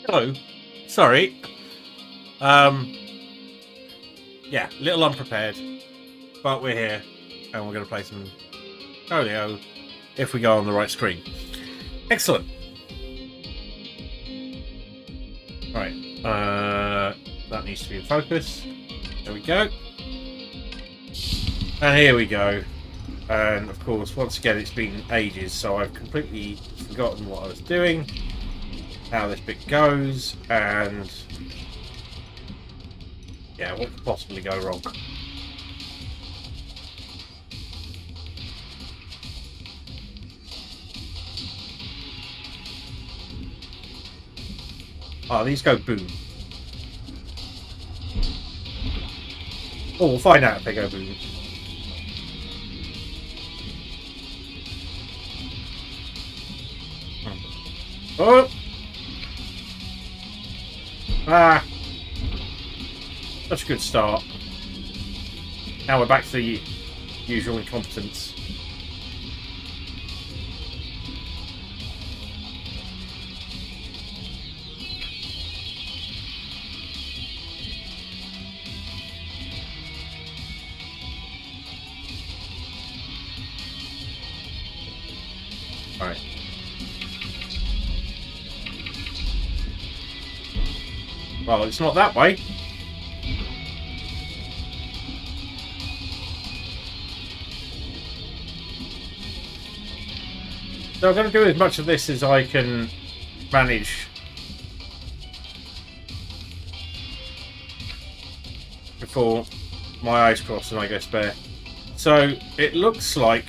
Hello. Sorry. Yeah, a little unprepared, but we're here, and we're going to play some Toleo if we go on the right screen. Excellent. Right. That needs to be in focus. There we go. And here we go. And of course, once again, it's been ages, so I've completely forgotten what I was doing, how this bit goes, and yeah, what could possibly go wrong? Oh, these go boom. Oh, we'll find out if they go boom. Oh! Ah! Such a good start. Now we're back to the usual incompetence. Alright. Well, it's not that way. So I'm going to do as much of this as I can manage before my eyes cross and I go spare. So it looks like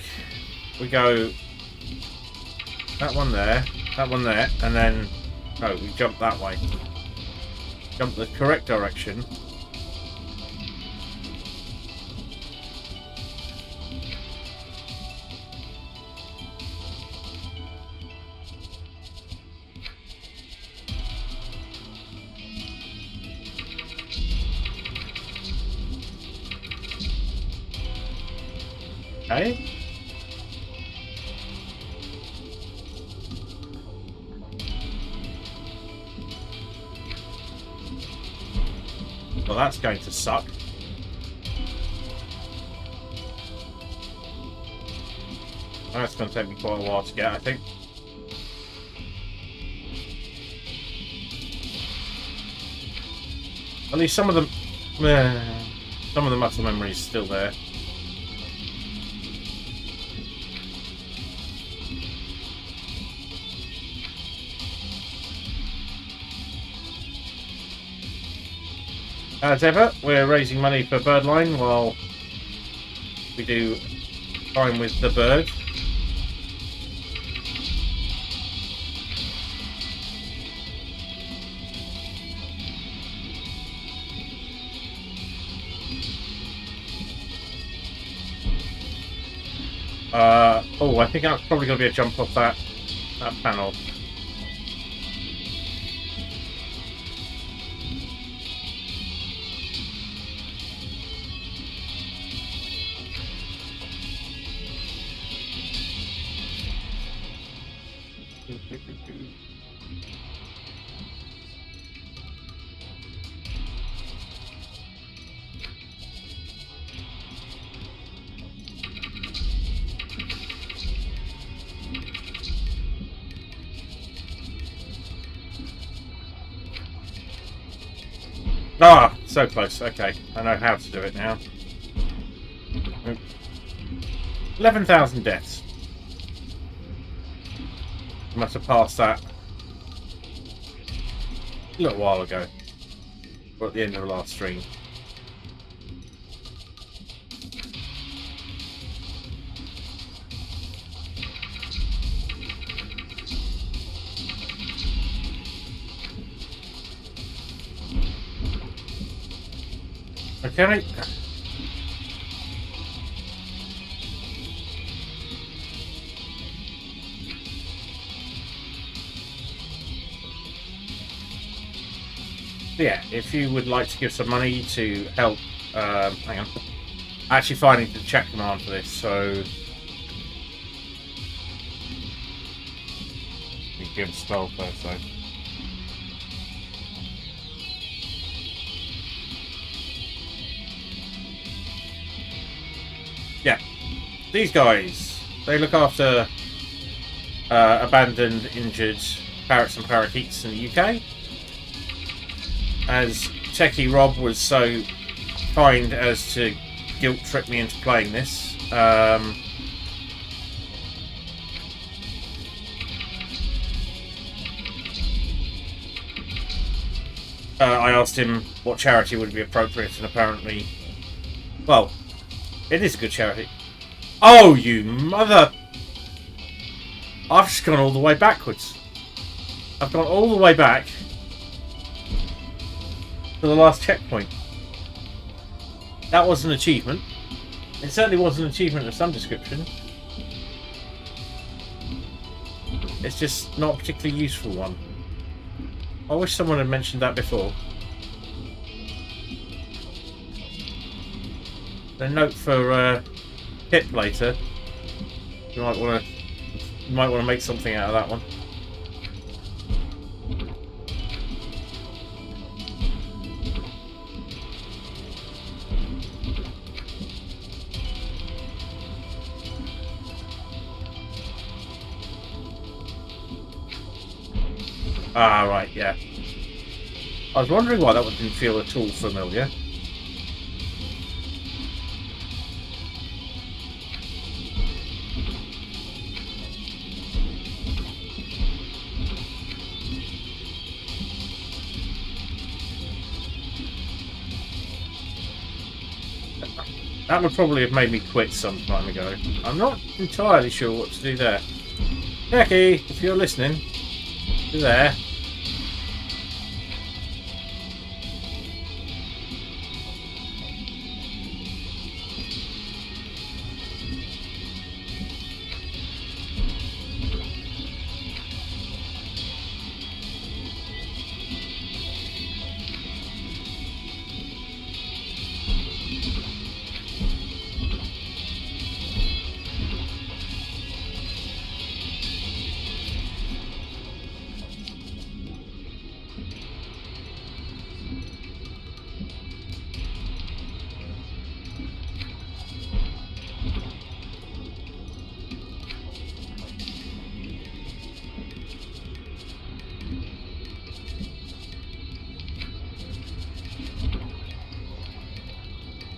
we go that one there, and then no, we jump that way. Jump the correct direction. Okay. Well, that's going to suck. That's going to take me quite a while to get, I think. At least some of the muscle memory is still there. As ever, we're raising money for Birdline while we do time with the bird. Oh, I think that's probably going to be a jump off that panel. Ah, so close. Okay, I know how to do it now. 11,000 deaths. Must have passed that a little while ago. Or at the end of the last stream. Okay. Yeah, if you would like to give some money to help, hang on, actually finding the chat command for this, so you give a spell first, though. Yeah, these guys, they look after abandoned, injured parrots and parakeets in the UK. As Techie Rob was so kind as to guilt trip me into playing this, I asked him what charity would be appropriate, and apparently, well, it is a good charity. Oh, you mother! I've just gone all the way backwards. I've gone all the way back to the last checkpoint. That was an achievement. It certainly was an achievement of some description. It's just not a particularly useful one. I wish someone had mentioned that before. A note for Pip later. You might want to make something out of that one. Ah, right, yeah. I was wondering why that one didn't feel at all familiar. That would probably have made me quit some time ago. I'm not entirely sure what to do there. Becky, if you're listening, you're there.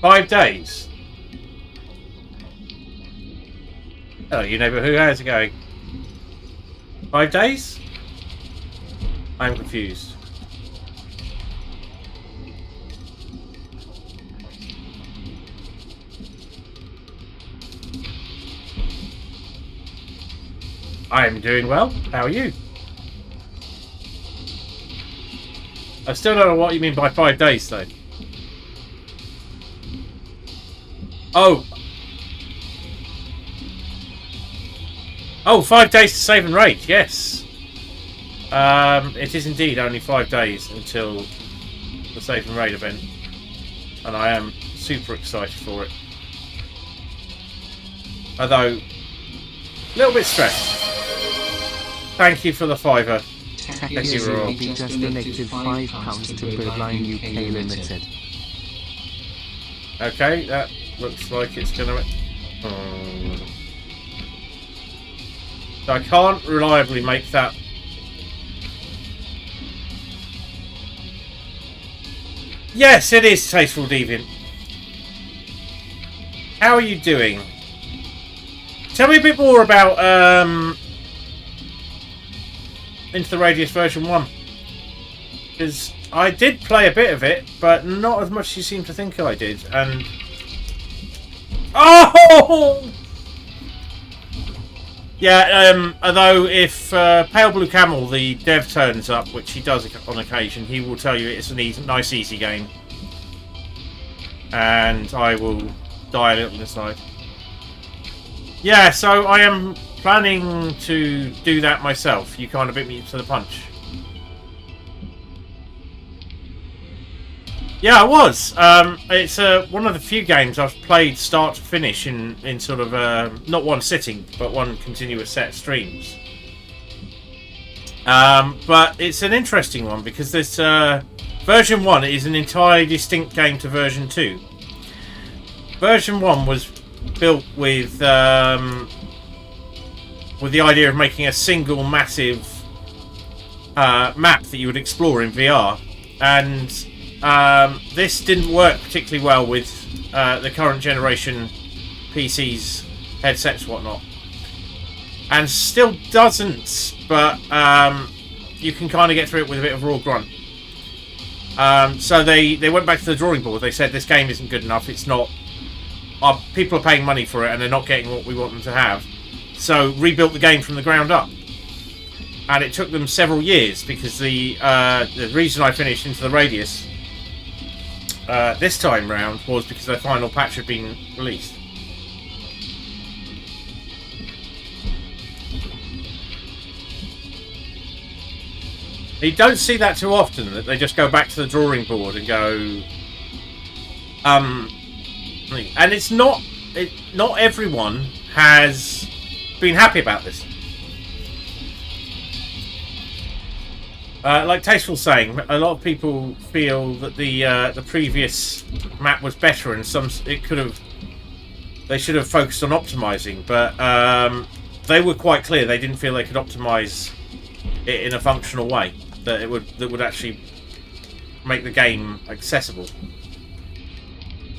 Five days. Hello, you neighbour who? How's it going? 5 days? I'm confused. I'm doing well. How are you? I still don't know what you mean by 5 days, though. Oh. Oh, 5 days to save and raid, yes. It is indeed only 5 days until the save and raid event. And I am super excited for it. Although, a little bit stressed. Thank you for the £5. Techie Ruby just donated £5 to birdlineuk Limited. Okay, that looks like it's gonna... I can't reliably make that... Yes, it is Tasteful Deviant. How are you doing? Tell me a bit more about Into the Radius version 1. Because I did play a bit of it, but not as much as you seem to think I did. And... Oh! Yeah, although if Pale Blue Camel, the dev, turns up, which he does on occasion, he will tell you it's a nice, easy game. And I will die a little inside. Yeah, so I am planning to do that myself. You kind of beat me to the punch. Yeah, I was. It's one of the few games I've played start to finish in sort of not one sitting, but one continuous set of streams. But it's an interesting one because this version 1 is an entirely distinct game to version 2. Version 1 was built with the idea of making a single massive map that you would explore in VR, and this didn't work particularly well with the current generation PCs, headsets, whatnot, and still doesn't. But you can kind of get through it with a bit of raw grunt. So they went back to the drawing board. They said this game isn't good enough. It's not. People are paying money for it, and they're not getting what we want them to have. So rebuilt the game from the ground up, and it took them several years because the reason I finished Into the Radius this time round was because their final patch had been released. You don't see that too often, that they just go back to the drawing board and go... and it's not... not everyone has been happy about this. Like Tasteful saying, a lot of people feel that the previous map was better, and they should have focused on optimizing. But they were quite clear they didn't feel they could optimize it in a functional way that would actually make the game accessible.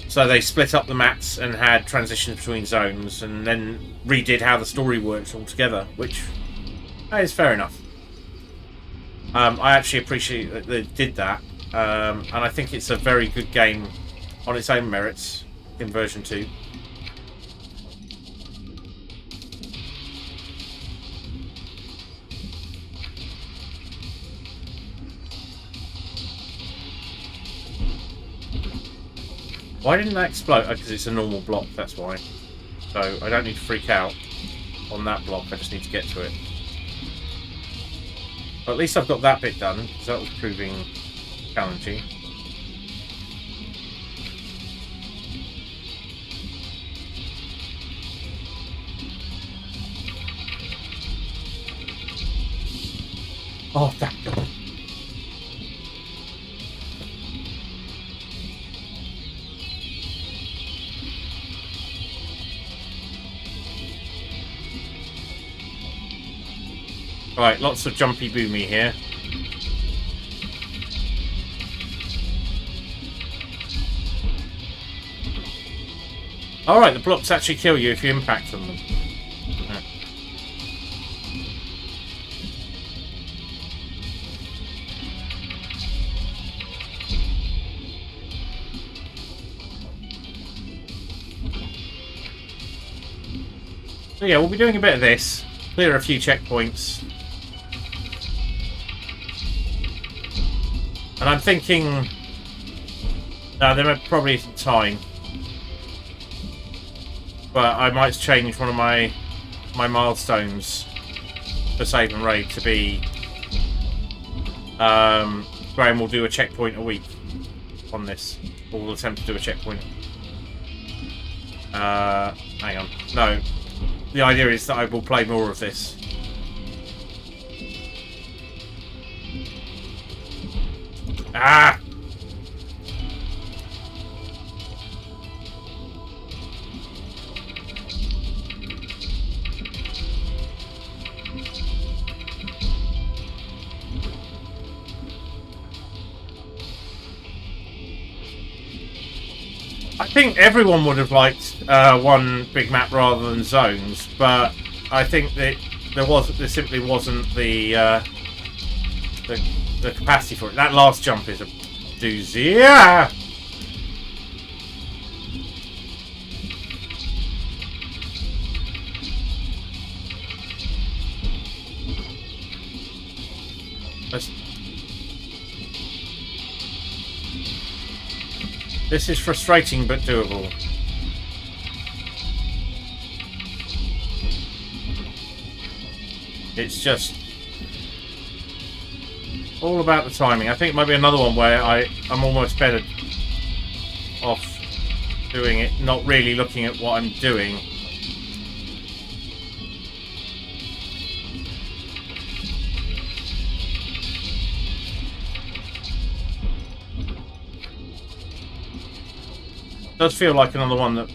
So they split up the maps and had transitions between zones, and then redid how the story works altogether, which is fair enough. I actually appreciate that they did that, and I think it's a very good game on its own merits in version 2. Why didn't that explode? Oh, because it's a normal block, that's why. So I don't need to freak out on that block, I just need to get to it. Well, at least I've got that bit done, because that was proving challenging. Oh, thank God. Right, lots of jumpy boomy here. Alright, the blocks actually kill you if you impact on them. Yeah. So yeah, we'll be doing a bit of this. Clear a few checkpoints. And I'm thinking... No, there probably isn't time. But I might change one of my milestones for Save and Raid to be... Graham will do a checkpoint a week on this. Or we'll attempt to do a checkpoint. Hang on. No. The idea is that I will play more of this. Ah! I think everyone would have liked one big map rather than zones, but I think that there simply wasn't the capacity for it. That last jump is a doozy. Yeah! This is frustrating but doable. It's just all about the timing. I think it might be another one where I'm almost better off doing it, not really looking at what I'm doing. Does feel like another one that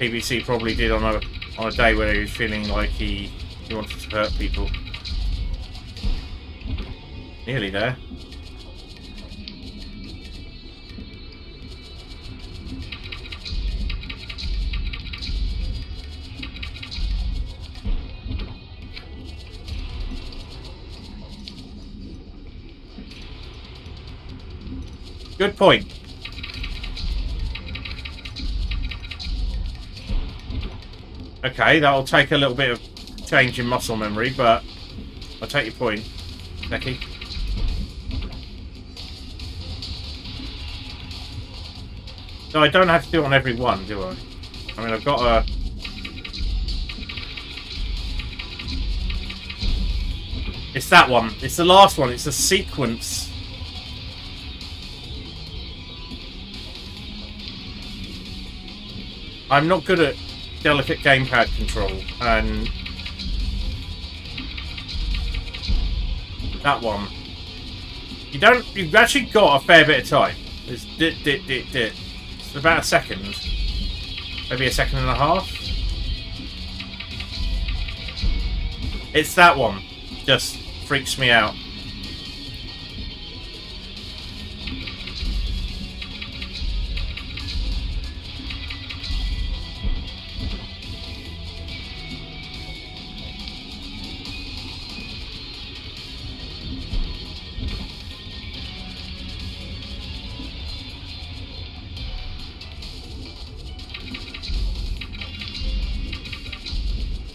PBC probably did on a day where he was feeling like he wanted to hurt people. Nearly there. Good point. Okay, that'll take a little bit of change in muscle memory, but I'll take your point, Becky. So I don't have to do it on every one, do I? I mean, I've got a... It's that one. It's the last one. It's a sequence. I'm not good at delicate gamepad control, and that one. You've actually got a fair bit of time. It's dit. It's about a second. Maybe a second and a half. It's that one. Just freaks me out.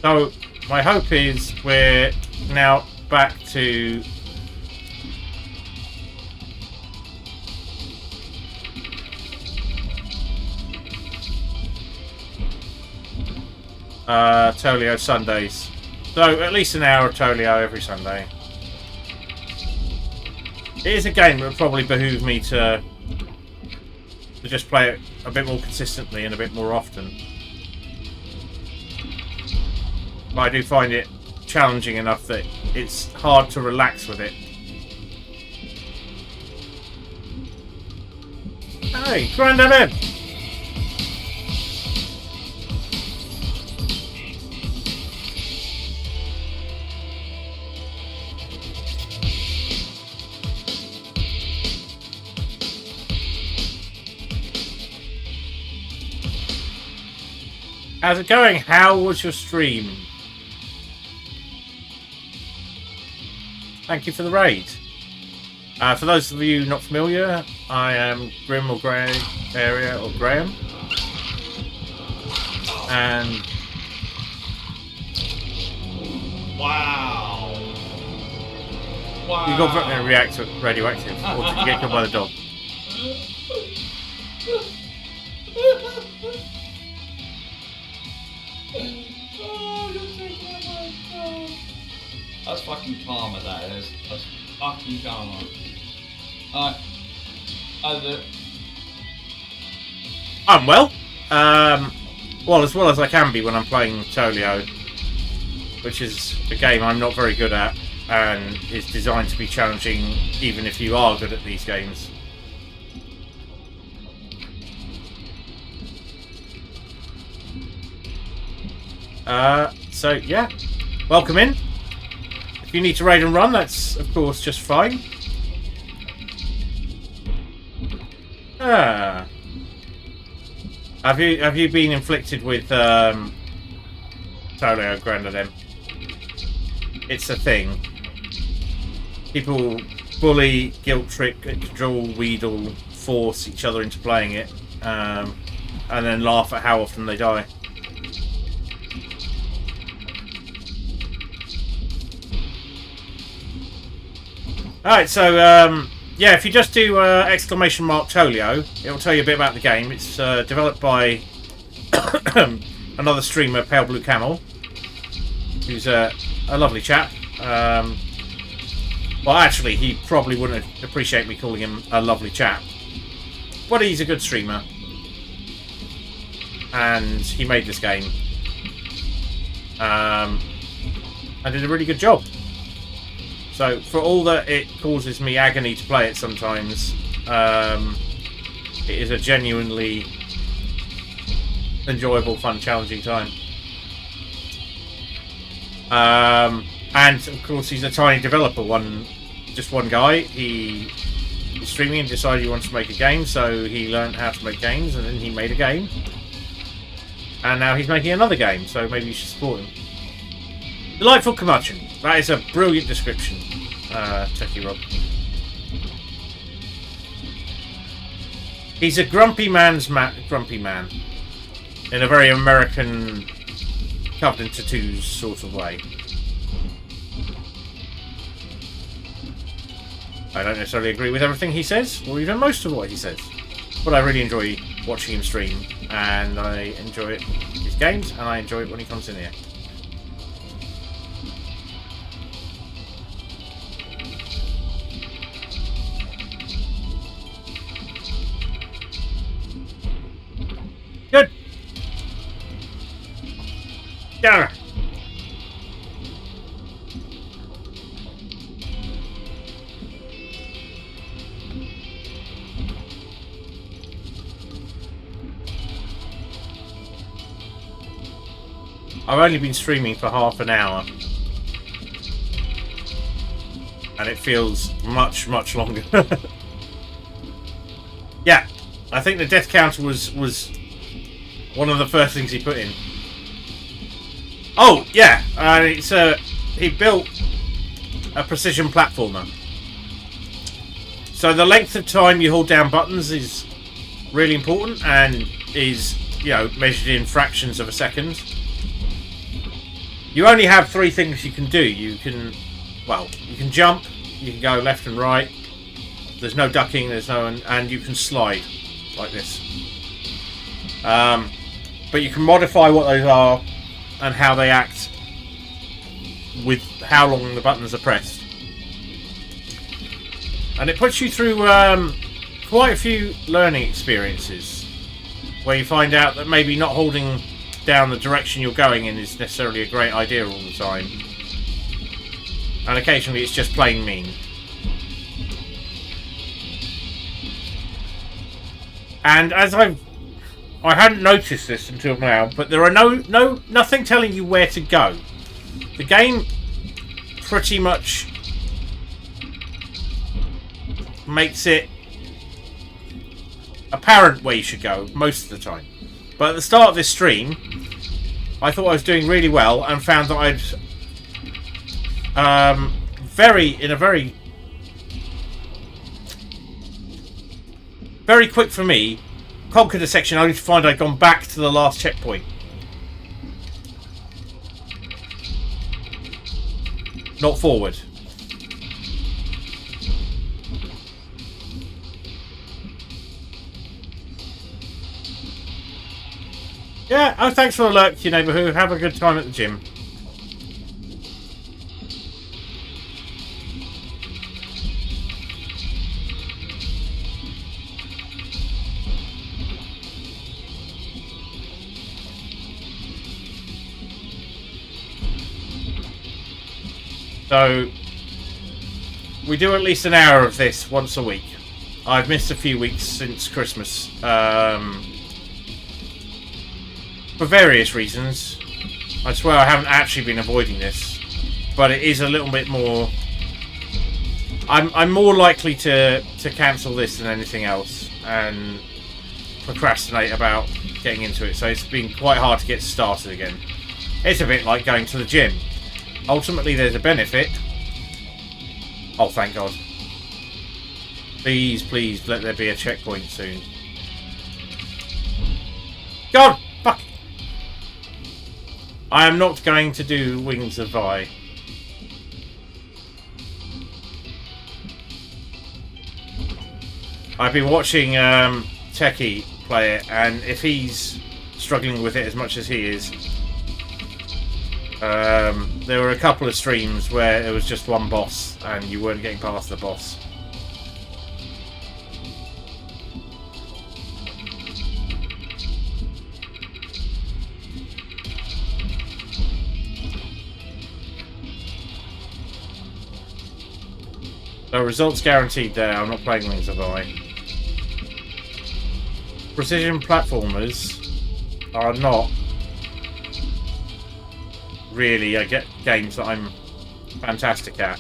So, my hope is we're now back to Toleo Sundays. So, at least an hour of Toleo every Sunday. It is a game that would probably behoove me to just play it a bit more consistently and a bit more often. But I do find it challenging enough that it's hard to relax with it. Hey, Grandad Ed! How's it going? How was your stream? Thank you for the raid. For those of you not familiar, I am Grim or Grey area or Graham, and wow, you got very radioactive, or did you get killed by the dog? That's fucking karma, that is. That's fucking karma. Alright. How's it? I'm well. As well as I can be when I'm playing Toleo, which is a game I'm not very good at. and is designed to be challenging even if you are good at these games. So yeah, welcome in. If you need to raid and run, that's of course just fine. Have you been inflicted with Toleo Grandad M? It's a thing. People bully, guilt trip, cajole, wheedle, force each other into playing it, and then laugh at how often they die. Alright, so yeah, if you just do exclamation mark Toleo, it'll tell you a bit about the game. It's developed by another streamer, Pale Blue Camel, who's a lovely chap. Well, actually, he probably wouldn't appreciate me calling him a lovely chap, but he's a good streamer, and he made this game and did a really good job. So, for all that it causes me agony to play it sometimes, it is a genuinely enjoyable, fun, challenging time. And of course, he's a tiny developer. Just one guy. He was streaming and decided he wanted to make a game, so he learned how to make games, and then he made a game. And now he's making another game, so maybe you should support him. Delightful curmudgeon. That is a brilliant description, Techie Rob. He's a grumpy man's grumpy man, in a very American covered in tattoos sort of way. I don't necessarily agree with everything he says, or even most of what he says, but I really enjoy watching him stream, and I enjoy his games, and I enjoy it when he comes in here. Good. Yeah. I've only been streaming for half an hour, and it feels much, much longer. Yeah, I think the death counter was one of the first things he put in. Oh, yeah, it's he built a precision platformer. So the length of time you hold down buttons is really important, and is, you know, measured in fractions of a second. You only have 3 things you can do. You can jump, you can go left and right. There's no ducking, and you can slide like this. But you can modify what those are and how they act with how long the buttons are pressed. And it puts you through quite a few learning experiences where you find out that maybe not holding down the direction you're going in is necessarily a great idea all the time, and occasionally it's just plain mean. And as I hadn't noticed this until now, but there are nothing telling you where to go. The game pretty much makes it apparent where you should go most of the time. But at the start of this stream, I thought I was doing really well, and found that I'd very quick for me, conquered a section only to find I'd gone back to the last checkpoint. Not forward. Yeah, oh, thanks for the alert, you neighbourhood. Have a good time at the gym. So, we do at least an hour of this once a week. I've missed a few weeks since Christmas. For various reasons. I swear I haven't actually been avoiding this. But it is a little bit more... I'm more likely to cancel this than anything else. And procrastinate about getting into it. So it's been quite hard to get started again. It's a bit like going to the gym. Ultimately there's a benefit. Oh, thank God. Please, please, let there be a checkpoint soon. God! Fuck! I am not going to do Wings of Vi. I've been watching Techie play it, and if he's struggling with it as much as he is... there were a couple of streams where it was just one boss and you weren't getting past the boss. So results guaranteed there. I'm not playing Wings of Vi. Precision platformers are not really games that I'm fantastic at.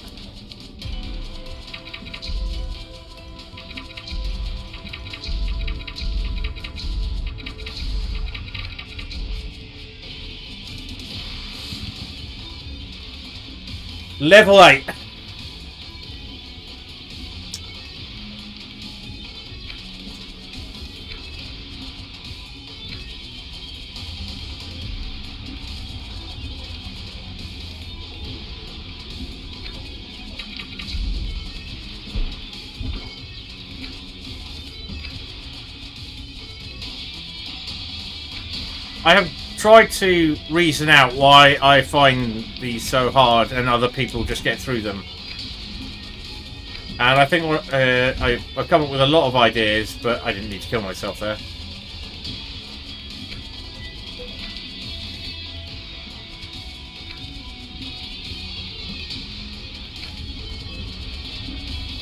Level 8. I have tried to reason out why I find these so hard and other people just get through them. And I think I've come up with a lot of ideas, but I didn't need to kill myself there.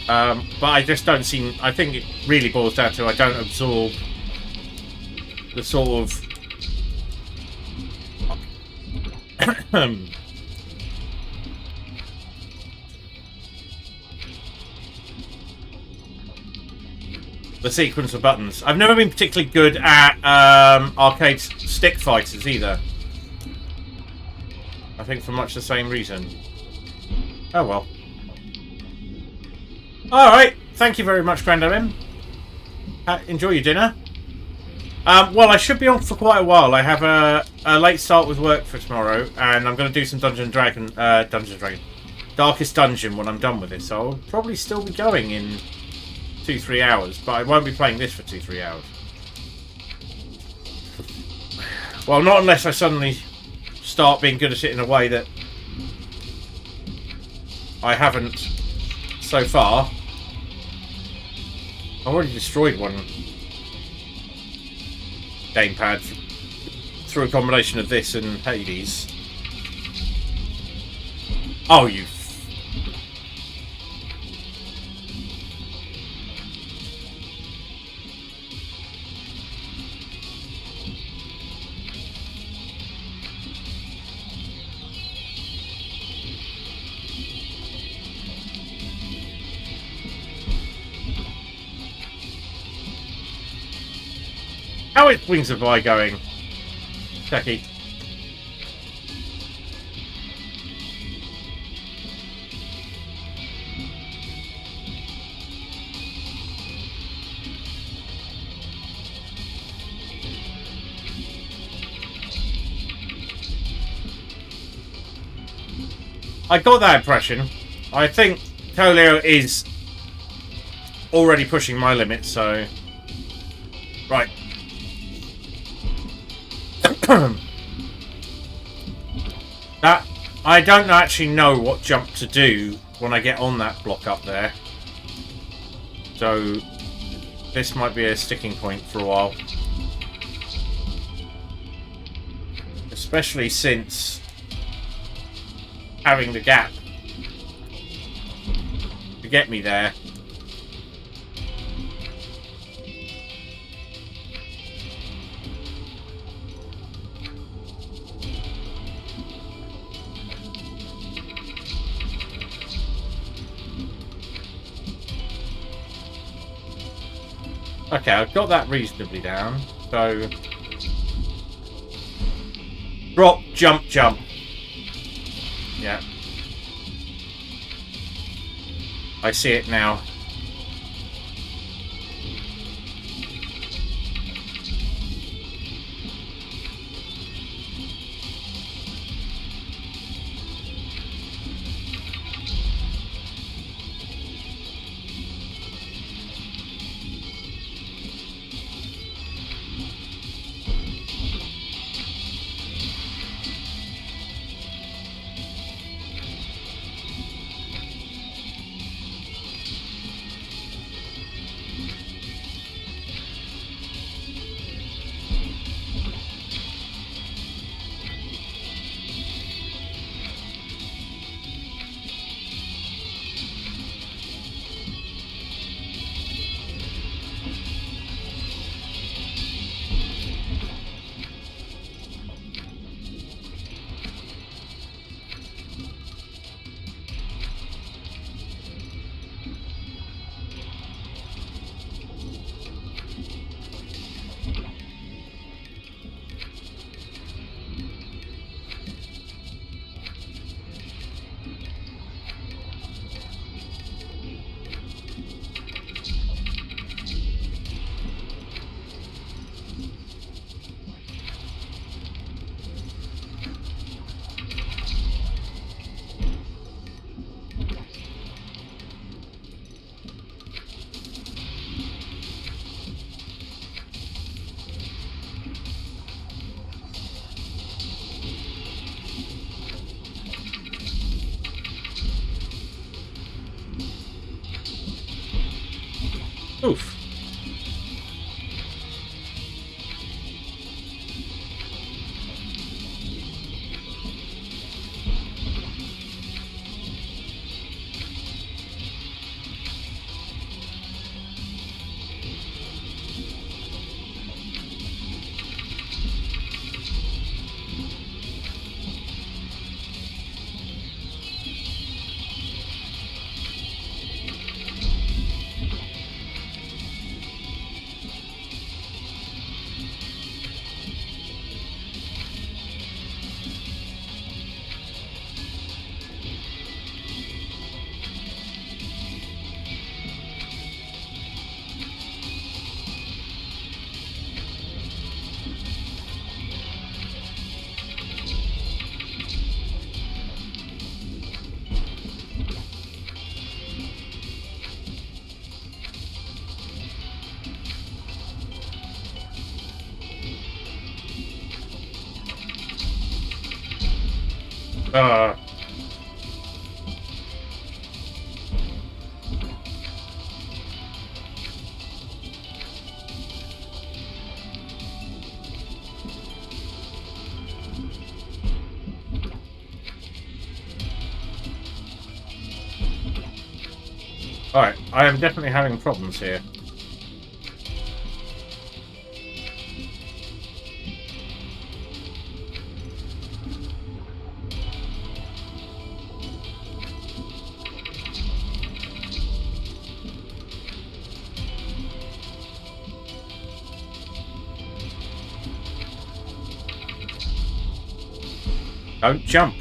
But I just don't seem... I think it really boils down to I don't absorb the sort of... the sequence of buttons. I've never been particularly good at arcade stick fighters either. I think for much the same reason. Oh well. Alright, thank you very much, Grandad M. Enjoy your dinner. Well, I should be on for quite a while. I have a late start with work for tomorrow, and I'm going to do some Dungeons & Dragons. Darkest Dungeon when I'm done with it, so I'll probably still be going in 2-3 hours, but I won't be playing this for 2-3 hours. Well, not unless I suddenly start being good at it in a way that I haven't so far. I've already destroyed one gamepad through a combination of this and Hades. Oh, you... How is Wings of Vi going, Techie? I got that impression. I think Toleo is already pushing my limits, so... Right. That I don't actually know what jump to do when I get on that block up there. So this might be a sticking point for a while. Especially since having the gap get me there. Okay, I've got that reasonably down. So, drop, jump, jump. Yeah. I see it now. Oof. Uh. Alright, I am definitely having problems here. Don't jump.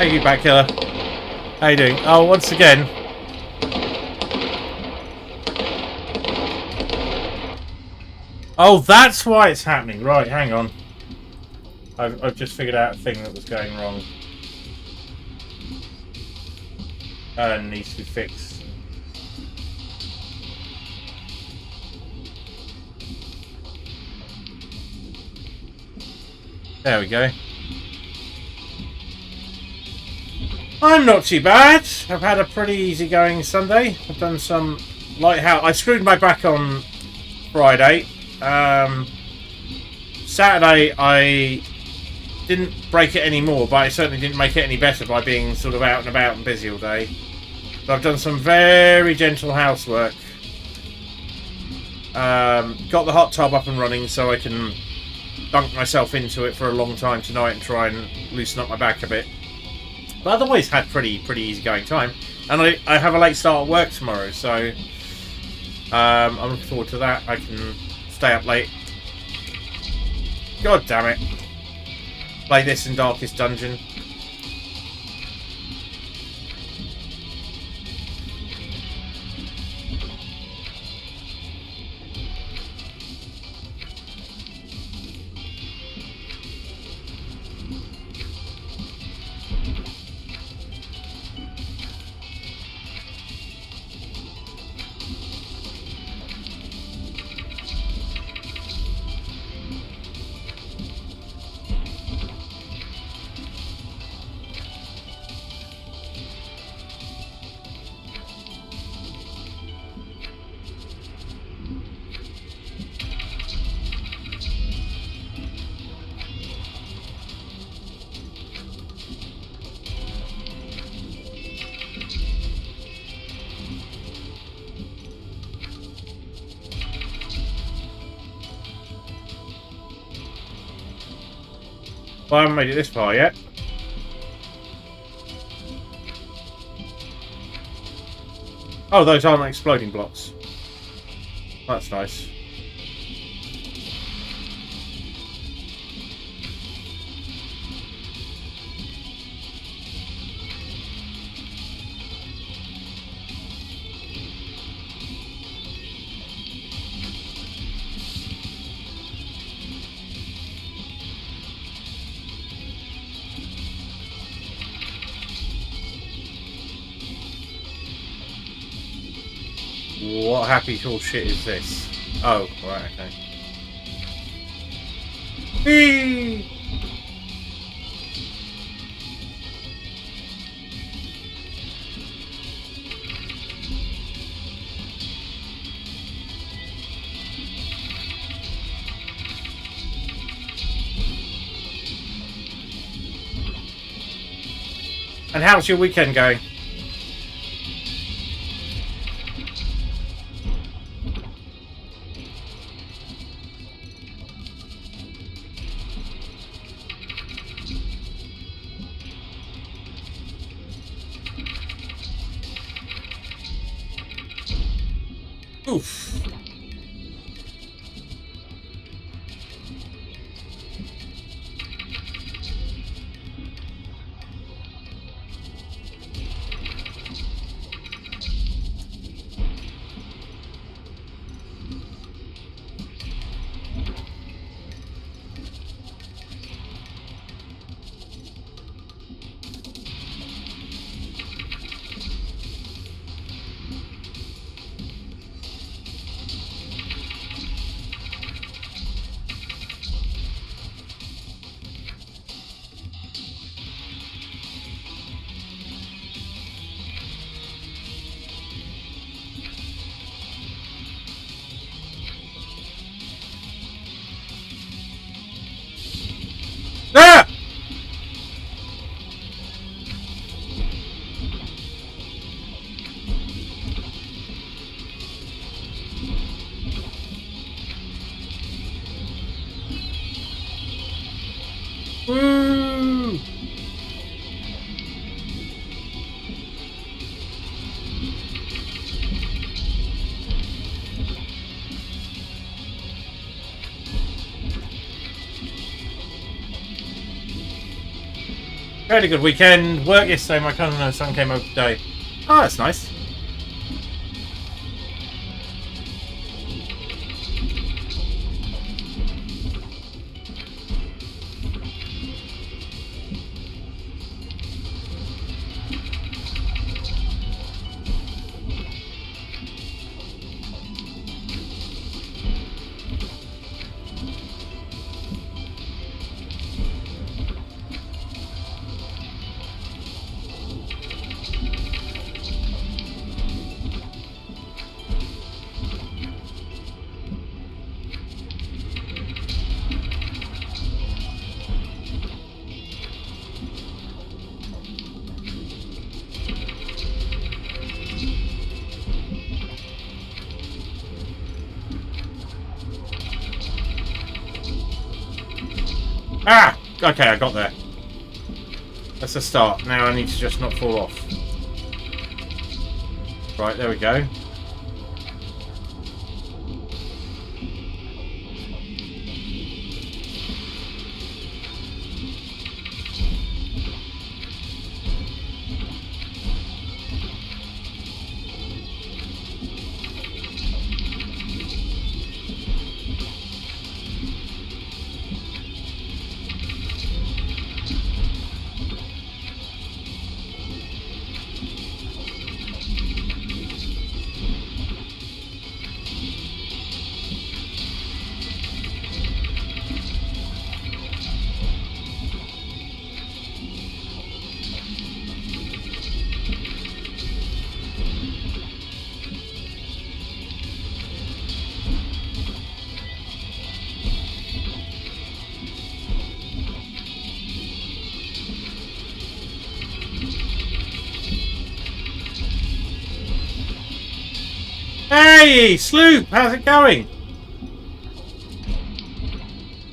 Thank you, Bat Killer. How you doing? Oh, once again. Oh, that's why it's happening. Right, hang on. I've just figured out a thing that was going wrong. And needs to be fixed. There we go. I'm not too bad. I've had a pretty easygoing Sunday. I've done some lighthouse. I screwed my back on Friday. Saturday I didn't break it anymore, but I certainly didn't make it any better by being sort of out and about and busy all day. But I've done some very gentle housework. Got the hot tub up and running so I can dunk myself into it for a long time tonight and try and loosen up my back a bit. But otherwise had pretty easy going time. And I have a late start at work tomorrow, so I'm looking forward to that. I can stay up late. God damn it. Play this in Darkest Dungeon. Well, I haven't made it this far yet. Oh, those aren't exploding blocks. That's nice. What happy cool shit is this? Oh, right, okay. Whee! And how's your weekend going? Oof. Ah! Woo! Fairly good weekend. Work yesterday. My cousin and her son came over today. Oh, that's nice. Ah! Okay, I got there. That's a start. Now I need to just not fall off. Right, there we go. Hey, Sloop, how's it going?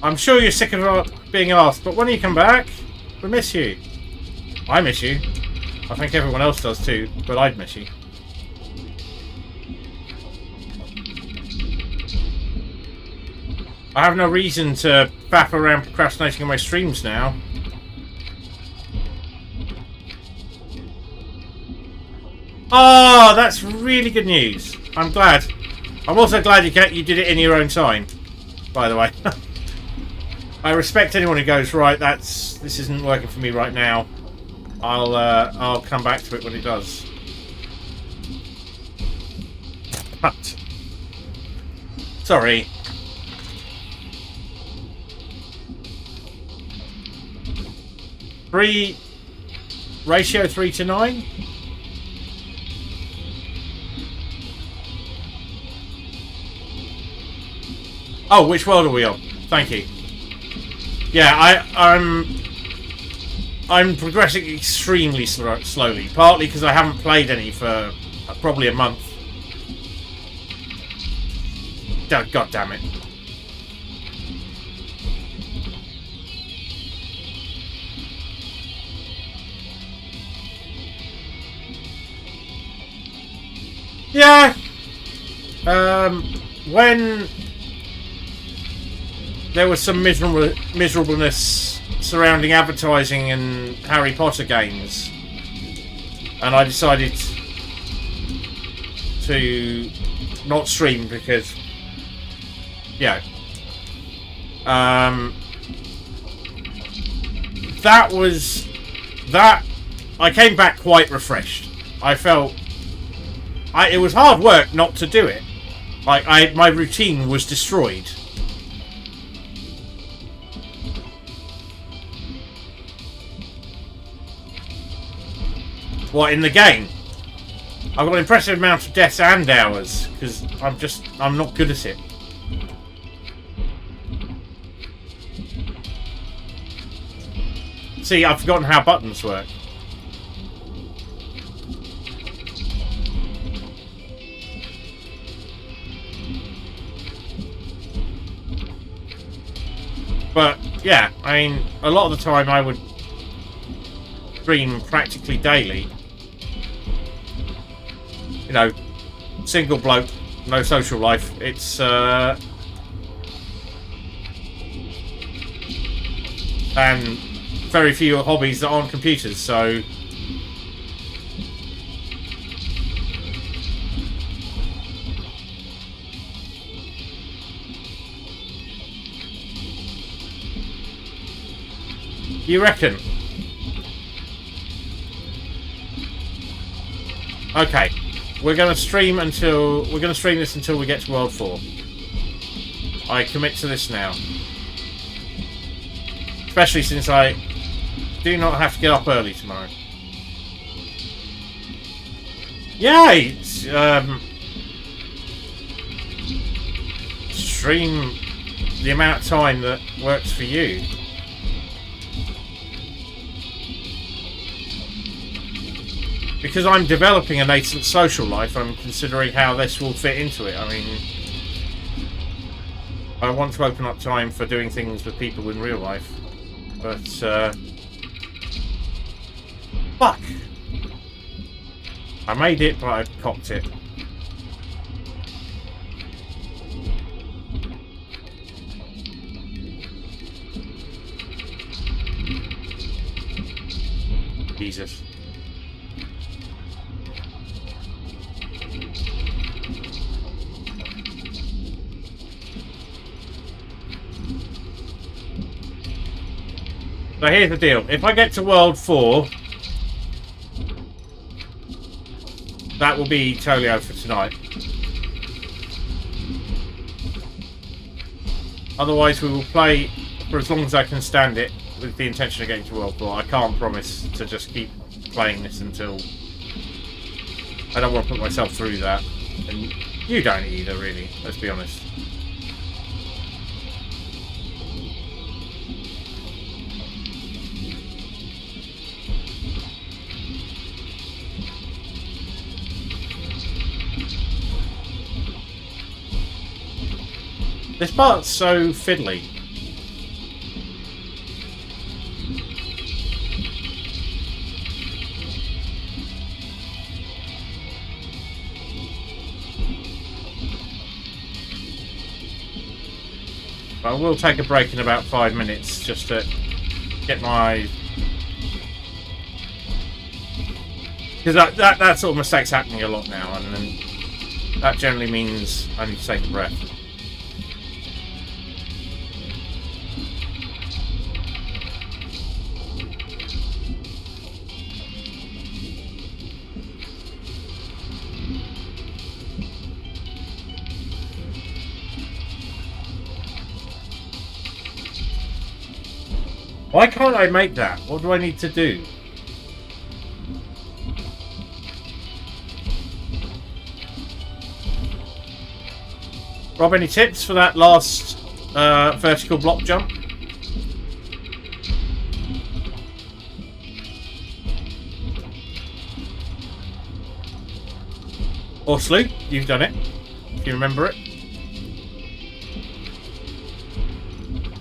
I'm sure you're sick of being asked, but when you come back, we miss you. I miss you. I think everyone else does too, but I'd miss you. I have no reason to faff around procrastinating on my streams now. Oh, that's really good news. I'm glad. I'm also glad you did it in your own time, by the way. I respect anyone who goes, right, this isn't working for me right now. I'll come back to it when it does. But sorry. Ratio 3 to 9? Oh, which world are we on? Thank you. Yeah, I'm progressing extremely slowly. Partly because I haven't played any for probably a month. God damn it. Yeah. When there was some miserableness surrounding advertising and Harry Potter games, and I decided to not stream because, yeah, that I came back quite refreshed. I felt it was hard work not to do it. My routine was destroyed. What, in the game? I've got an impressive amount of deaths and hours because I'm not good at it. See, I've forgotten how buttons work. But yeah, I mean, a lot of the time I would stream practically daily. You know, single bloke, no social life. It's and very few hobbies that aren't computers, so... You reckon? Okay, we're going to stream this until we get to World 4. I commit to this now. Especially since I do not have to get up early tomorrow. Yay! Stream the amount of time that works for you. Because I'm developing a nascent social life, I'm considering how this will fit into it. I mean, I want to open up time for doing things with people in real life. But, fuck! I made it, but I cocked it. Jesus. So here's the deal. If I get to World 4, that will be Toleo for tonight. Otherwise, we will play for as long as I can stand it with the intention of getting to World 4. I can't promise to just keep playing this until... I don't want to put myself through that. And you don't either, really. Let's be honest. This part's so fiddly. I will take a break in about 5 minutes just to get my... Because that sort of mistake's happening a lot now, and then that generally means I need to take a breath. Why can't I make that? What do I need to do? Rob, any tips for that last vertical block jump? Or Sloop, you've done it, if you remember it.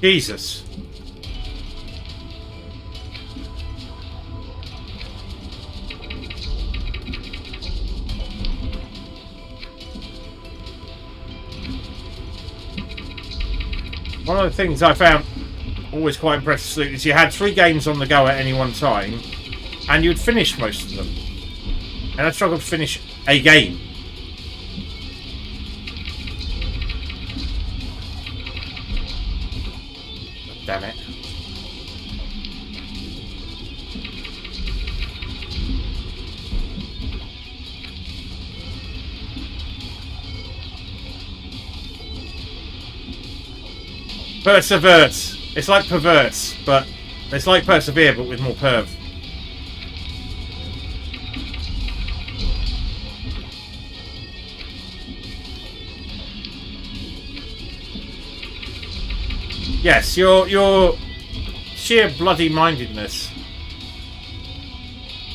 Jesus. One of the things I found always quite impressive is you had 3 games on the go at any one time, and you'd finish most of them. And I struggled to finish a game. Damn it. Perseverance. It's like perverse, but it's like persevere, but with more perv. Yes, your sheer bloody mindedness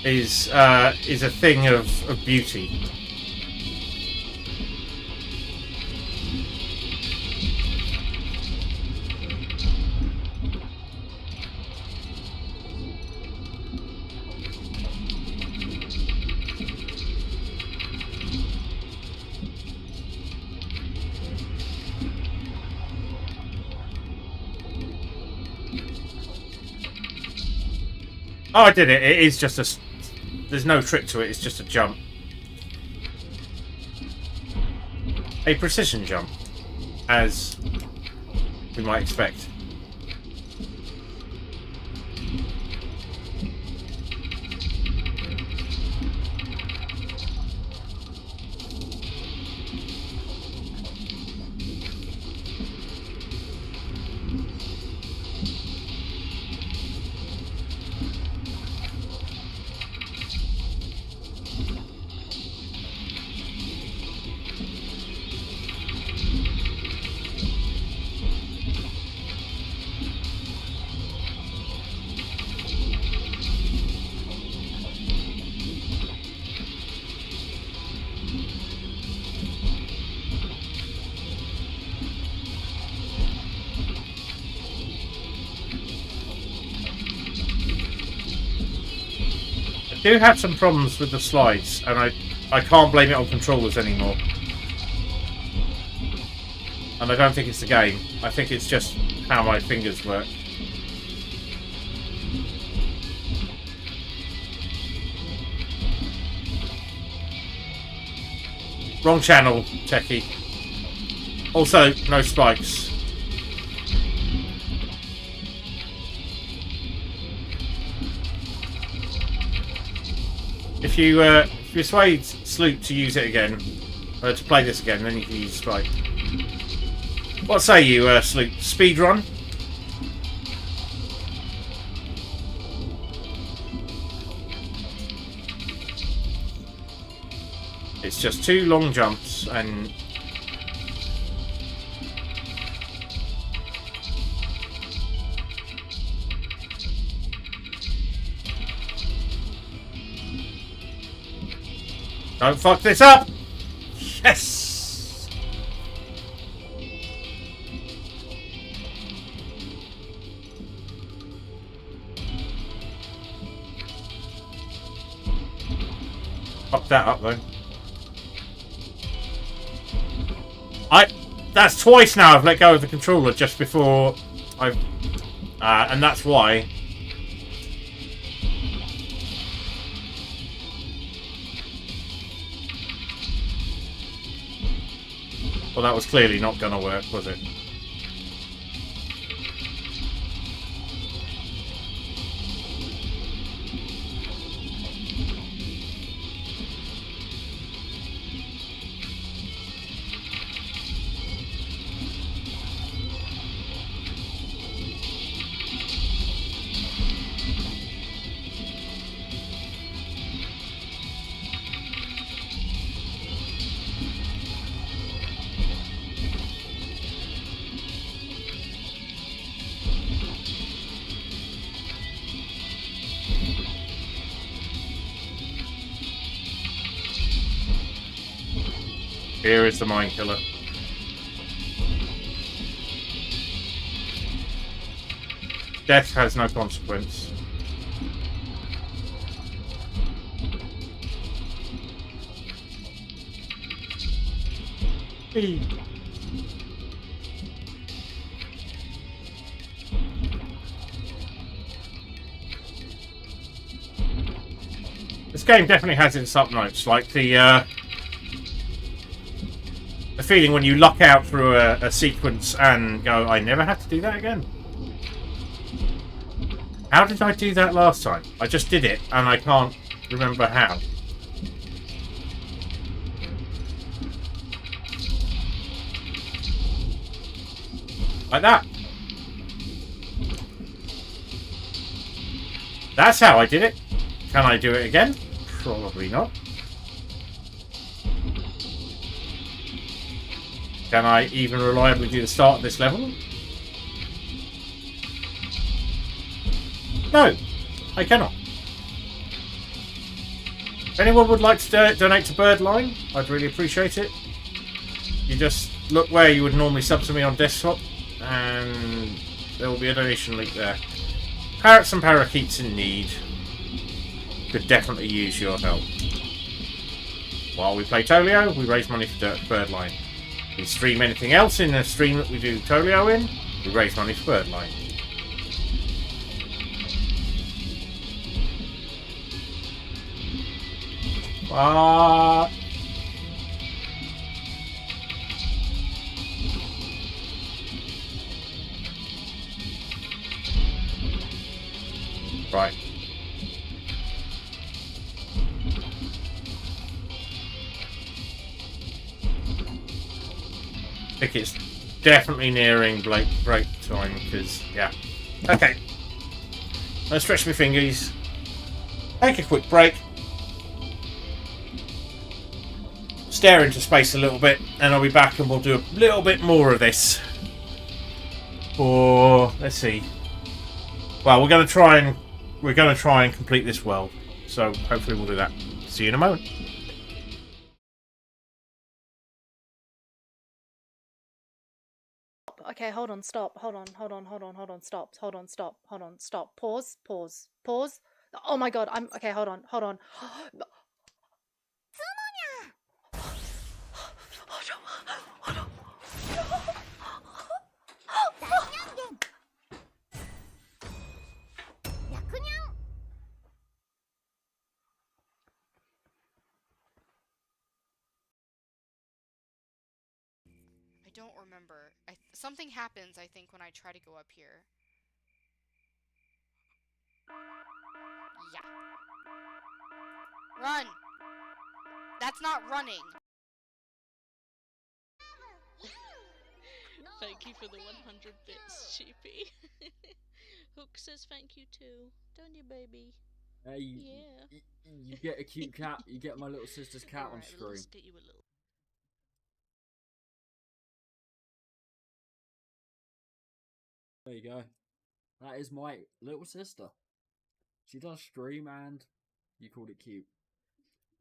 is a thing of beauty. Oh, I did it. It is just a... There's no trick to it. It's just a jump. A precision jump. As we might expect. I do have some problems with the slides, and I can't blame it on controllers anymore. And I don't think it's the game. I think it's just how my fingers work. Wrong channel, techie. Also, no spikes. If you persuade Sloop to use it again, to play this again, then you can use Spike. What say you, Sloop? Speedrun? It's just 2 long jumps and... Don't fuck this up! Yes! Fuck that up though. That's twice now I've let go of the controller just before I've... and that's why. Well, that was clearly not going to work, was it? Here is the mine killer. Death has no consequence. This game definitely has its up notes, like the feeling when you luck out through a sequence and go, I never have to do that again. How did I do that last time? I just did it and I can't remember how. Like that. That's how I did it. Can I do it again? Probably not. Can I even reliably do the start of this level? No, I cannot. If anyone would like to donate to Birdline, I'd really appreciate it. You just look where you would normally sub to me on desktop, and there will be a donation link there. Parrots and parakeets in need could definitely use your help. While we play Toleo, we raise money for Birdline. We stream anything else in the stream that we do Toleo in, we raise money for Birdline. What? Right. I think it's definitely nearing break time because, yeah. Okay. I'll stretch my fingers. Take a quick break. Stare into space a little bit, and I'll be back and we'll do a little bit more of this. Or let's see. Well, we're gonna try and complete this world. So hopefully we'll do that. See you in a moment. Okay, hold on, stop. Hold on, stop. Stop. Pause. Oh my god, okay, hold on. I don't remember. Something happens, I think, when I try to go up here. Yeah. Run! That's not running! Thank you for the 100 bits, Sheepy. Hook says thank you too. Don't you, baby? Yeah. You get a cute cat. You get my little sister's cat on screen. Let's get you a little. There you go. That is my little sister. She does stream and you called it cute.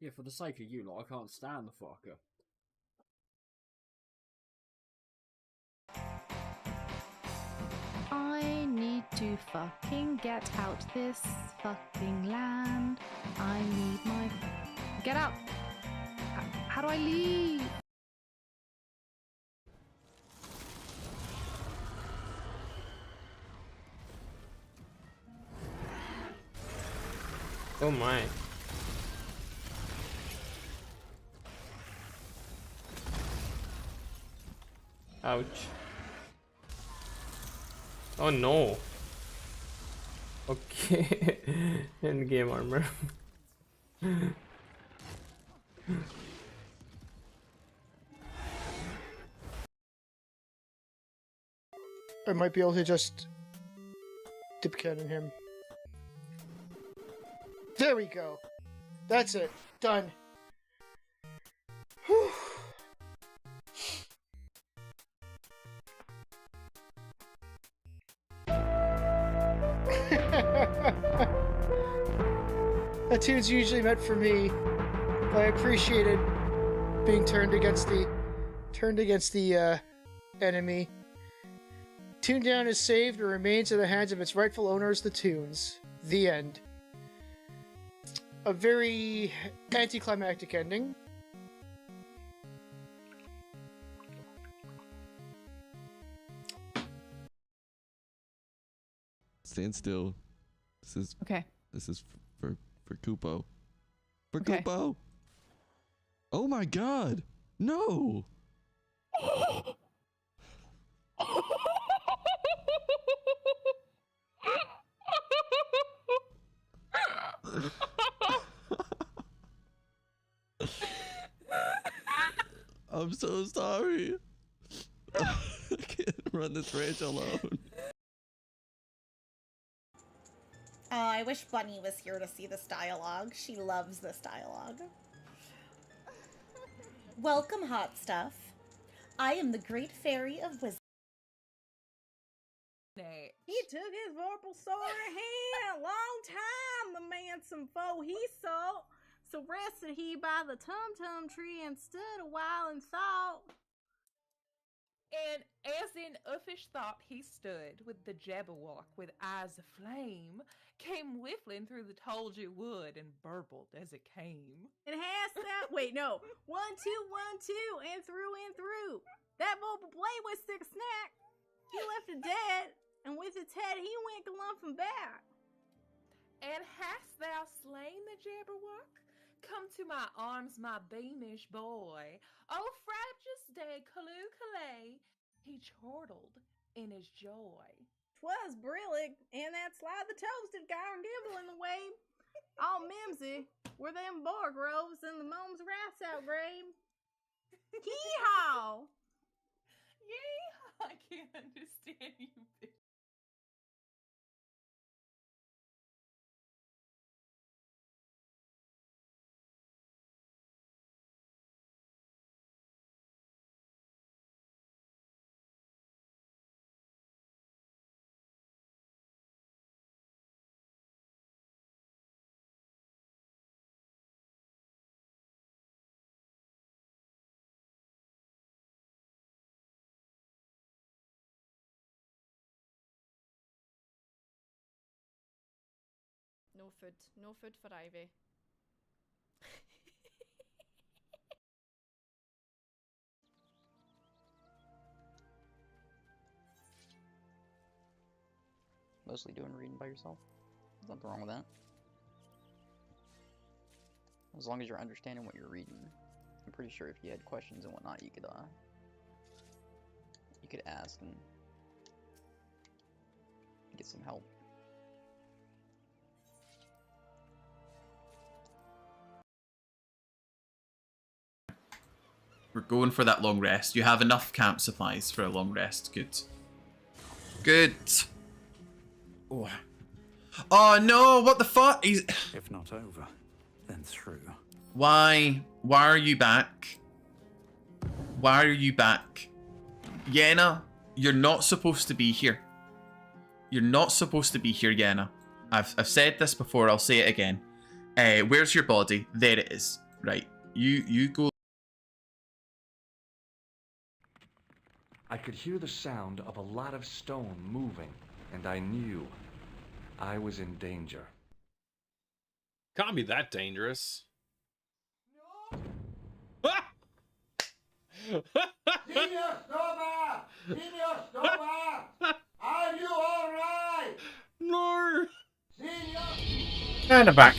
Yeah, for the sake of you lot, I can't stand the fucker. I need to fucking get out this fucking land. I need my... Get out! How do I leave? Oh my. Ouch. Oh no. Okay. End game armor. I might be able to just dip cannon him. There we go. That's it. Done. Whew. That tune's usually meant for me, but I appreciated being turned against the enemy. Toon Down is saved and remains in the hands of its rightful owners, the Toons. The end. A very anticlimactic ending. Stand still. This is Okay. This is for Kupo. For Okay. Kupo. Oh my God! No. I'm so sorry. I can't run this ranch alone. I wish Bunny was here to see this dialogue. She loves this dialogue. Welcome, hot stuff. I am the great fairy of wisdom. He took his vorpal sword in hand a long time, the man some foe he sought. So rested he by the tum-tum tree and stood a while and thought. And as in uffish thought he stood, with the Jabberwock with eyes aflame, came whiffling through the tulgey wood and burbled as it came. And hast thou... Wait, no. 1, 2, 1, 2, and through. That vorpal blade was stick snack. He left it dead, and with its head he went galumphing back. And hast thou slain the Jabberwock? Come to my arms, my beamish boy. Oh, frabjous day, Kaloo. He chortled in his joy. 'Twas brillig, and that slide the toasted guy and dimble in the way. All mimsy were them boar groves and the moms rats out grave. Hee-haw! Yee, I can't understand you. No food. No food for Ivy. Mostly doing reading by yourself. There's nothing wrong with that. As long as you're understanding what you're reading. I'm pretty sure if you had questions and whatnot, you could ask and get some help. We're going for that long rest. You have enough camp supplies for a long rest. Good. Good. Oh. Oh no, what the fuck? He's... If not over, then through. Why? Why are you back? Why are you back? Yenna, you're not supposed to be here. You're not supposed to be here, Yenna. I've said this before, I'll say it again. Where's your body? There it is. Right. You go. I could hear the sound of a lot of stone moving, and I knew I was in danger. Can't be that dangerous. Senior Stoba! Senior Stoba! Are you alright? No! Senior! And I'm back.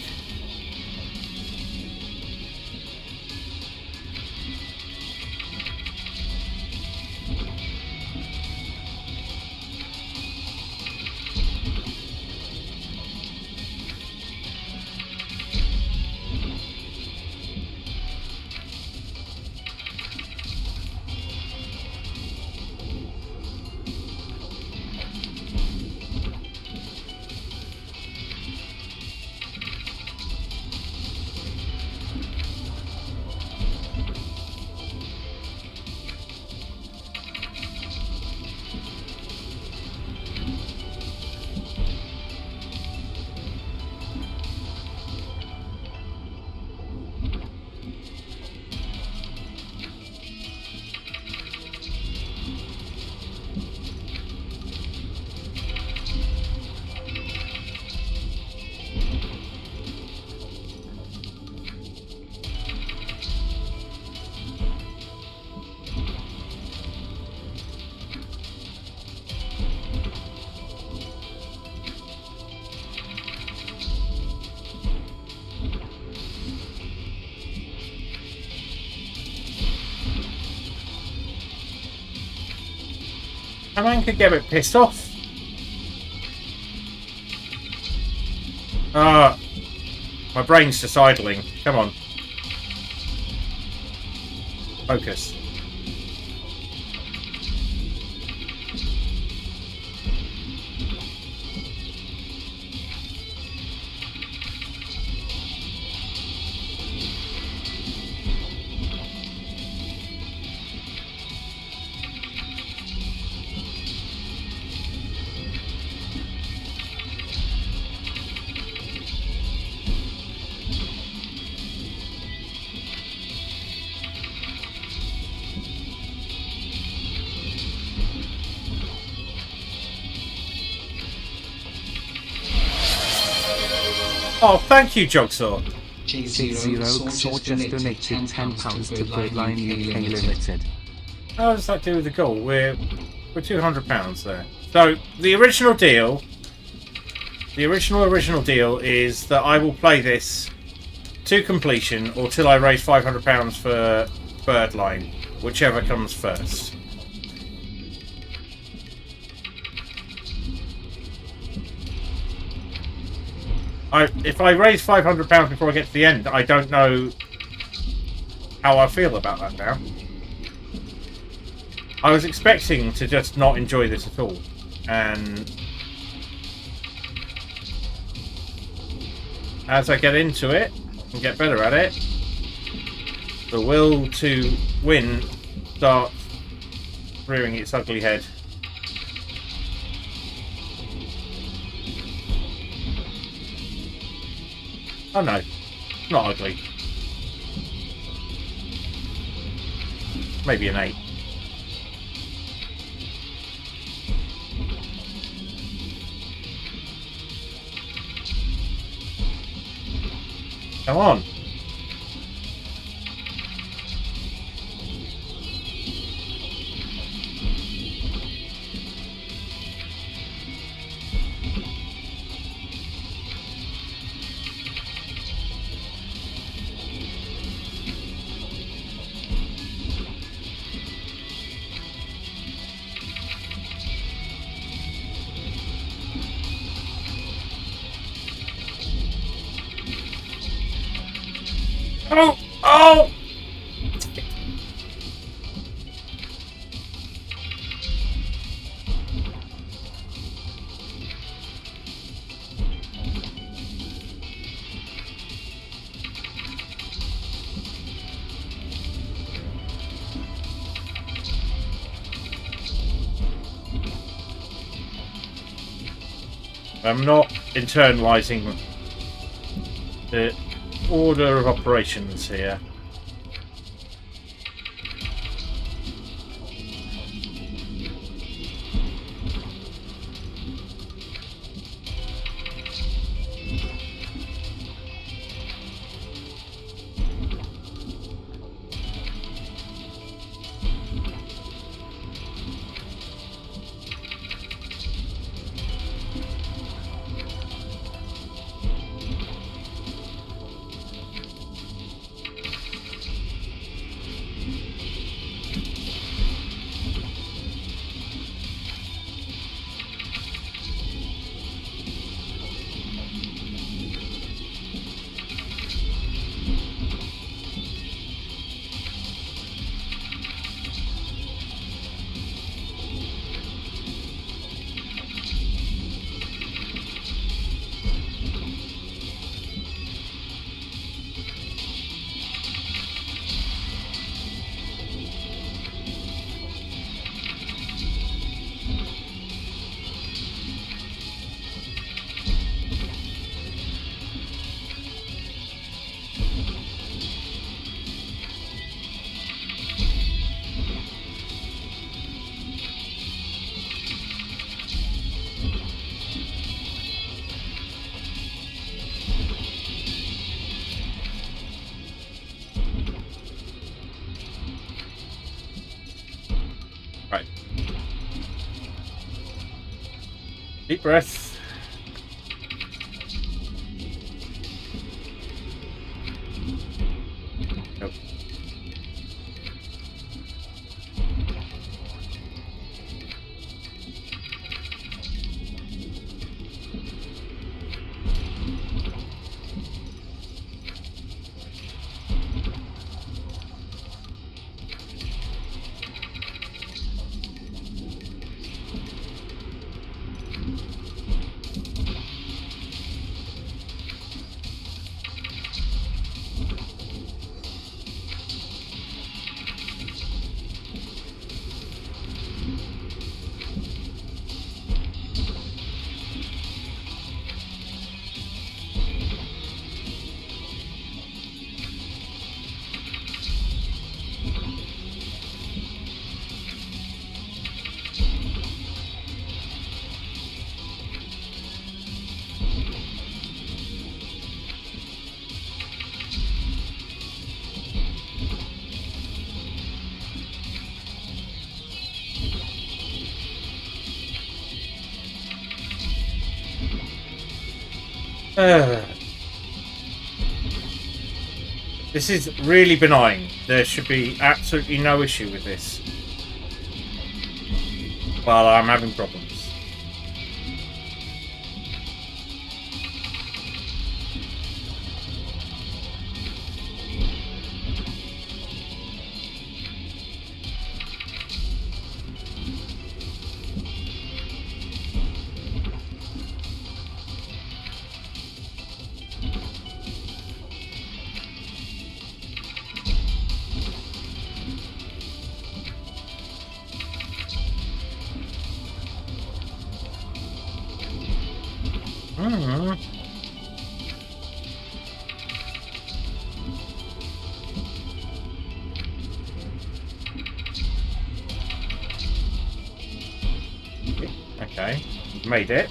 A man could get a bit pissed off. My brain's just idling. Come on. Focus. Oh, thank you, Jigsaw. Zero Saw just donated £10 to Birdlineuk Limited. How does that do with the goal? We're £200 there. So the original deal is that I will play this to completion or till I raise £500 for Birdline, whichever comes first. If I raise £500 before I get to the end, I don't know how I feel about that now. I was expecting to just not enjoy this at all, and as I get into it and get better at it, the will to win starts rearing its ugly head. Oh no, not ugly. Maybe an 8. Come on. Oh! Oh! I'm not internalizing the order of operations here. Deep breath. Nope. This is really benign. There should be absolutely no issue with this. Well, I'm having problems. Okay, made it.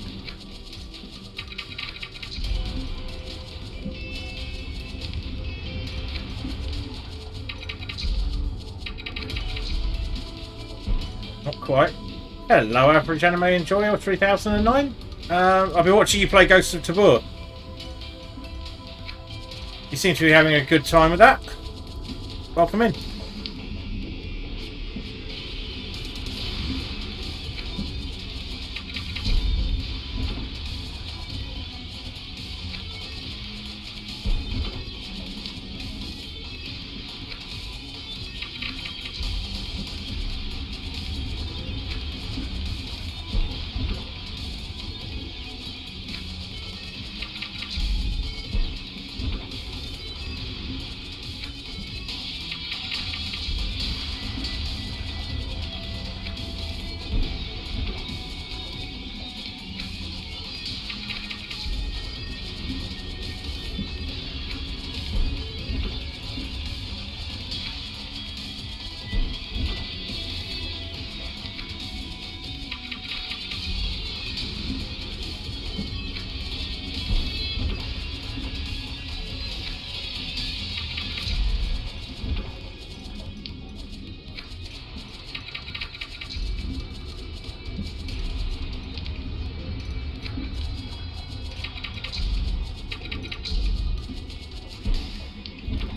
Not quite. Hello, Average Anime Enjoyer 3009. I've been watching you play Ghosts of Tabor. You seem to be having a good time with that. Welcome in.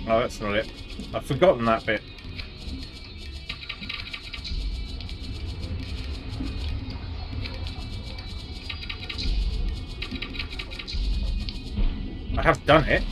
Oh, that's not it. I've forgotten that bit. I have done it.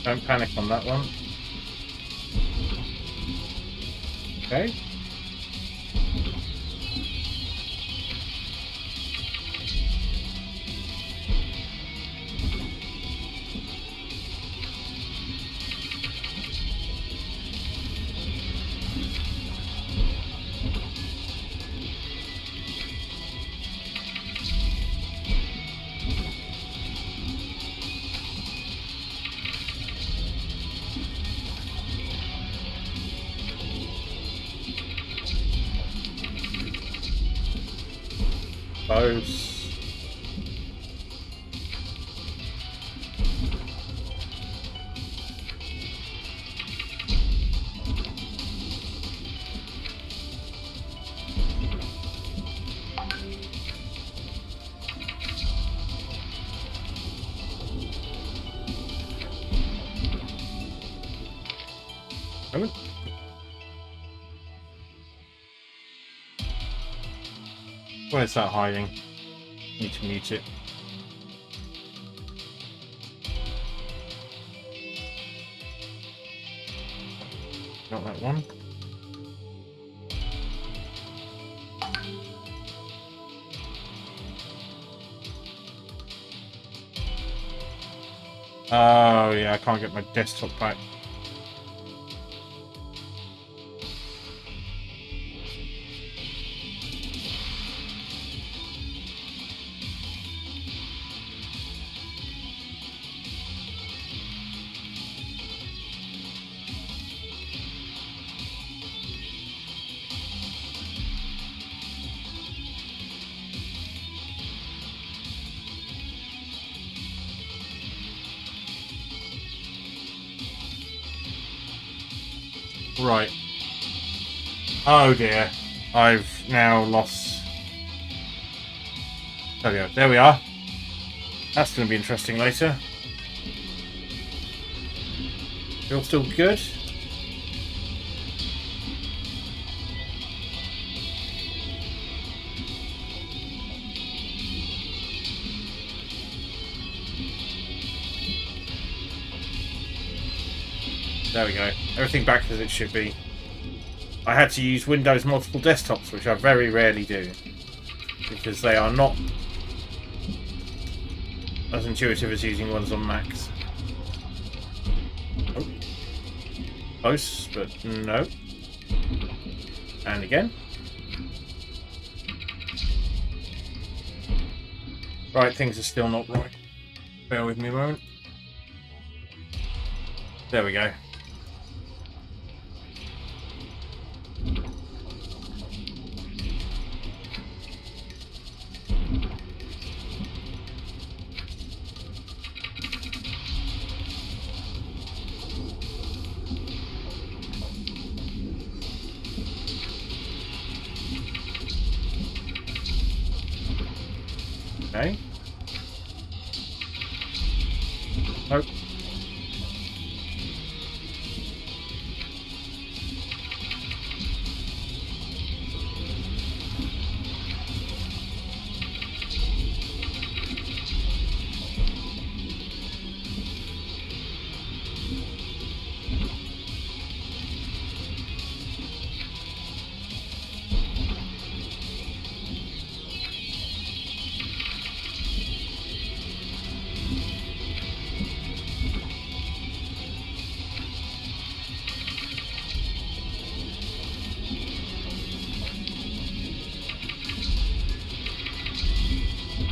Don't panic on that one. Okay. Close. Moment. Where's that hiding? Need to mute it. Not that one. Oh, yeah, I can't get my desktop back. Right. Oh dear. I've now lost... There we go. There we are. That's going to be interesting later. You're still good? There we go. Everything back as it should be. I had to use Windows multiple desktops, which I very rarely do, because they are not as intuitive as using ones on Macs. Oh. Close, but no. And again. Right, things are still not right. Bear with me a moment. There we go. Okay. Nope.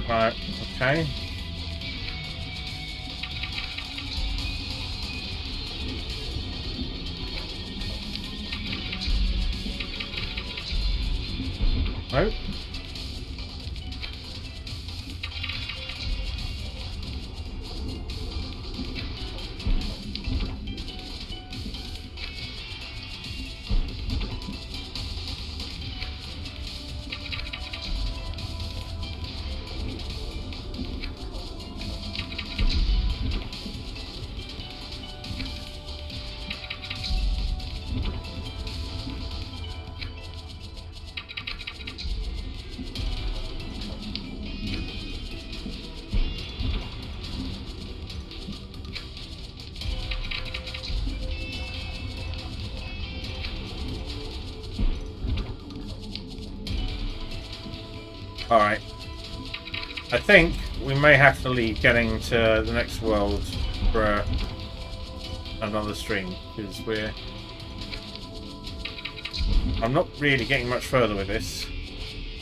Right, okay. Nope. Alright. I think we may have to leave getting to the next world for another stream, because I'm not really getting much further with this,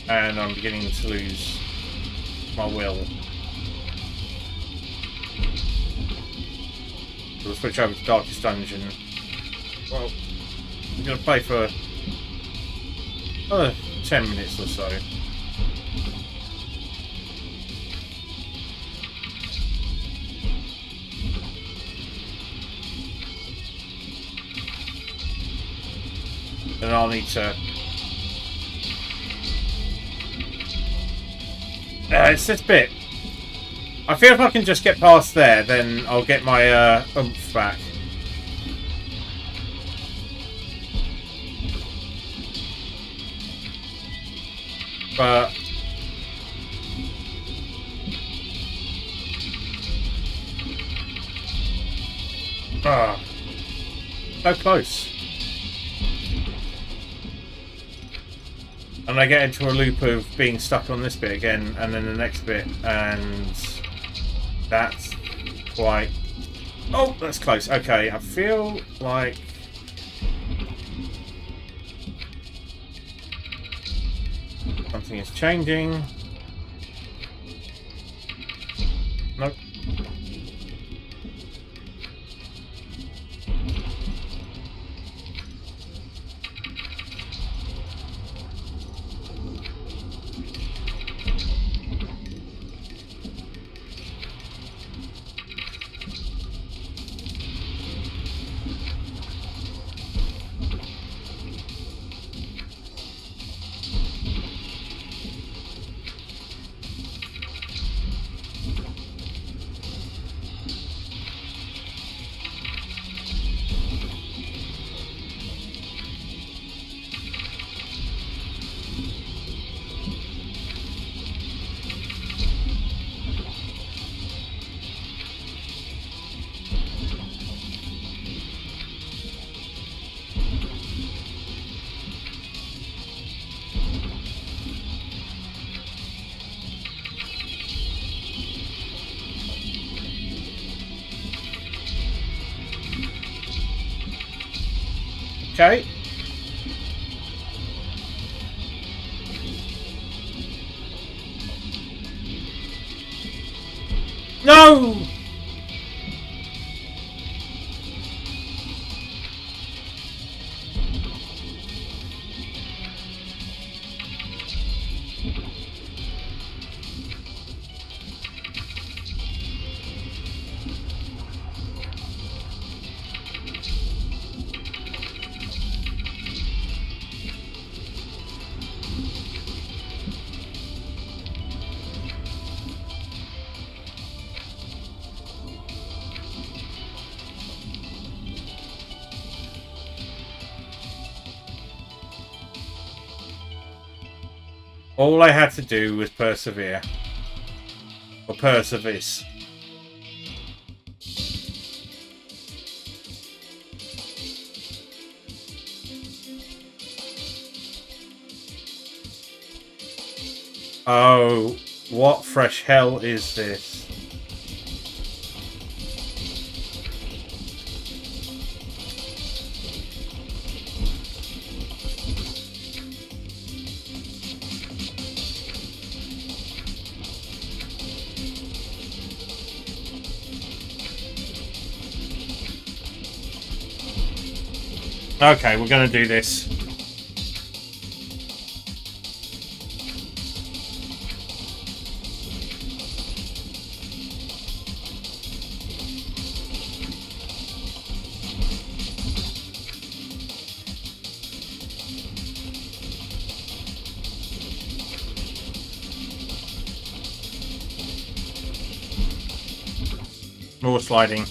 and I'm beginning to lose my will. So we'll switch over to Darkest Dungeon. Well, I'm going to play for another 10 minutes or so. And I'll need to... it's this bit. I feel if I can just get past there, then I'll get my oomph back. But... so close. And I get into a loop of being stuck on this bit again, and then the next bit, and that's quite Oh, that's close. Okay, I feel like... something is changing. Nope. Okay. No! All I had to do was persevere. Or perseverance. Oh, what fresh hell is this? Okay, we're gonna do this. More sliding.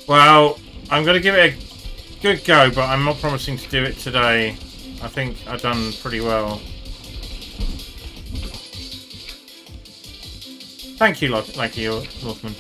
Well, I'm going to give it a good go, but I'm not promising to do it today. I think I've done pretty well. Thank you, Northman.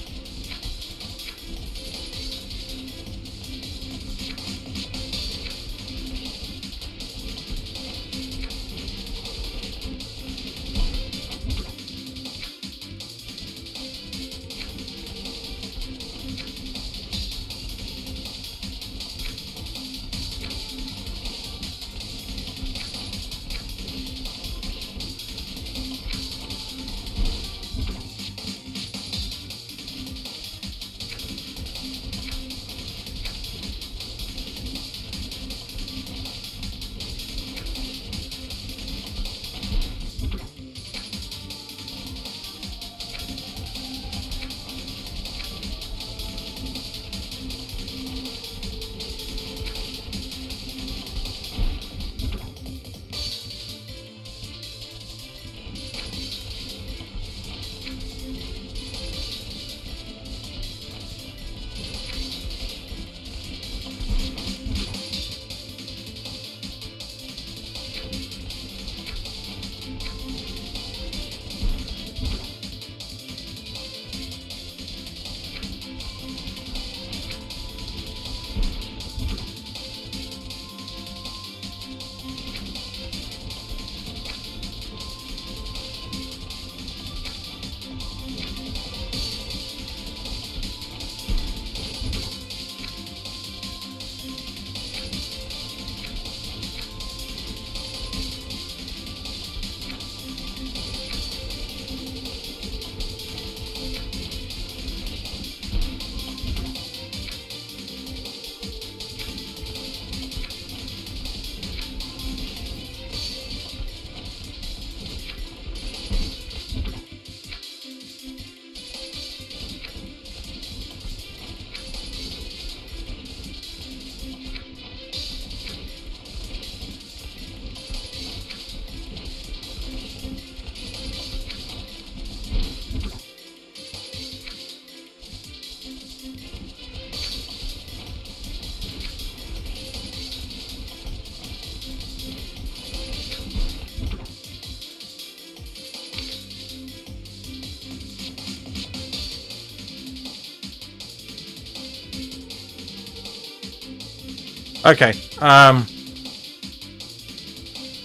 Okay.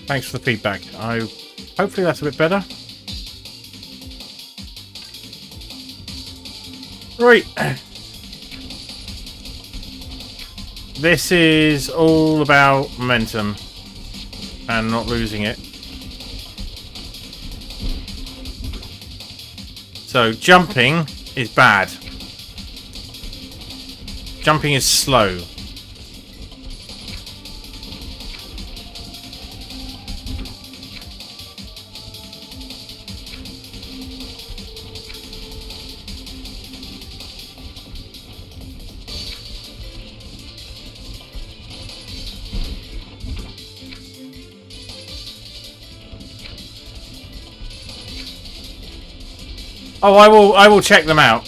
Thanks for the feedback. Hopefully that's a bit better. Right. This is all about momentum and not losing it. So jumping is bad. Jumping is slow. Oh, I will check them out.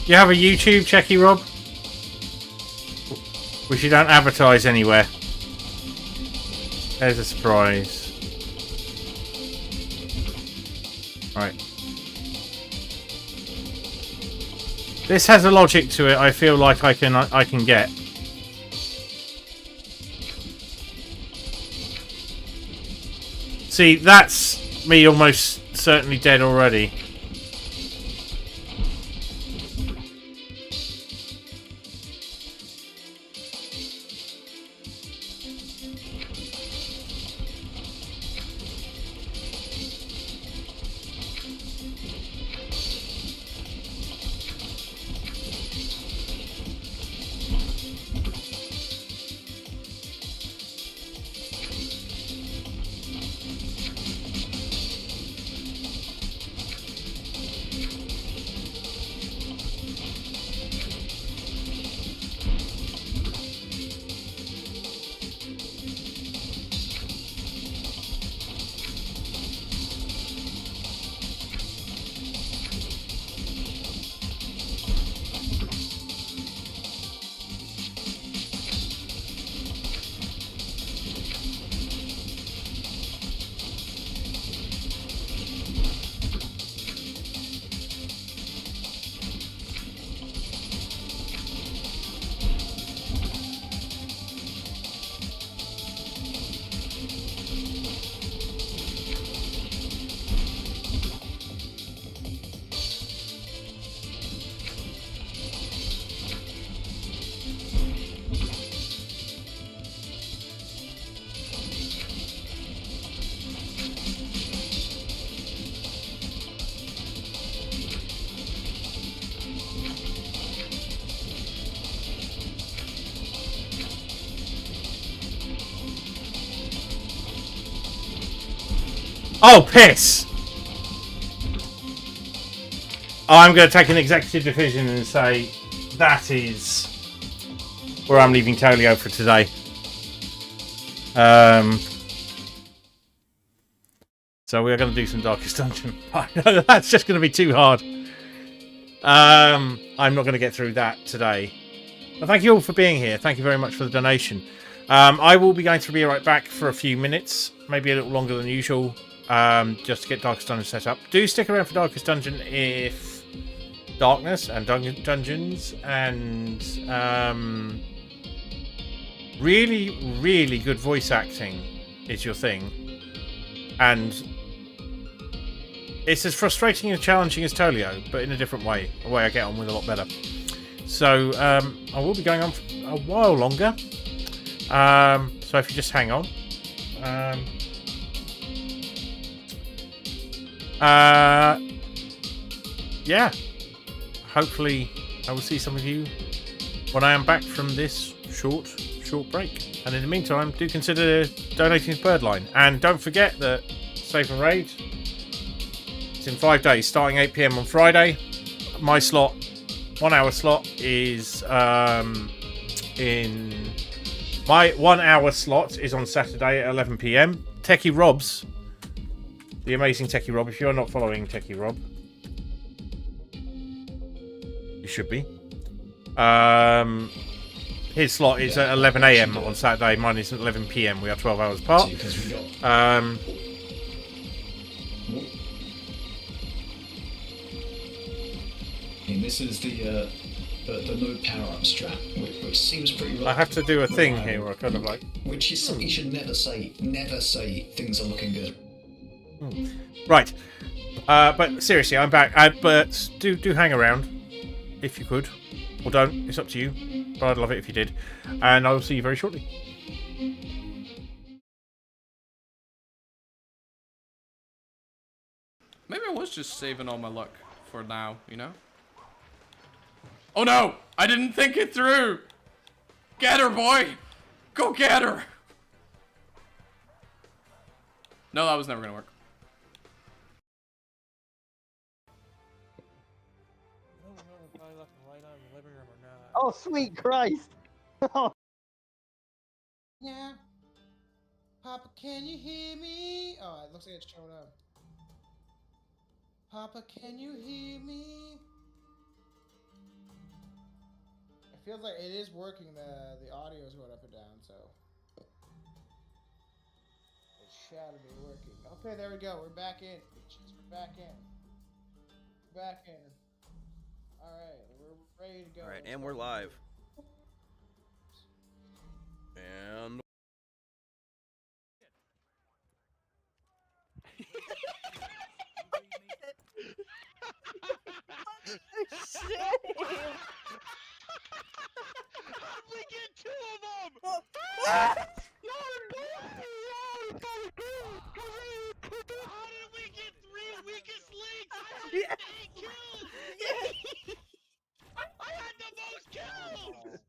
You have a YouTube, Checky Rob? Which you don't advertise anywhere. There's a surprise. Right. This has a logic to it. I feel like I can get. See, that's me almost certainly dead already. Oh, piss! Oh, I'm going to take an executive decision and say that is where I'm leaving Toleo for today. So we are going to do some Darkest Dungeon. That's just going to be too hard. I'm not going to get through that today. But thank you all for being here. Thank you very much for the donation. I will be going to be right back for a few minutes, maybe a little longer than usual, just to get Darkest Dungeon set up. Do stick around for Darkest Dungeon if Darkness and Dungeons and really, really good voice acting is your thing. And it's as frustrating and challenging as Toleo, but in a different way. A way I get on with a lot better. So I will be going on for a while longer. So if you just hang on. Yeah. Hopefully I will see some of you when I am back from this short break. And in the meantime, do consider donating to Birdline. And don't forget that Save and Raid is in 5 days, starting 8 PM on Friday. My slot, 1 hour slot, is in My 1 hour slot is on Saturday at 11 PM. Techie Rob's, the amazing Techie Rob. If you're not following Techie Rob, you should be. His slot is at 11 AM on Saturday. Mine is at 11 PM. We are 12 hours apart. And this is the no power-up strat, which seems pretty. I have to do a thing here where I kind of like. Which is something you should never say. Never say things are looking good. Right. But seriously, I'm back. But do hang around if you could, or don't. It's up to you. But I'd love it if you did. And I will see you very shortly. Maybe I was just saving all my luck for now, you know? Oh no! I didn't think it through! Get her, boy! Go get her! No, that was never gonna work. Oh, sweet Christ! Yeah. Papa, can you hear me? Oh, it looks like it's showing up. Papa, can you hear me? It feels like it is working. The audio is going up and down, so it shall be working. Okay, there we go. We're back in. Bitches. We're back in. Back in. All right, we're ready to go. All right, and we're live. And How'd we get 2 of them? How did we get 3 weakest links? I had 8 kills! I had the most kills!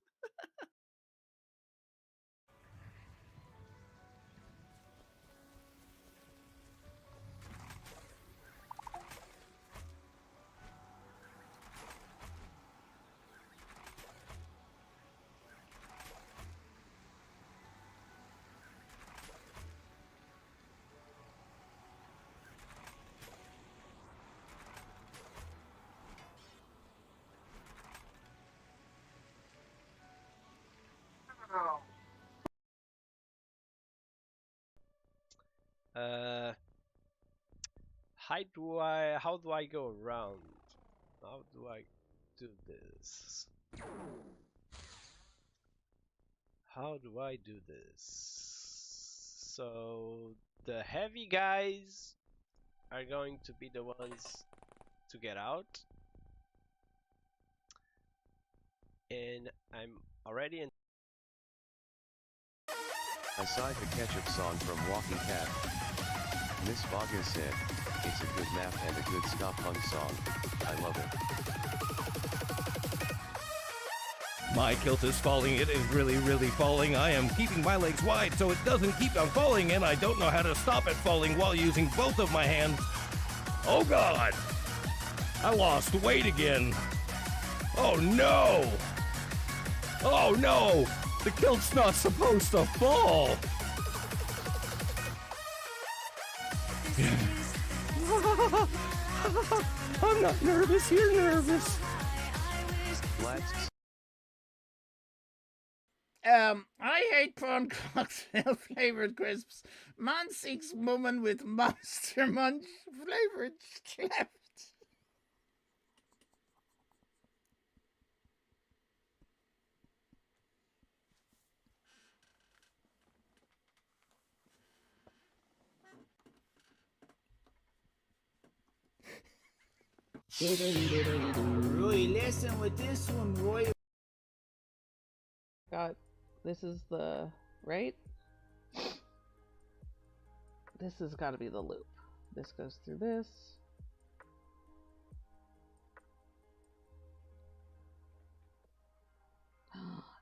How do I go around? How do I do this? How do I do this? So the heavy guys are going to be the ones to get out. And I'm already in. Aside the ketchup song from Walking Cat, Miss Vaga said, it's a good map and a good ska punk song. I love it. My kilt is falling, it is really, really falling. I am keeping my legs wide so it doesn't keep on falling, and I don't know how to stop it falling while using both of my hands. Oh God! I lost weight again. Oh no! Oh no! The kilt's not supposed to fall! I'm not nervous, you're nervous. I hate prawn cocktail flavored crisps. Man seeks woman with monster munch flavored cleft. Roy, listen with this one, Roy. This is the right. This has got to be the loop. This goes through this.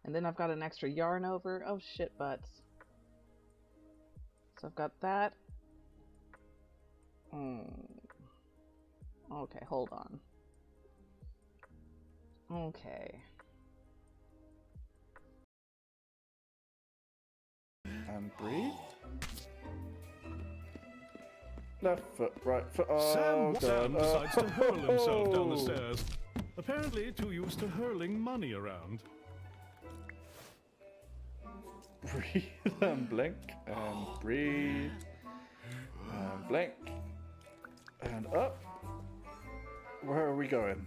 And then I've got an extra yarn over. Oh shit butts. So I've got that. Okay, hold on. Okay. And breathe. Left foot, right foot. Sam God. decides to hurl himself down the stairs. Apparently too used to hurling money around. Breathe and blink and breathe and blink and up. Where are we going?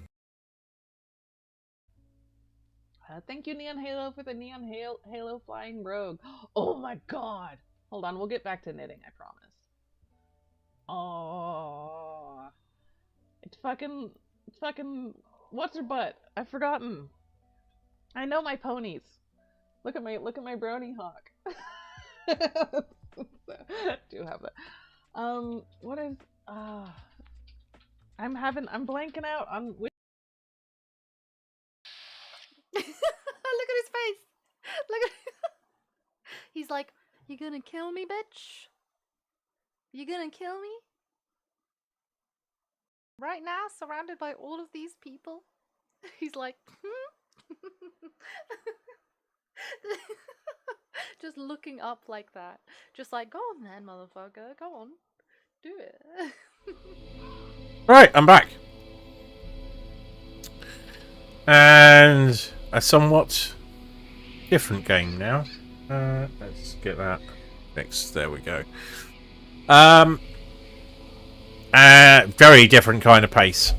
Thank you, Neon Halo, for the Neon Halo Flying Rogue. Oh my god! Hold on, we'll get back to knitting, I promise. Oh, it's fucking, what's her butt? I've forgotten. I know my ponies. Look at my brony hawk. Do have that. What is? I'm blanking out on which. Look at his face. Look at. He's like, "You gonna kill me, bitch? You gonna kill me? Right now, surrounded by all of these people?" He's like, just looking up like that. Just like, go on then, motherfucker. Go on. Do it. Right, I'm back. And a somewhat different game now. Let's get that fixed. There we go. Very different kind of pace.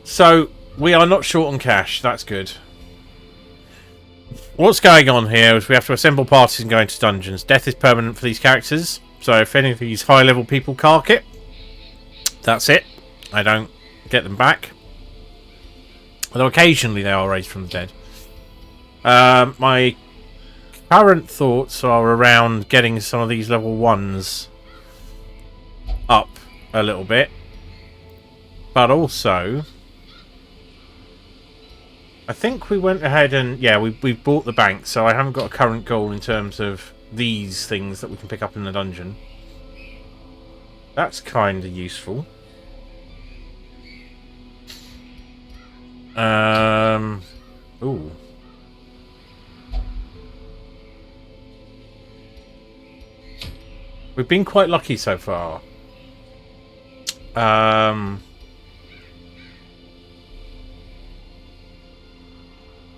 So, we are not short on cash. That's good. What's going on here is we have to assemble parties and go into dungeons. Death is permanent for these characters. So if any of these high-level people cark it, that's it. I don't get them back. Although occasionally they are raised from the dead. My current thoughts are around getting some of these level 1s up a little bit. But also, I think we went ahead and, yeah, we bought the bank, so I haven't got a current goal in terms of these things that we can pick up in the dungeon. That's kind of useful. Ooh. We've been quite lucky so far.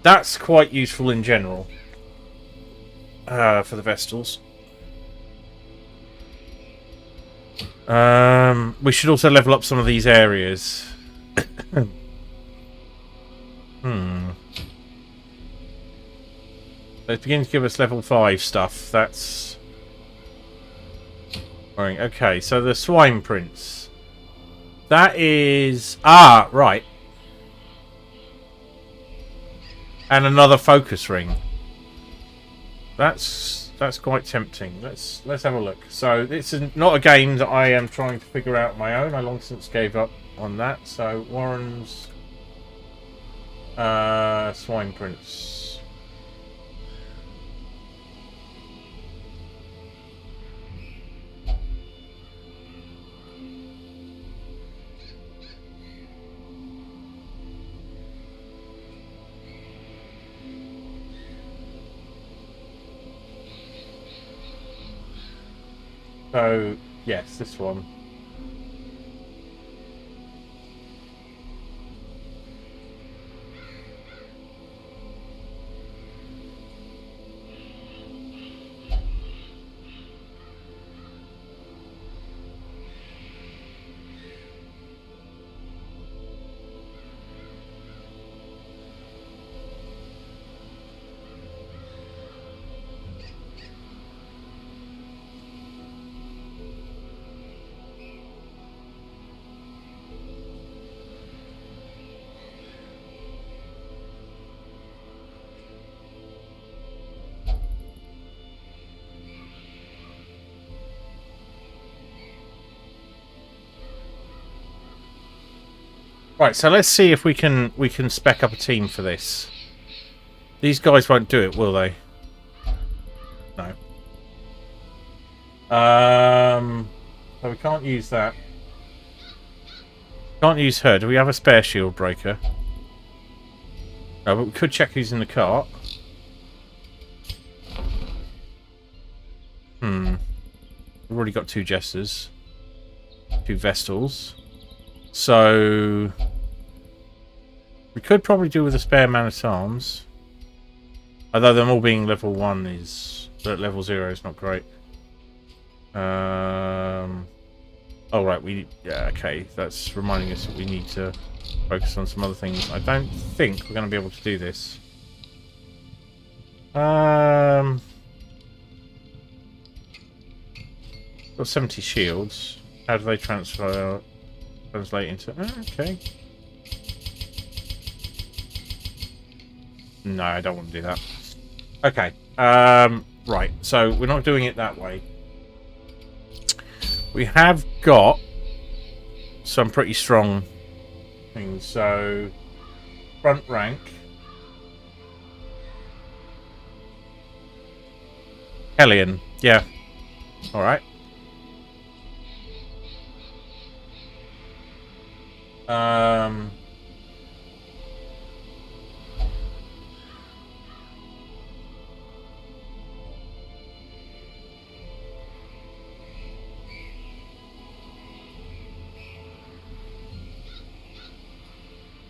That's quite useful in general. For the Vestals. We should also level up some of these areas. It's beginning to give us level 5 stuff. That's... Okay, so the Swine Prince. That is... Ah, right. And another focus ring. That's quite tempting. Let's have a look. So it's not a game that I am trying to figure out on my own. I long since gave up on that. So Warren's Swine Prince. So, yes, this one. Right, so let's see if we can spec up a team for this. These guys won't do it, will they? No. So we can't use that. Can't use her. Do we have a spare shield breaker? No, but we could check who's in the cart. We've already got 2 jesters, 2 vestals. So we could probably do with a spare man-at-arms. Although them all being level 1 is... But level 0 is not great. Oh, right, yeah, okay. That's reminding us that we need to focus on some other things. I don't think we're going to be able to do this. Got 70 shields. How do they translate into... okay. No, I don't want to do that. Okay. Right, so we're not doing it that way. We have got some pretty strong things. So, front rank. Hellion. Yeah. Alright.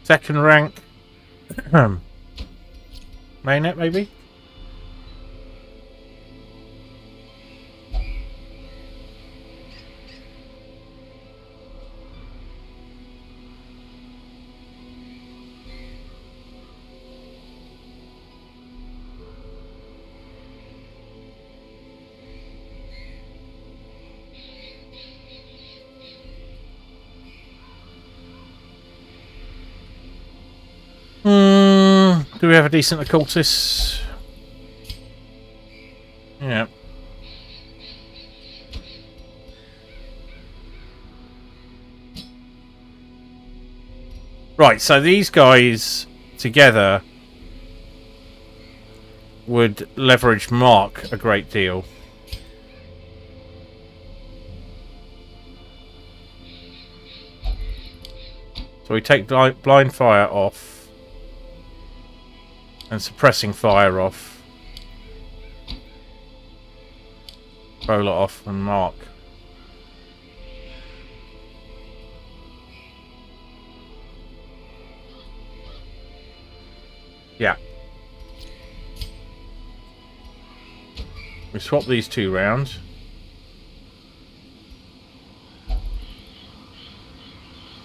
Second rank. Mainnet, maybe? Do we have a decent occultist? Yeah. Right, so these guys together would leverage Mark a great deal. So we take blind fire off. And suppressing fire off. Bowler off and Mark. Yeah. We swap these 2 round.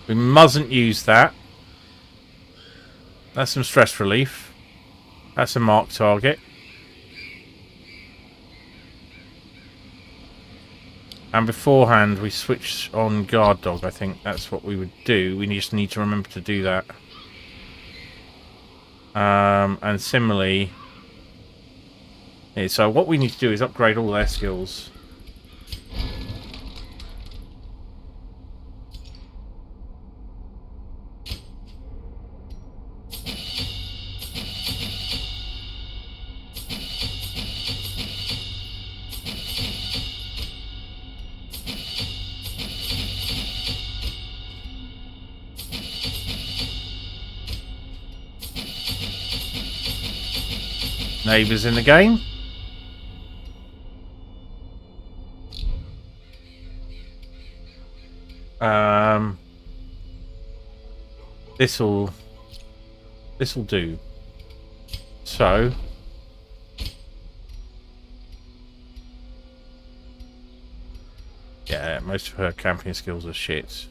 We mustn't use that. That's some stress relief. That's a marked target. And beforehand we switch on guard dog. I think that's what we would do. We just need to remember to do that. And similarly... yeah, so what we need to do is upgrade all their skills. Neighbours in the game. This'll do. So yeah, most of her camping skills are shit.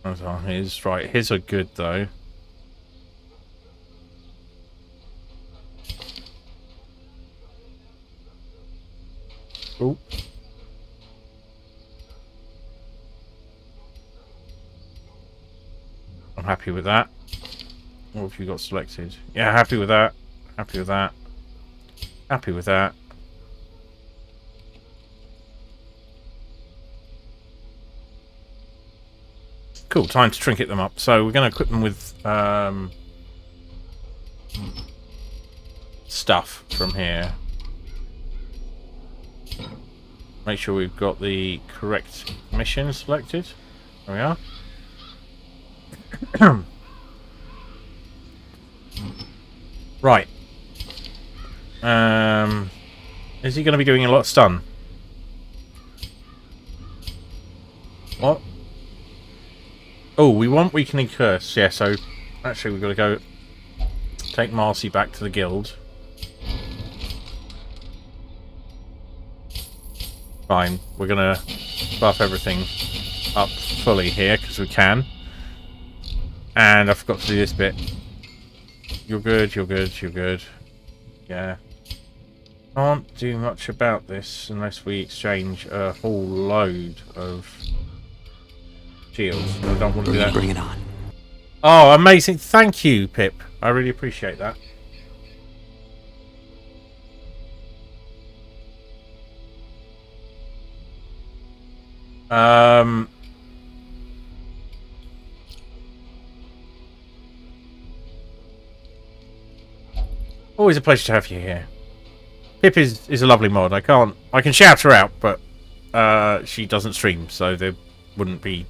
Oh, his right. His are good though. Oh. I'm happy with that. What have you got selected? Yeah, happy with that. Happy with that. Happy with that. Cool, time to trinket them up. So we're going to equip them with stuff from here. Make sure we've got the correct mission selected. There we are. Right. Is he going to be doing a lot of stun? What? Oh, we want Weakening Curse. Yeah, so actually we've got to go take Marcy back to the guild. Fine, we're going to buff everything up fully here because we can. And I forgot to do this bit. You're good, you're good, you're good. Yeah. Can't do much about this unless we exchange a whole load of shields. I don't want to do that. Bring it on. Oh, amazing. Thank you, Pip. I really appreciate that. Always a pleasure to have you here. Pip is a lovely mod. I can shout her out, but she doesn't stream, so there wouldn't be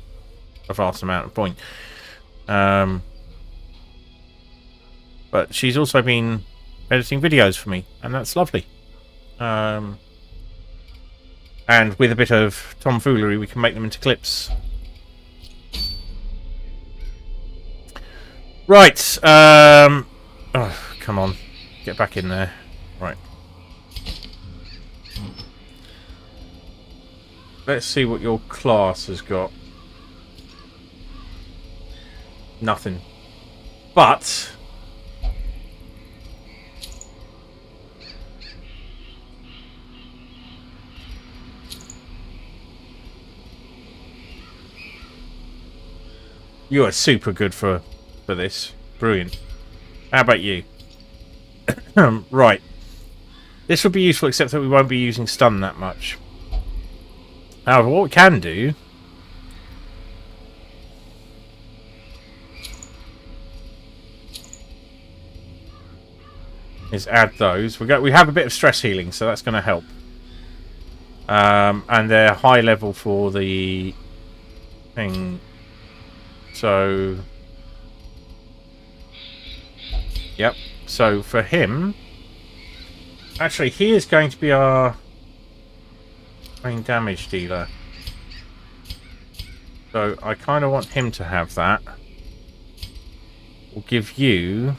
a vast amount of point. But she's also been editing videos for me, and that's lovely. And with a bit of tomfoolery, we can make them into clips. Right. Oh, come on. Get back in there. Right. Let's see what your class has got. Nothing. But you are super good for this. Brilliant. How about you? Right. This would be useful, except that we won't be using stun that much. However, what we can do is add those. We have a bit of stress healing, so that's going to help. And they're high level for the thing. So, yep. So for him, actually, he is going to be our main damage dealer. So I kind of want him to have that. We'll give you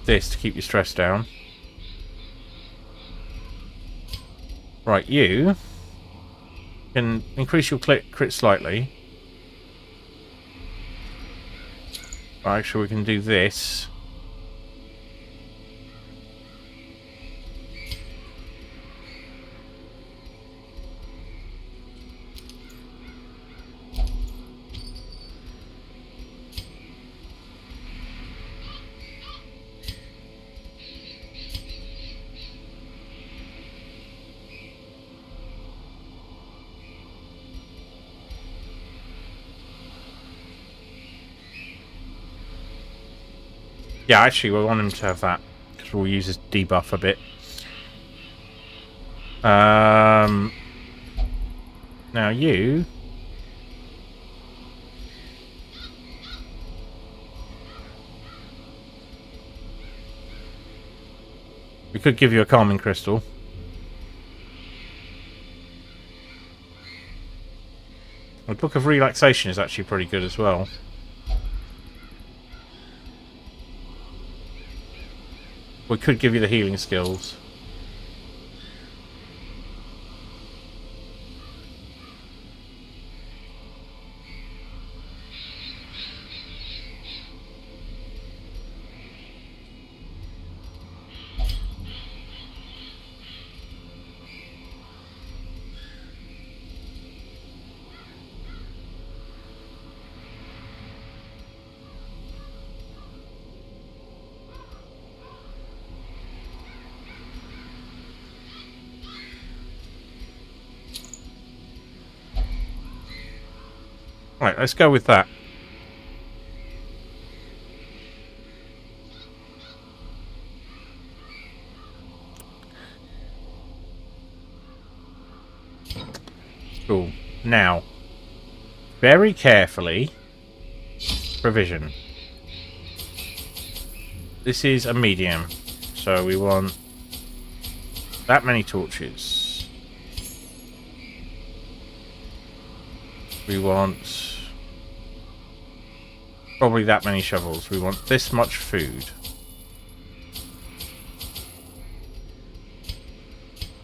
this to keep your stress down. Right, you can increase your crit slightly. Right, actually, we can do this. Yeah, actually, we want him to have that because we'll use his debuff a bit. Now you. We could give you a calming crystal. The Book of Relaxation is actually pretty good as well. We could give you the healing skills. Right, let's go with that. Cool. Now, very carefully, provision. This is a medium, so we want that many torches. We want probably that many shovels. We want this much food.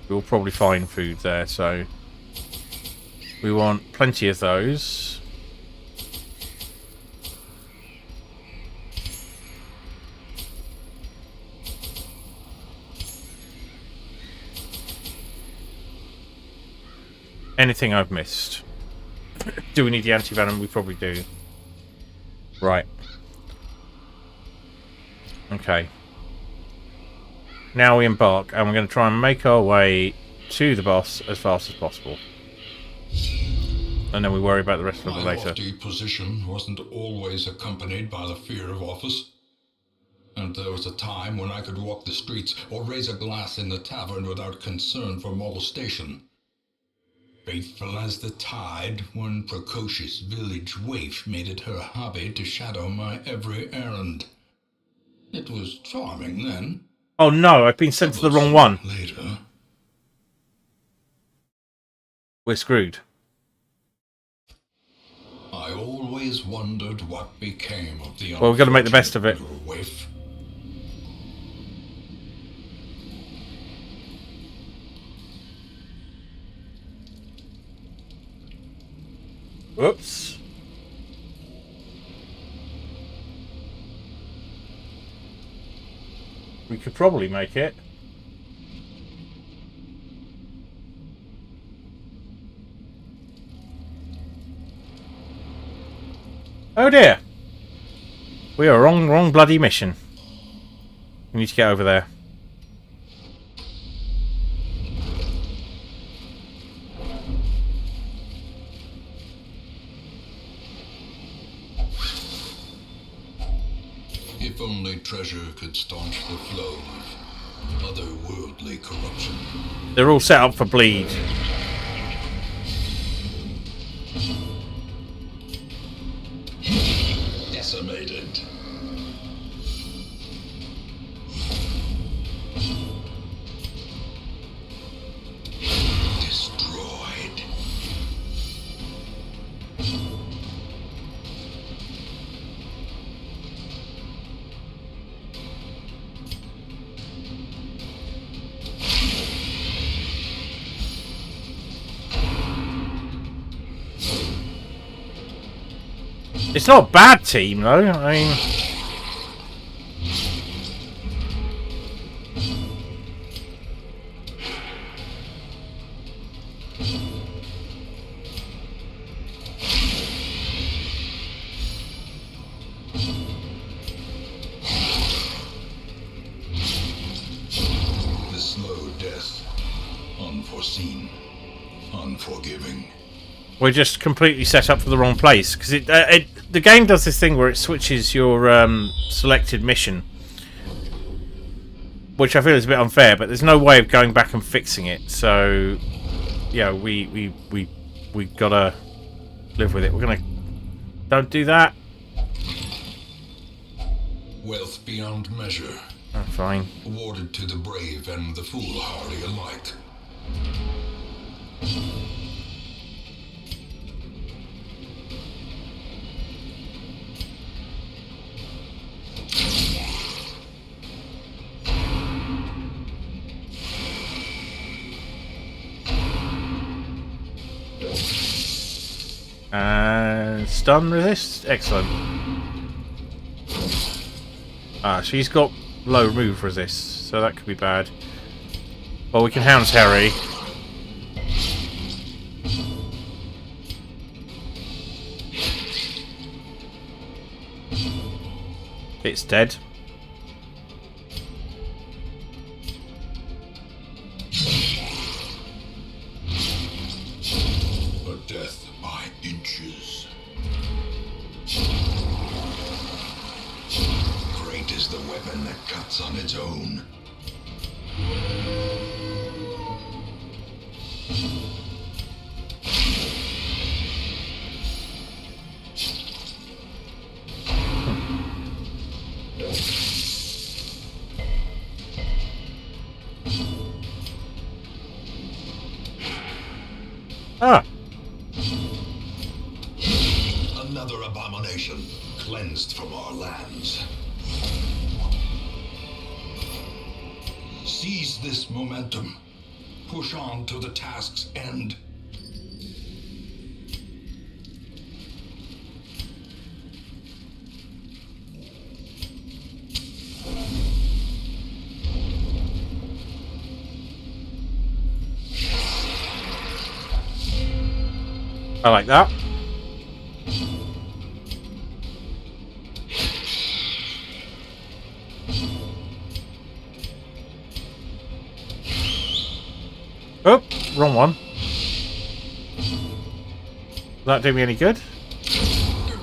We'll probably find food there, so we want plenty of those. Anything I've missed? Do we need the anti-venom? We probably do. Right. Okay. Now we embark, and we're going to try and make our way to the boss as fast as possible. And then we worry about the rest of it My later. lofty position wasn't always accompanied by the fear of office. And there was a time when I could walk the streets or raise a glass in the tavern without concern for molestation. Faithful as the tide, one precocious village waif made it her hobby to shadow my every errand. It was charming then. Oh no, I've been sent to the wrong one. Later, We're screwed. I always wondered what became of the Well, we've got to make the best of it. little waif. Whoops. We could probably make it. Oh dear. We are wrong bloody mission. We need to get over there. If only treasure could staunch the flow of otherworldly corruption. They're all set up for bleed. Decimated. Destroyed. It's not a bad team, though. I mean... The slow death. Unforeseen. Unforgiving. We're just completely set up for the wrong place. Because the game does this thing where it switches your selected mission. Which I feel is a bit unfair, but there's no way of going back and fixing it. So, yeah, we gotta live with it. We're gonna... Don't do that. Wealth beyond measure. Oh, fine. Awarded to the brave and the foolhardy alike. And stun resist? Excellent. Ah, she's got low move resist, so that could be bad. Well, we can hound Harry. It's dead. A death by inches. Great is the weapon that cuts on its own. Ah. Another abomination cleansed from our lands. Seize this momentum. Push on to the task's end. I like that. Oh, wrong one. Will that do me any good?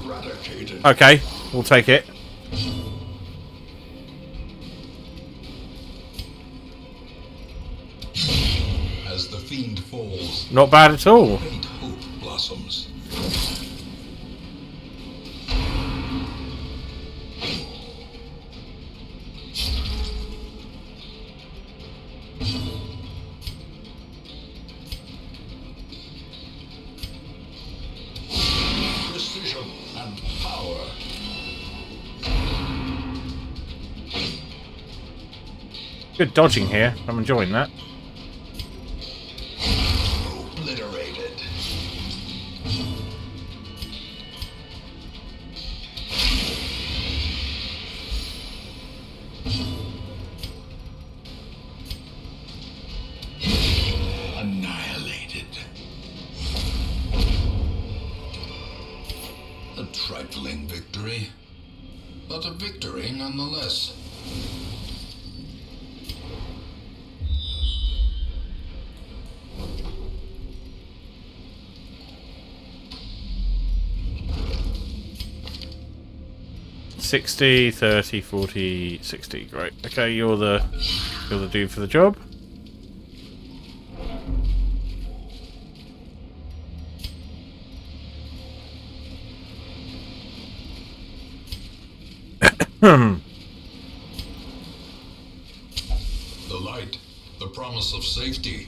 Eradicated. Okay, we'll take it. As the fiend falls, Not bad at all. faint hope blossoms. Precision and power. Good dodging here. I'm enjoying that. Obliterated. Annihilated. A trifling victory, but a victory nonetheless. $60, $30, $40, $60. Great. Okay, you're the dude for the job. The light, the promise of safety.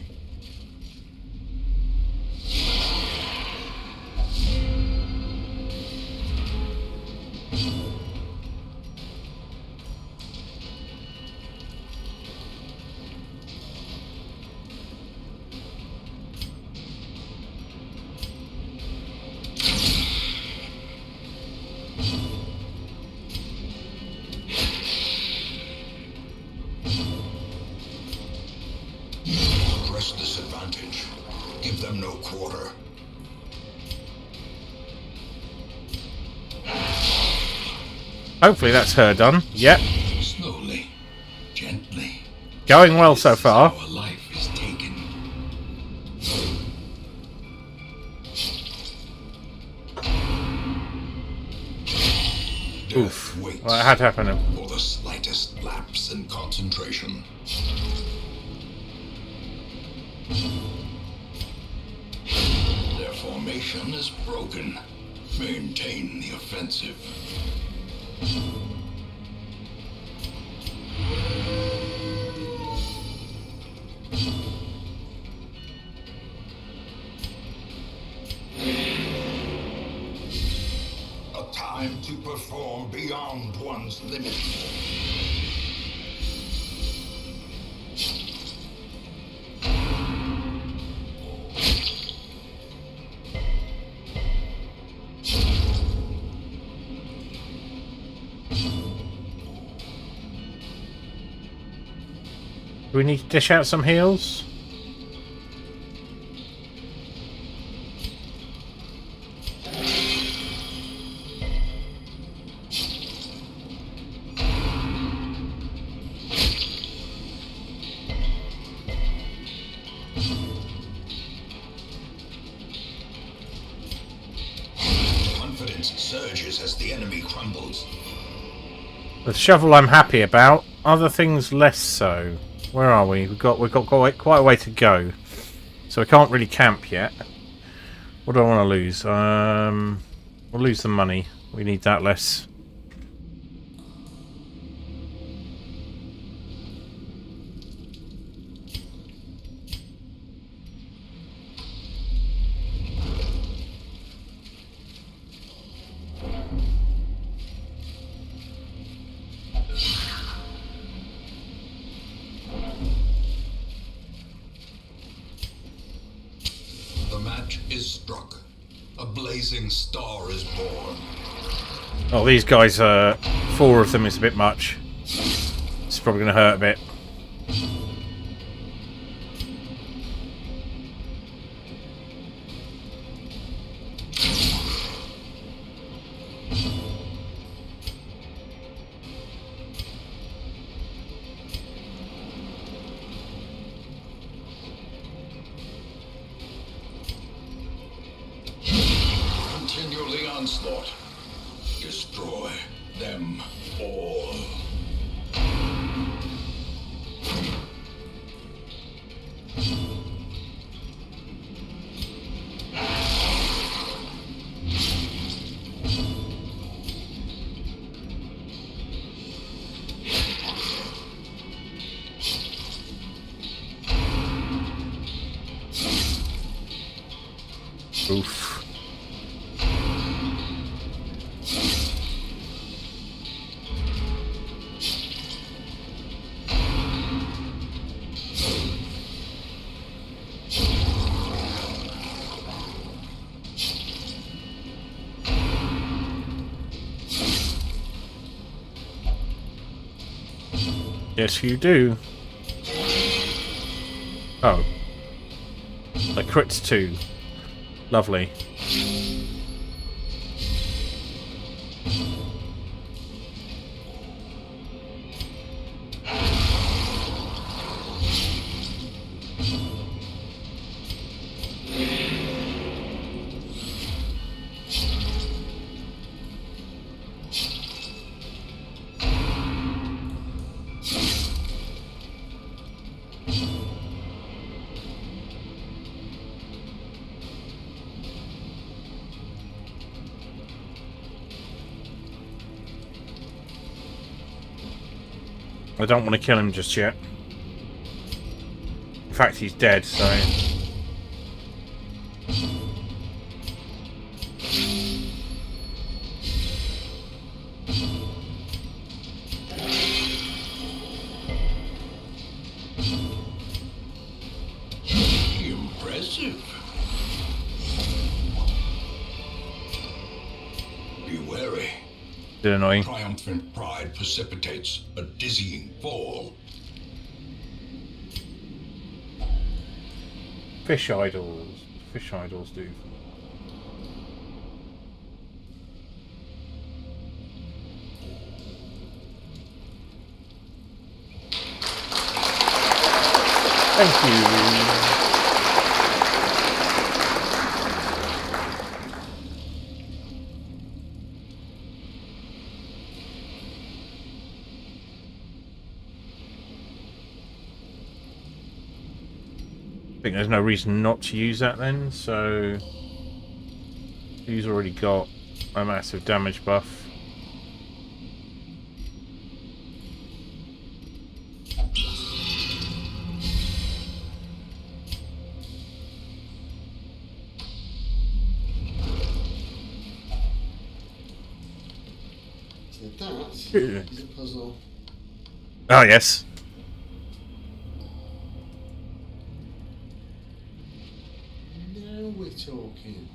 Press this advantage. Give them no quarter. Hopefully that's her done. Yep. Slowly, gently. Going well so far. Our life is taken. Oof. Well, it had to happen. For the slightest lapse in concentration. Their formation is broken. Maintain the offensive. A time to perform beyond one's limits. Do we need to dish out some heals? Confidence surges as the enemy crumbles. The shovel I'm happy about. Other things less so. Where are we? We've got quite a way to go. So we can't really camp yet. What do I want to lose? We'll lose the money. We need that less. a blazing star is born. Oh, these guys, 4 of them is a bit much. It's probably going to hurt a bit. Continue the onslaught. Destroy them all. Oof. Yes, you do. Oh. A crits too. Lovely. I don't want to kill him just yet. In fact, he's dead, so... Impressive. Be wary. Bit annoying. Triumphant pride precipitates a dizzying fall. Fish idols. Fish idols do. Thank you. I think there's no reason not to use that then, so he's already got a massive damage buff. So that is a puzzle. Oh yes. Now we're talking.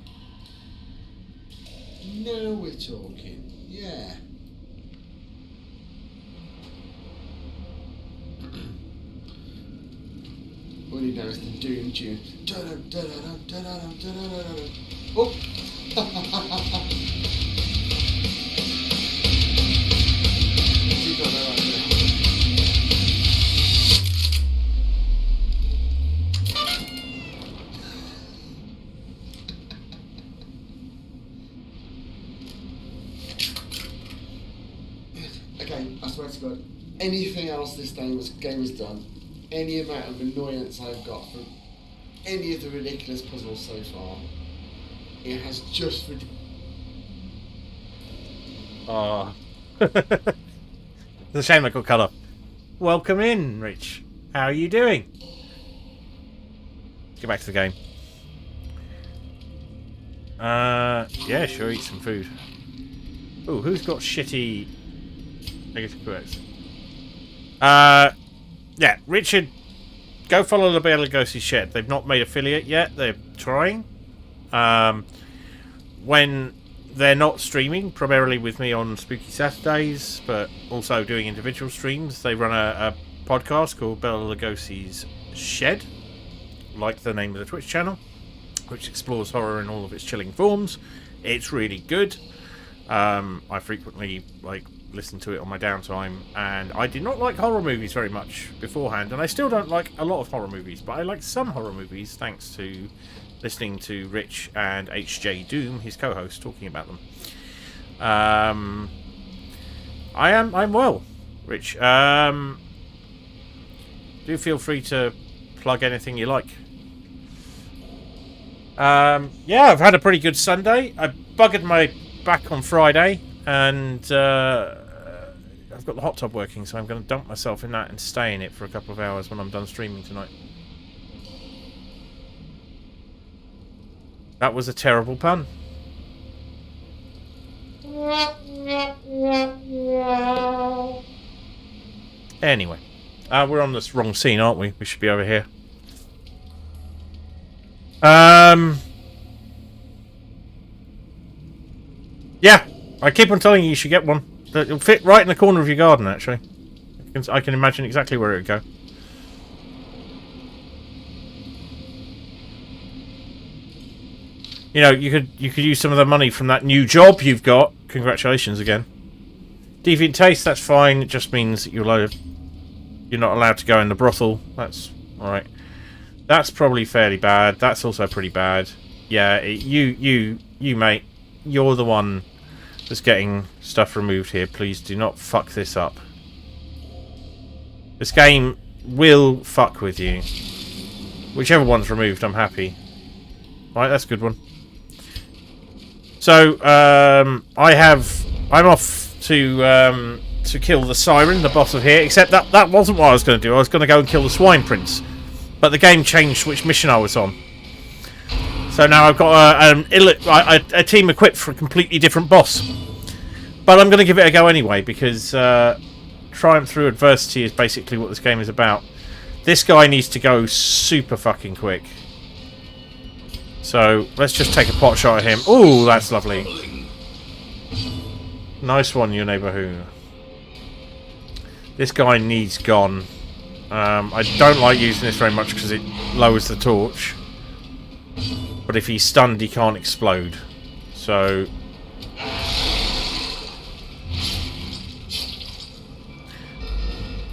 Now we're talking. Yeah. All you know is the Doom tune. Da-dum, da-da-dum, da-da-dum, da-da-dum. Oh! You got that right there. Okay, I swear to God, anything else this game has done, any amount of annoyance I've got from any of the ridiculous puzzles so far, it has just Ah. It's a shame I got cut off. Welcome in, Rich. How are you doing? Get back to the game. Yeah, sure, eat some food. Oh, who's got shitty negative quotes? Yeah, Richard, go follow the Bela Lugosi's shed. They've not made affiliate yet. They're trying. when they're not streaming, primarily with me on Spooky Saturdays, but also doing individual streams. They run a podcast called Bela Lugosi's Shed, like the name of the Twitch channel, which explores horror in all of its chilling forms. It's really good. I frequently listen to it on my downtime, and I did not like horror movies very much beforehand, and I still don't like a lot of horror movies, but I like some horror movies thanks to listening to Rich and HJ Doom, his co-host, talking about them. I'm well, Rich. Do feel free to plug anything you like. Yeah, I've had a pretty good Sunday. I buggered my back on Friday, and I've got the hot tub working, so I'm going to dump myself in that and stay in it for a couple of hours when I'm done streaming tonight. That was a terrible pun. Anyway, we're on this wrong scene, aren't we? We should be over here. Yeah, I keep on telling you should get one. It'll fit right in the corner of your garden, actually. I can imagine exactly where it would go. You know, you could use some of the money from that new job you've got. Congratulations again. Deviant taste, that's fine. It just means that you're not allowed to go in the brothel. That's alright. That's probably fairly bad. That's also pretty bad. Yeah, you mate. You're the one that's getting stuff removed here. Please do not fuck this up. This game will fuck with you. Whichever one's removed, I'm happy. Right, that's a good one. So, I'm off to kill the Siren, the boss of here, except that wasn't what I was going to do. I was going to go and kill the Swine Prince. But the game changed which mission I was on. So now I've got a team equipped for a completely different boss. But I'm going to give it a go anyway, because triumph through adversity is basically what this game is about. This guy needs to go super fucking quick. So let's just take a pot shot at him. Ooh, that's lovely. Nice one, your neighbour who. This guy needs gone. I don't like using this very much because it lowers the torch. But if he's stunned, he can't explode. So...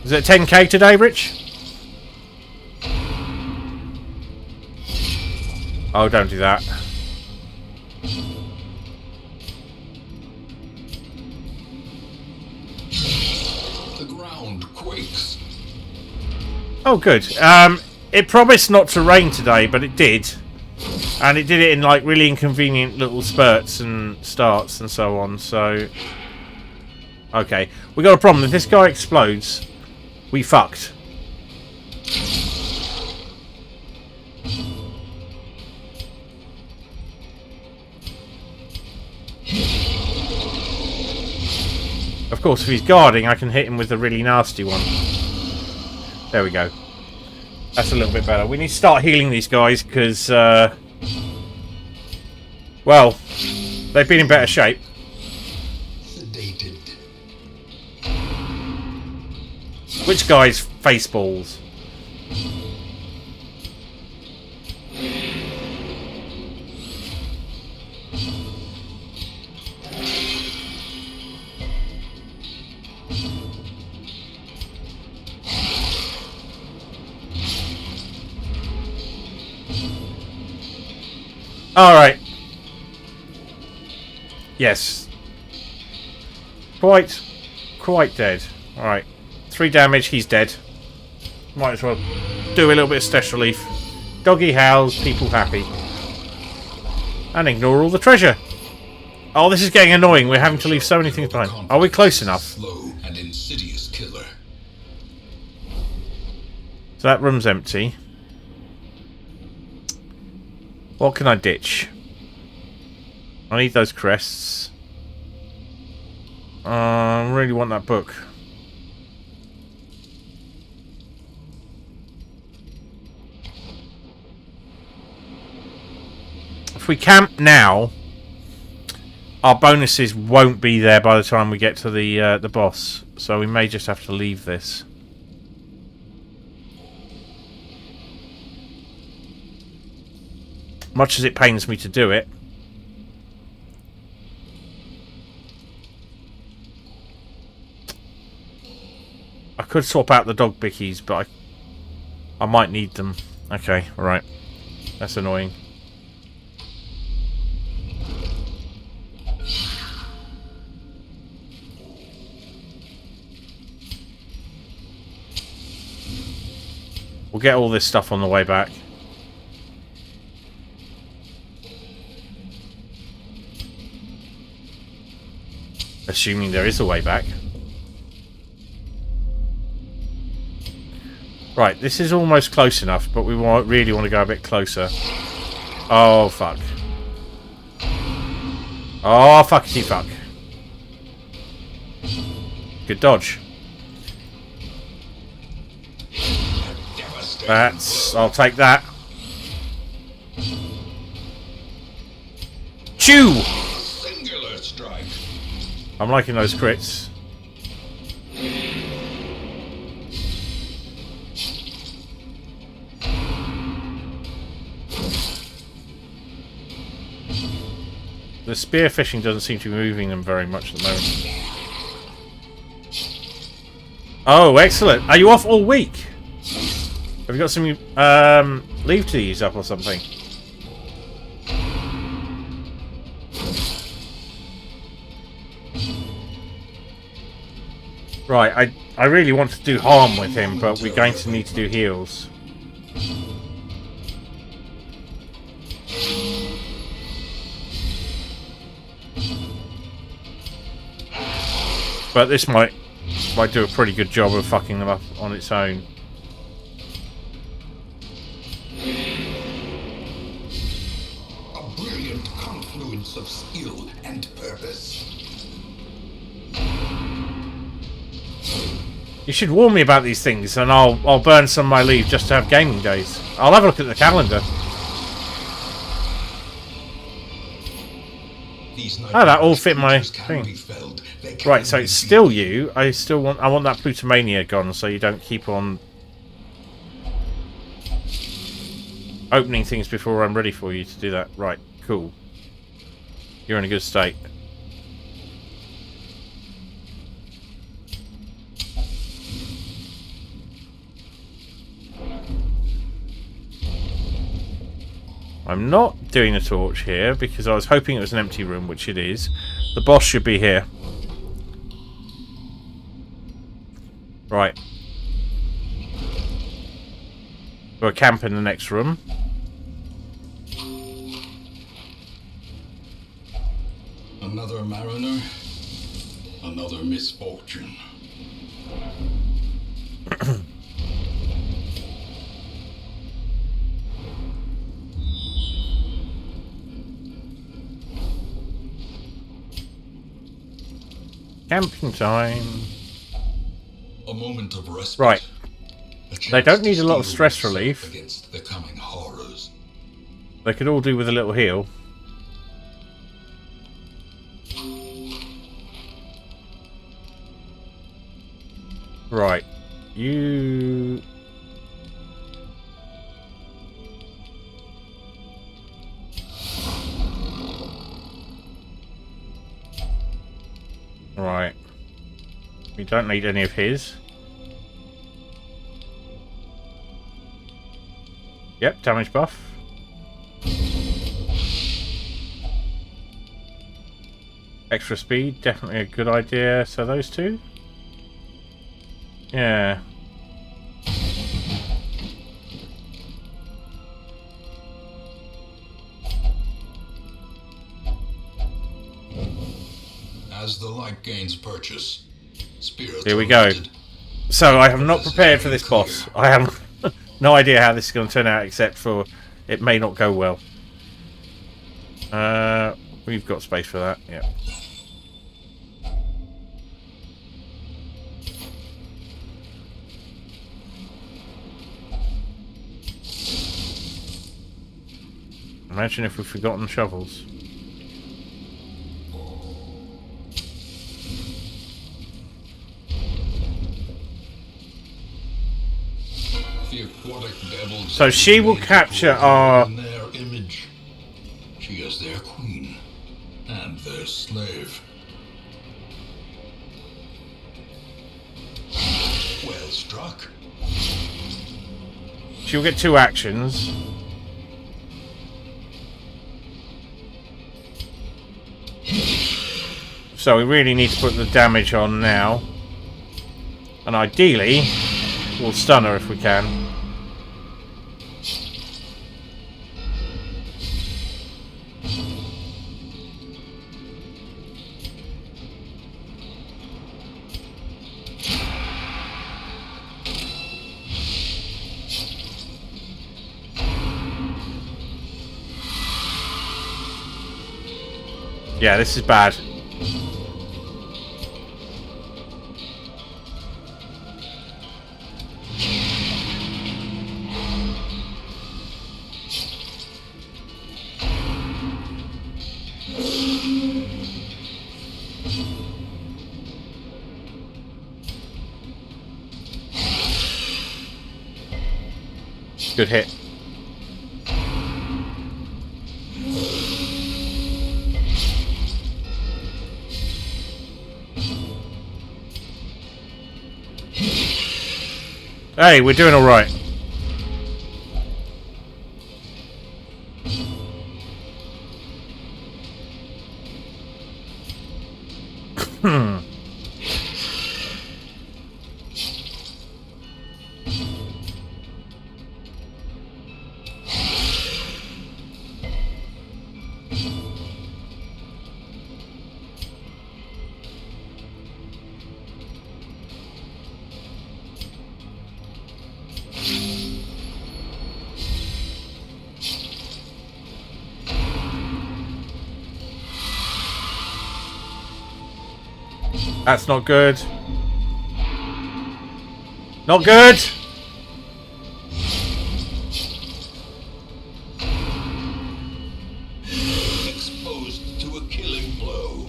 Is it 10k today, Rich? Oh, don't do that. The ground quakes. Oh, good. It promised not to rain today, but it did. And it did it in, like, really inconvenient little spurts and starts and so on, so... Okay. We got a problem. If this guy explodes, we fucked. Of course, if he's guarding, I can hit him with a really nasty one. There we go. That's a little bit better. We need to start healing these guys, because, well, they've been in better shape. Sedated. Which guy's face balls? Alright. Yes. Quite dead. Alright. 3 damage, he's dead. Might as well do a little bit of stress relief. Doggy howls, people happy. And ignore all the treasure. Oh, this is getting annoying. We're having to leave so many things behind. Are we close enough? Slow and insidious killer. So that room's empty. What can I ditch? I need those crests. I really want that book. If we camp now, our bonuses won't be there by the time we get to the boss, so we may just have to leave this. Much as it pains me to do it. I could swap out the dog bickies, but I might need them. Okay, alright. That's annoying. We'll get all this stuff on the way back. Assuming there is a way back. Right, this is almost close enough, but we really want to go a bit closer. Oh, fuck. Oh, fuckity fuck. Good dodge. I'll take that. Chew! Singular strike. I'm liking those crits. The spearfishing doesn't seem to be moving them very much at the moment. Oh, excellent. Are you off all week? Have you got some leave to use up or something? Right, I really want to do harm with him, but we're going to need to do heals. But this might do a pretty good job of fucking them up on its own. A brilliant confluence of skill and purpose. You should warn me about these things, and I'll burn some of my leave just to have gaming days. I'll have a look at the calendar. Oh, that all fit my thing. Right, so it's still you. I want that Plutomania gone, so you don't keep on opening things before I'm ready for you to do that. Right, cool. You're in a good state. I'm not doing a torch here because I was hoping it was an empty room, which it is. The boss should be here. Right. We'll camp in the next room. Another mariner, another misfortune. Camping time. A moment of respite. Right. They don't need a lot of stress relief. Against the coming horrors. They could all do with a little heal. Right. You... Right. We don't need any of his. Yep, damage buff. Extra speed, definitely a good idea. So those two? Yeah. As the light gains purchase, spirits Here we go. So I have not prepared for this boss. I have no idea how this is going to turn out, except for it may not go well. We've got space for that. Yeah. Imagine if we've forgotten shovels. So she will capture our... in their image. She is their queen and their slave. Well struck. She'll get 2 actions. So we really need to put the damage on now. And ideally, we'll stun her if we can. Yeah, this is bad. Good hit. Hey, we're doing all right. That's not good. Not good! Exposed to a killing blow.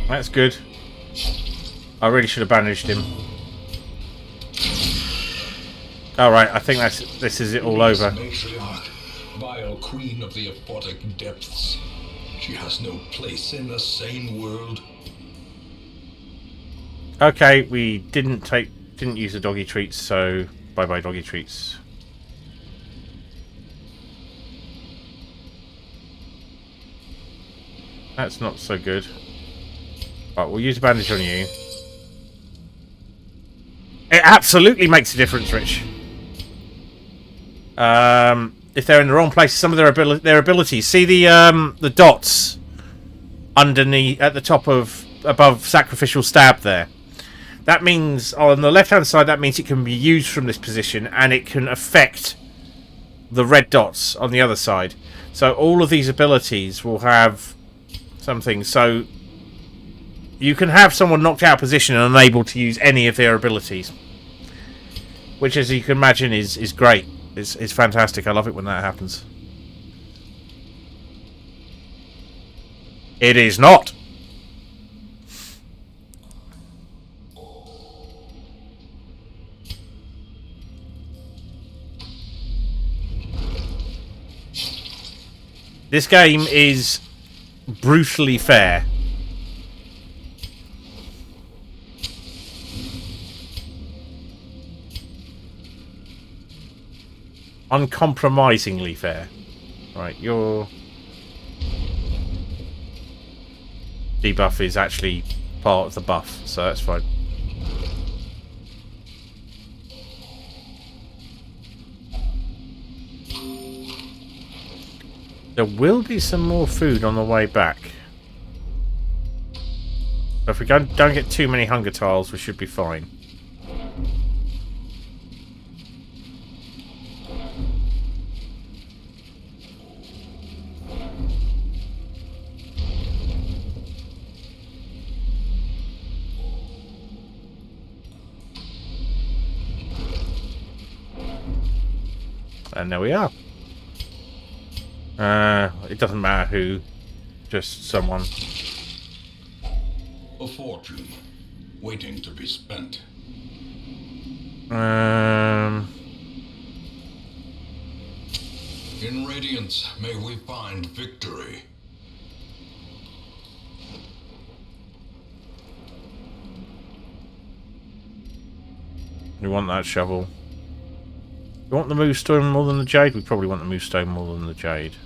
That's good. I really should have bandaged him. Alright, I think this is it all over. Matriarch, vile queen of the aphotic depths. She has no place in a sane world. Okay, we didn't use the doggy treats, so bye bye doggy treats. That's not so good. Right, we'll use a bandage on you. It absolutely makes a difference, Rich. If they're in the wrong place, some of their abilities. See the dots underneath, at the top of, above sacrificial stab there. That means on the left-hand side, that means it can be used from this position, and it can affect the red dots on the other side. So all of these abilities will have something. So you can have someone knocked out of position and unable to use any of their abilities, which, as you can imagine, is great. It's fantastic. I love it when that happens. It is not. This game is brutally fair. Uncompromisingly fair. Right, your debuff is actually part of the buff, so that's fine. There will be some more food on the way back. But if we don't get too many hunger tiles, we should be fine. And there we are. It doesn't matter who, just someone. A fortune, waiting to be spent. In Radiance, may we find victory. We want that shovel. You want the movestone more than the jade? We probably want the movestone more than the jade.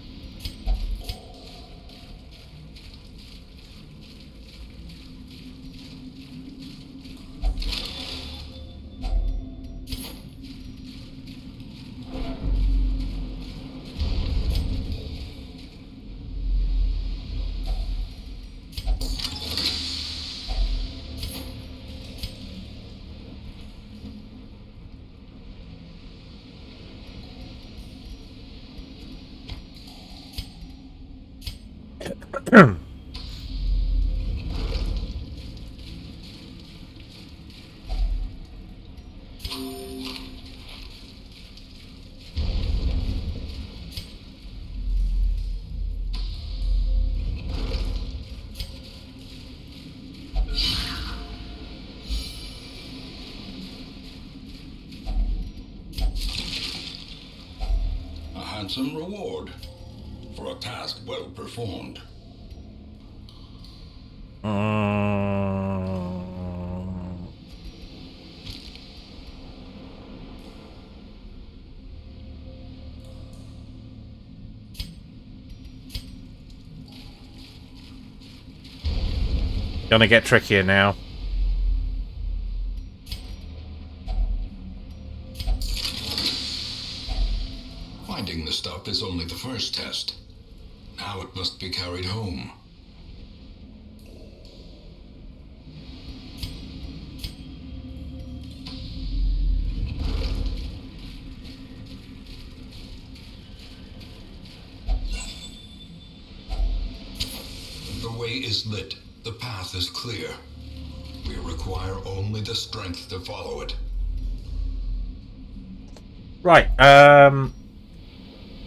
A handsome reward for a task well performed. Gonna get trickier now. Finding the stuff is only the first test. Now it must be carried home. The way is lit. The path is clear. We require only the strength to follow it. Right,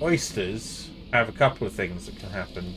oysters have a couple of things that can happen.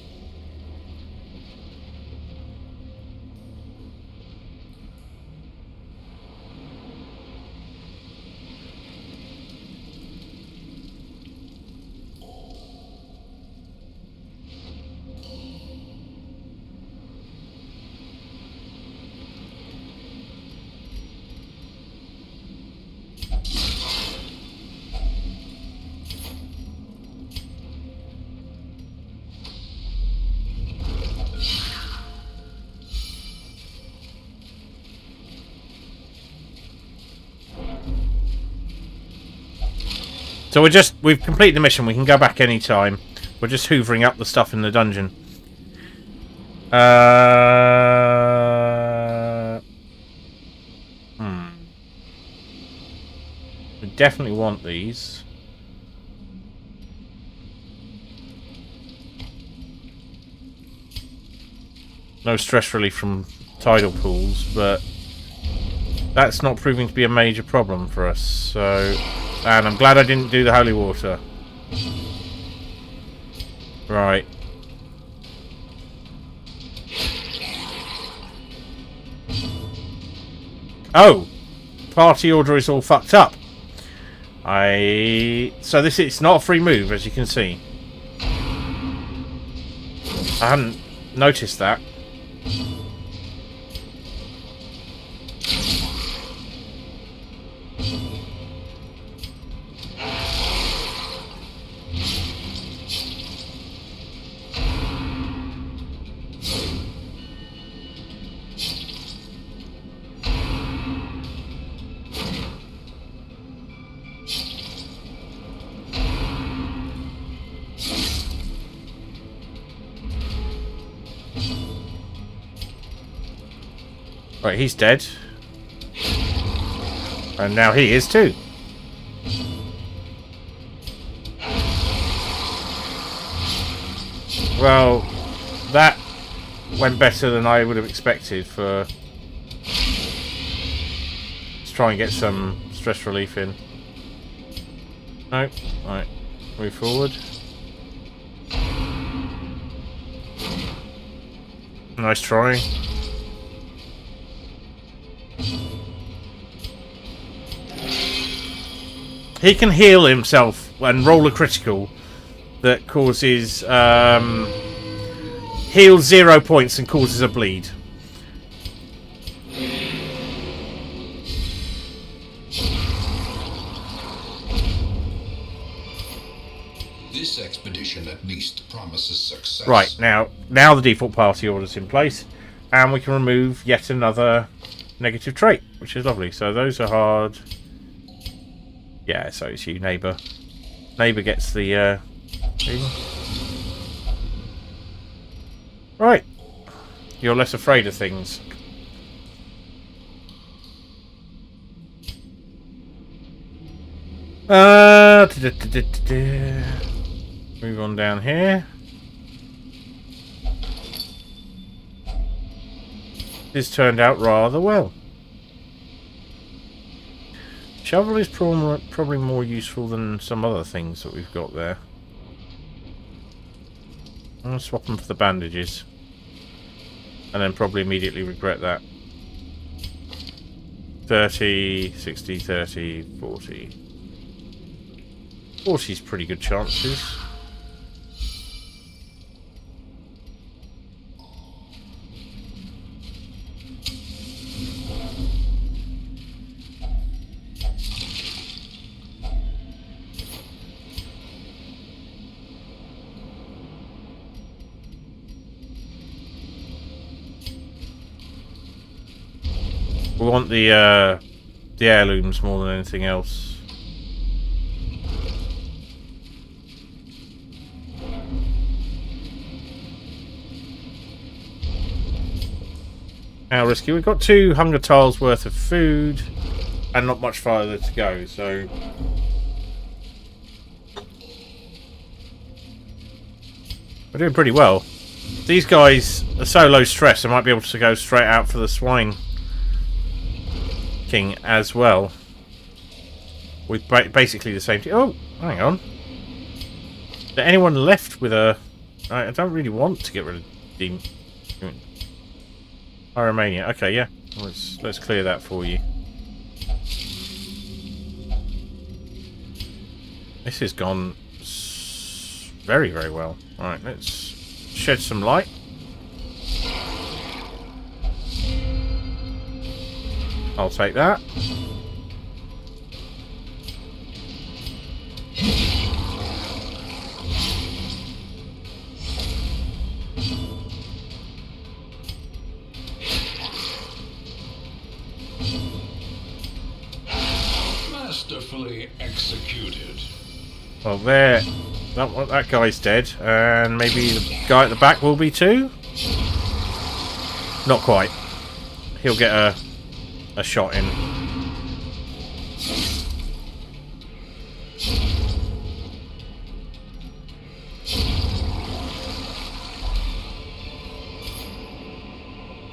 So we've completed the mission. We can go back any time. We're just hoovering up the stuff in the dungeon. We definitely want these. No stress relief from tidal pools, but that's not proving to be a major problem for us. So. And I'm glad I didn't do the holy water. Right. Oh! Party order is all fucked up. So it's not a free move, as you can see. I hadn't noticed that. Right, he's dead. And now he is too. Well, that went better than I would have expected for... Let's try and get some stress relief in. No. Right. Move forward. Nice try. He can heal himself and roll a critical that causes heals 0 points and causes a bleed. This expedition at least promises success. Right, now the default party order's in place, and we can remove yet another negative trait, which is lovely. So those are hard. Yeah, so it's you, neighbour. Neighbour gets the thing. Right. You're less afraid of things. Move on down here. This turned out rather well. Shovel is probably more useful than some other things that we've got there. I'm going to swap them for the bandages. And then probably immediately regret that. 30, 60, 30, 40. 40's pretty good chances. We want the heirlooms more than anything else. How risky? We've got 2 hunger tiles worth of food and not much farther to go, so we're doing pretty well. These guys are so low stress, I might be able to go straight out for the swine king as well. With basically the same team. Oh, hang on. Is there anyone left with a... I don't really want to get rid of Demon. Pyromania. Okay, yeah. Let's clear that for you. This has gone very, very well. Alright, let's shed some light. I'll take that. Masterfully executed. Well, there. That guy's dead, and maybe the guy at the back will be too. Not quite. He'll get a shot in.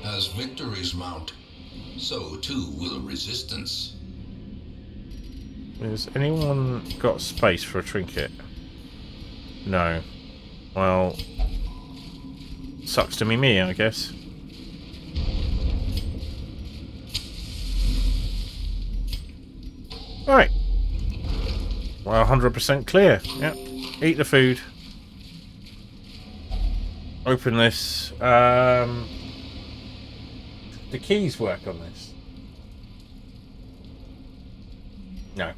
As victories mount, so too will resistance. Has anyone got space for a trinket? No. Well, sucks to me, I guess. Right. Well, 100% clear. Yep. Eat the food. Open this. The keys work on this. No.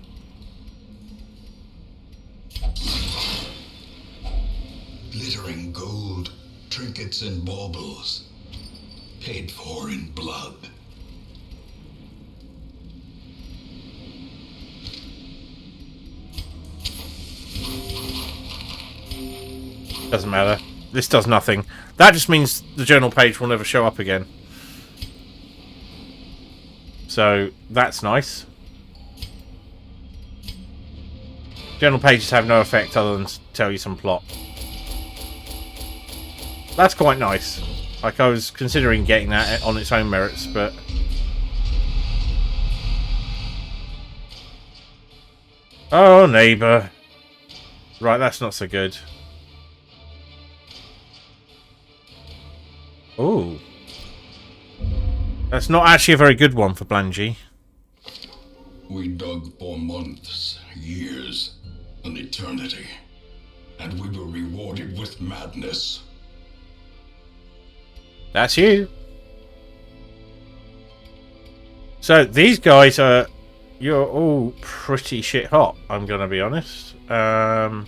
Glittering gold, trinkets and baubles, paid for in blood. Doesn't matter. This does nothing. That just means the journal page will never show up again. So, that's nice. Journal pages have no effect other than to tell you some plot. That's quite nice. Like, I was considering getting that on its own merits, but... Oh, neighbour. Right, that's not so good. Ooh. That's not actually a very good one for Blangy. We dug for months, years, an eternity. And we were rewarded with madness. That's you. So these guys are... You're all pretty shit hot, I'm going to be honest. And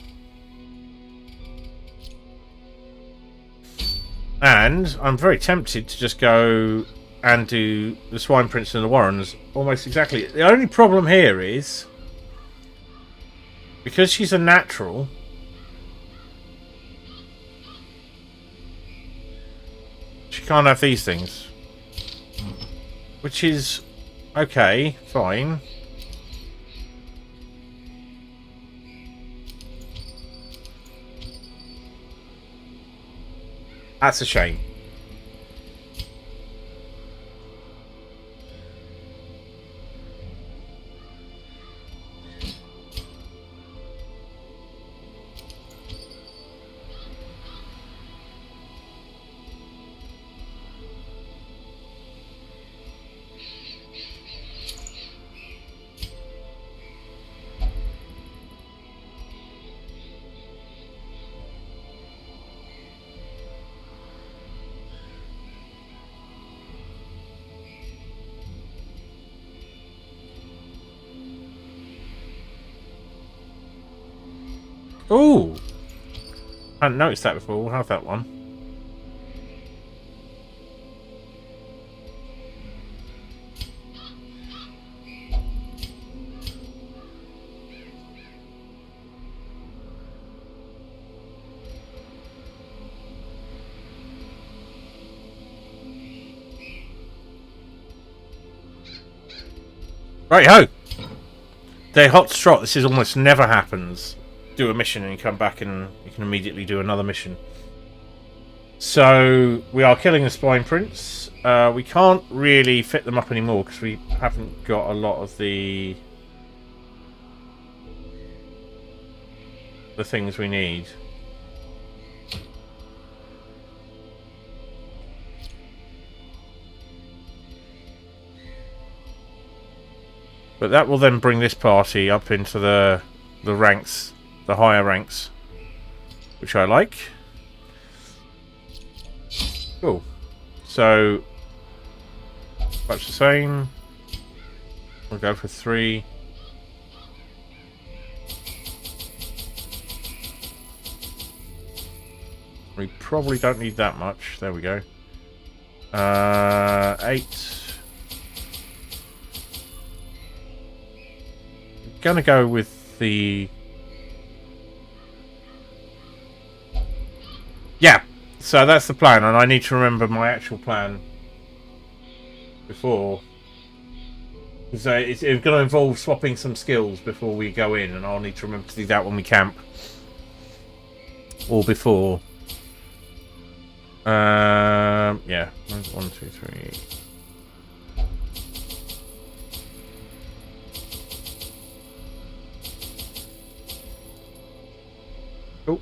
I'm very tempted to just go and do the Swine Prince and the Warrens almost exactly. The only problem here is, because she's a natural, she can't have these things. Which is okay, fine. That's a shame. Ooh! I hadn't noticed that before. We'll have that one. Right ho! The hot strot. This is almost never happens. Do a mission and you come back and you can immediately do another mission. So we are killing the Swine Prince. We can't really fit them up anymore because we haven't got a lot of the things we need. But that will then bring this party up into the ranks. The higher ranks, which I like. Cool. So, much the same. We'll go for 3. We probably don't need that much. There we go. 8. I'm gonna go with the... Yeah, so that's the plan, and I need to remember my actual plan before. So it's going to involve swapping some skills before we go in, and I'll need to remember to do that when we camp. Or before. Yeah. 1, 2, 3. Cool.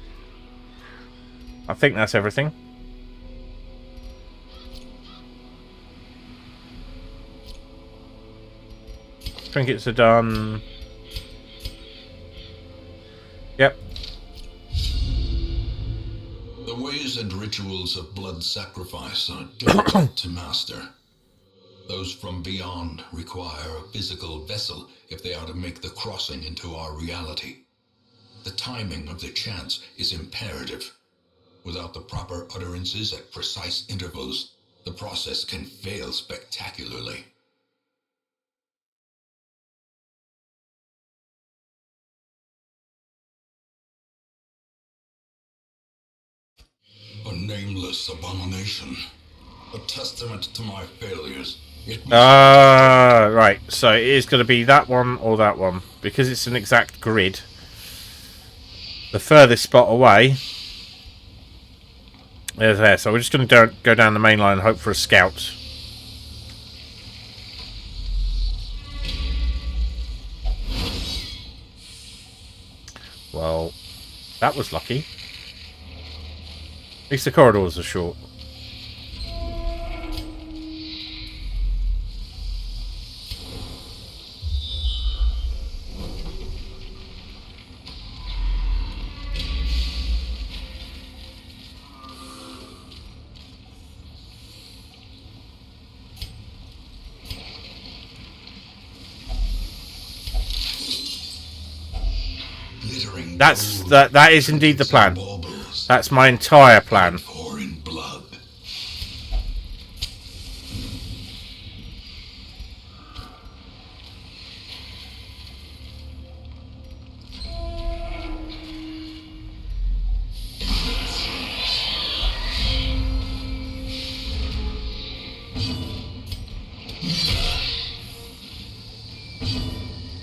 I think that's everything. Trinkets are done. Yep. The ways and rituals of blood sacrifice are difficult to master. Those from beyond require a physical vessel if they are to make the crossing into our reality. The timing of the chants is imperative. Without the proper utterances at precise intervals, the process can fail spectacularly. A nameless abomination. A testament to my failures. Right. So it is going to be that one or that one. Because it's an exact grid. The furthest spot away is there. So we're just going to go down the main line and hope for a scout. That was lucky. At least the corridors are short. That is indeed the plan. That's my entire plan.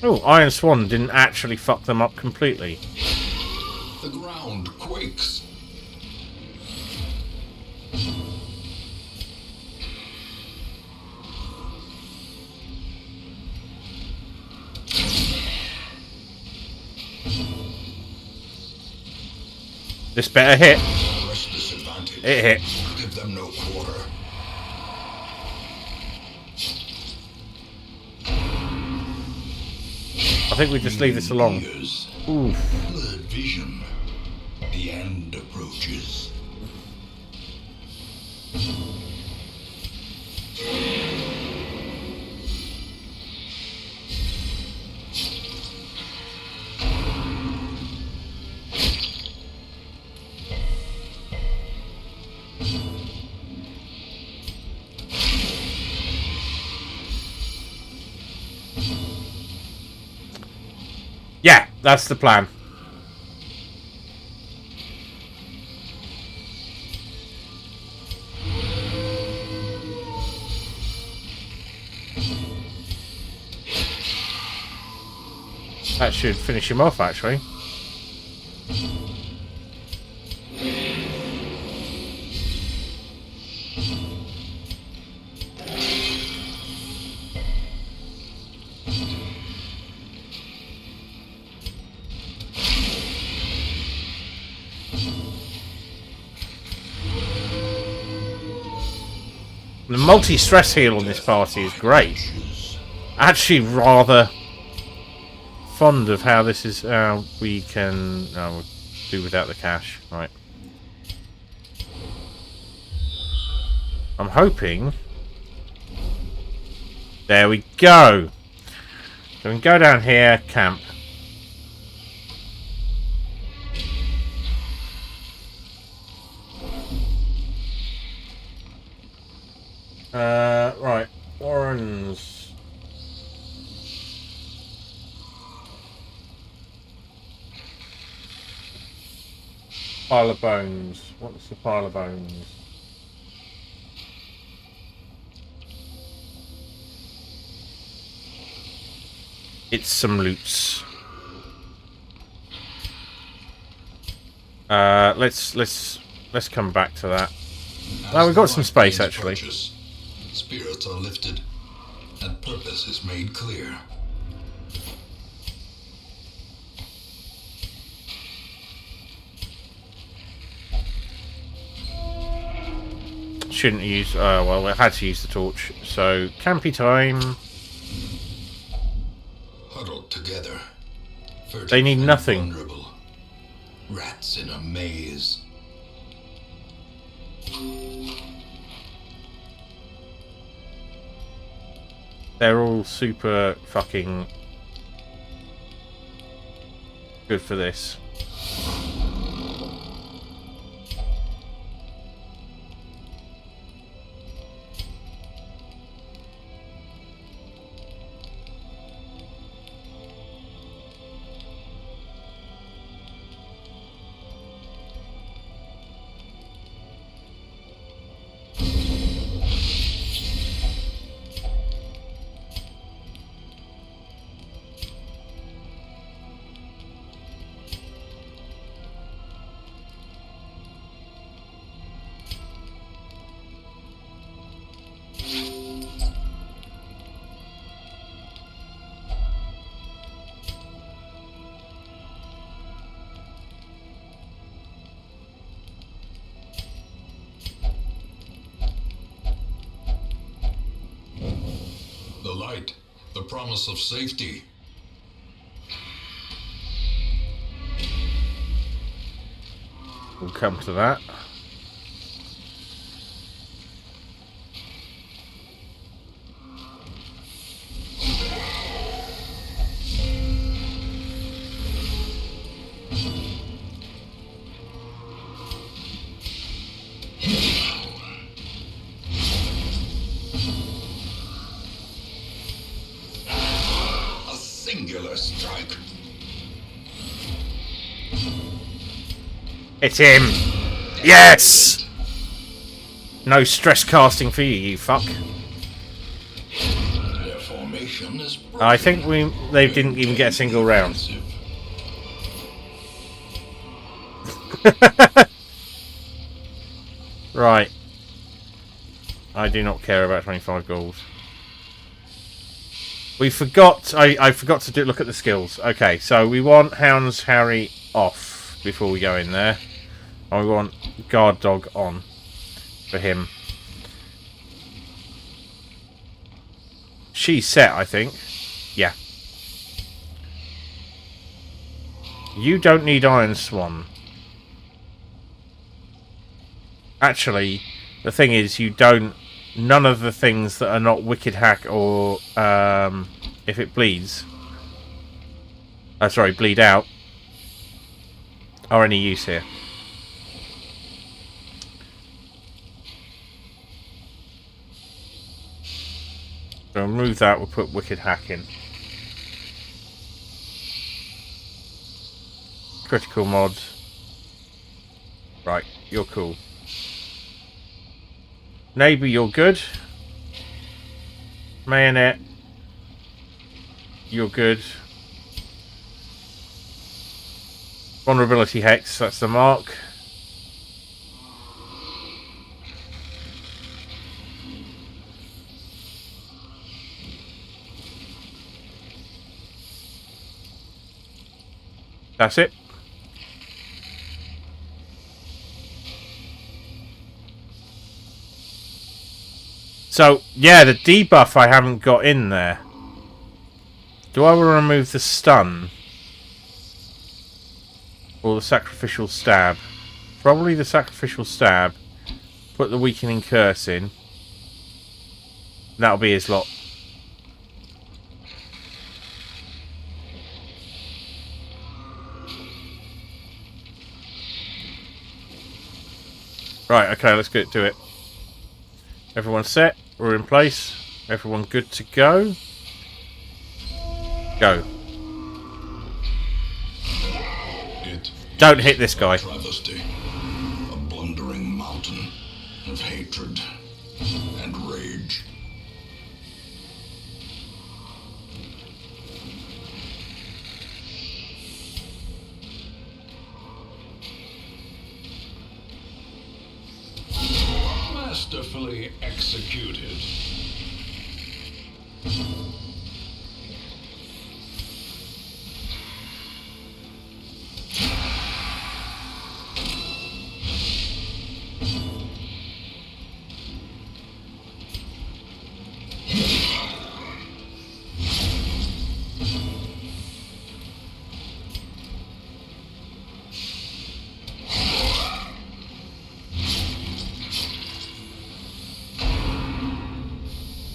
Oh, Iron Swan didn't actually fuck them up completely. The ground quakes. This better hit. It hit. Give them no quarter. I think we just leave this alone. Ooh. Blurred vision. The end approaches. Yeah, that's the plan. That should finish him off, actually. The multi-stress heal on this party is great. Actually, rather fond of how this is. We can we'll do without the cash, right? I'm hoping. There we go. So we can go down here, camp. Right, Warren's. Pile of bones. What's the pile of bones? It's some loots. Let's come back to that. Oh, we've got some space actually. Spirits are lifted, and purpose is made clear. Shouldn't use. Well, we had to use the torch. So campy time. Huddled together. They need nothing. Vulnerable. Rats in a maze. They're all super fucking good for this. light, the promise of safety. We'll come to that. A singular strike. It's him! Yes! No stress casting for you, you fuck. Their formation is I think they didn't even get a single round. Right. I do not care about 25 gold. We forgot. I forgot to look at the skills. Okay, so we want Hounds Harry off before we go in there. And we want Guard Dog on for him. She's set, I think. Yeah. You don't need Iron Swan. Actually, the thing is, you don't. None of the things that are not Wicked Hack or if it bleeds. Sorry, bleed out. Are any use here? So remove that. We'll put Wicked Hack in. Critical mod. Right, you're cool. Neighbour, you're good. Mayonet, you're good. Vulnerability Hex, that's the mark. That's it. So, yeah, the debuff I haven't got in there. Do I want to remove the stun? Or the sacrificial stab? Probably the sacrificial stab. Put the weakening curse in. That'll be his lot. Right, okay, let's get to it. Everyone set. We're in place. Everyone good to go. Go. Don't hit this guy. Travesty, a blundering mountain of hatred and rage. Masterfully executed.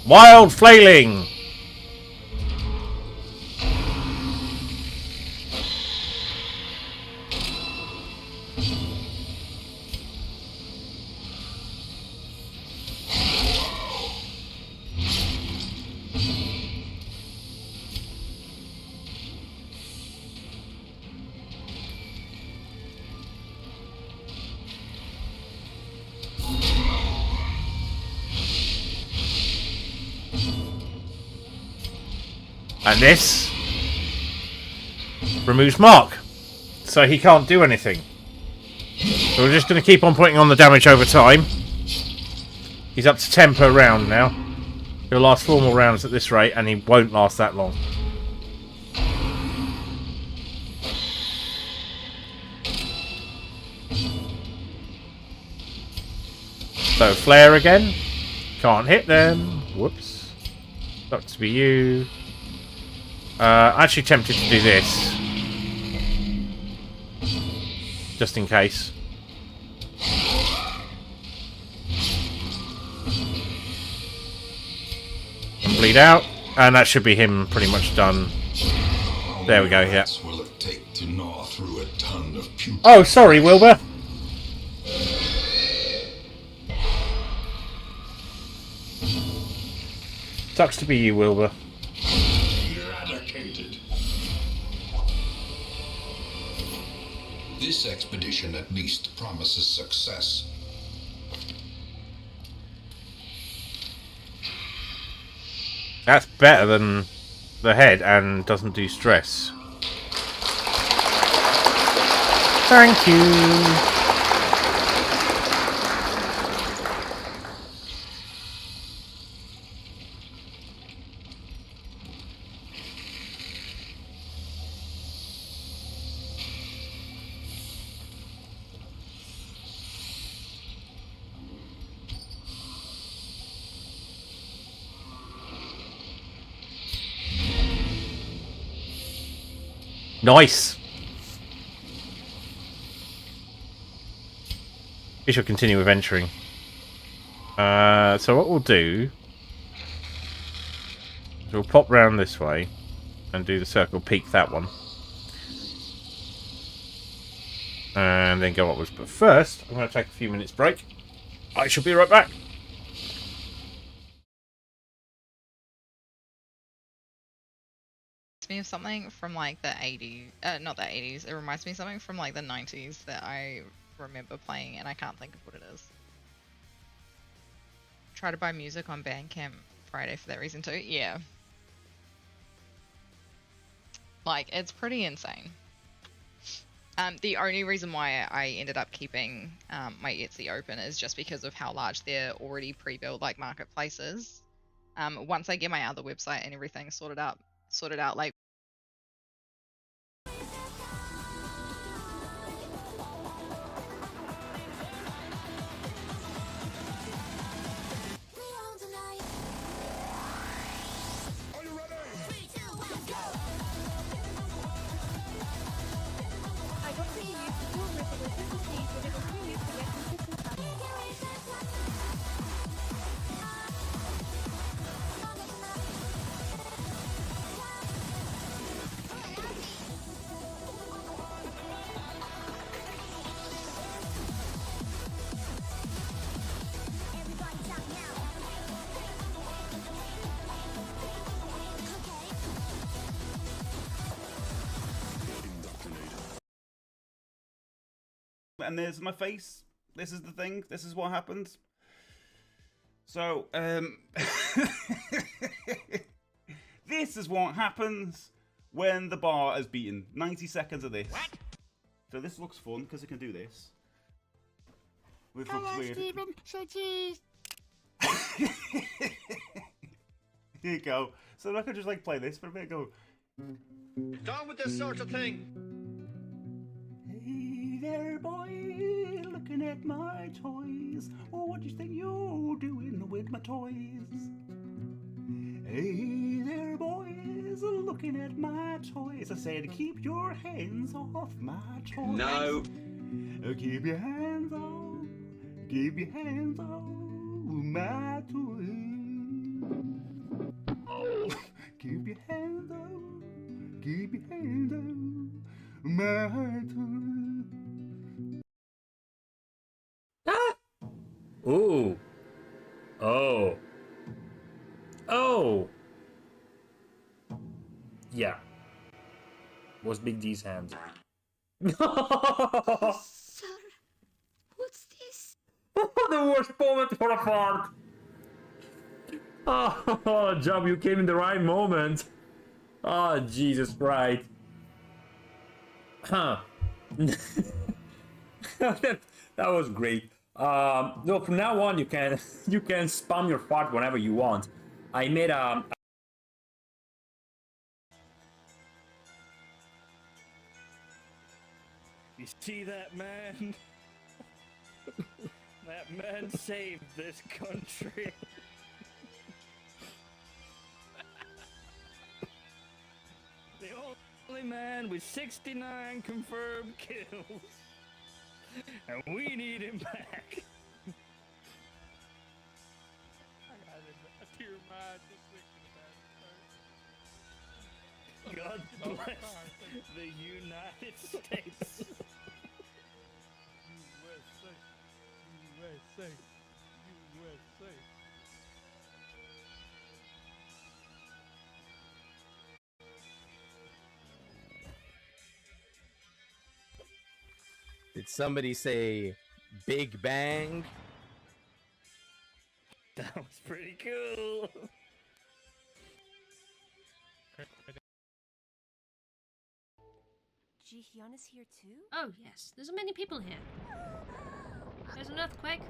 Wild flailing! And this removes Mark, so he can't do anything. So we're just going to keep on putting on the damage over time. He's up to 10 per round now. He'll last 4 more rounds at this rate, and he won't last that long. So flare again. Can't hit them. Whoops. Got to be you. Actually tempted to do this. Just in case. And bleed out. And that should be him pretty much done. There we go, yeah. Will it take to gnaw through a ton of puke? Oh, sorry, Wilbur. Sucks to be you, Wilbur. Eradicated. This expedition at least promises success. That's better than the head and doesn't do stress. Thank you. Nice. We shall continue with entering. So what we'll do is we'll pop round this way and do the circle peak that one. And then go upwards. But first, I'm going to take a few minutes break. I shall be right back. Me of something from like the 80s, not the 80s, it reminds me of something from like the 90s that I remember playing and I can't think of what it is. Try to buy music on Bandcamp Friday for that reason too. Yeah. Like, it's pretty insane. The only reason why I ended up keeping my Etsy open is just because of how large their already pre-built like marketplaces. Once I get my other website and everything sorted out like and there's my face. This is the thing. This is what happens. So, this is what happens when the bar is beaten. 90 seconds of this. What? So this looks fun because it can do this. Which looks weird. Steven, say cheese. Here you go. So I could just like play this for a bit. Go. Down with this sort of thing. Hey there, boy, looking at my toys. Oh, what do you think you're doing with my toys? Hey there, boys, looking at my toys. I said, keep your hands off my toys. No. Keep your hands off. Keep your hands off my toys. Oh, keep your hands off. Keep your hands off my toys. Ooh. Oh. Oh. Yeah. Was Big D's hand. Sir, what's this? The worst moment for a fart. Oh, Job, you came in the right moment. Oh, Jesus Christ. Huh. that was great. No, from now on you can spam your fart whenever you want. I made a You see that man? That man saved this country. The only man with 69 confirmed kills. And we need him back. I got a tear in my eye just thinking about it. God bless the United States. USA. USA. USA. Did somebody say Big Bang? That was pretty cool. Ji-hyun here too? Oh yes, there's many people here. There's an earthquake.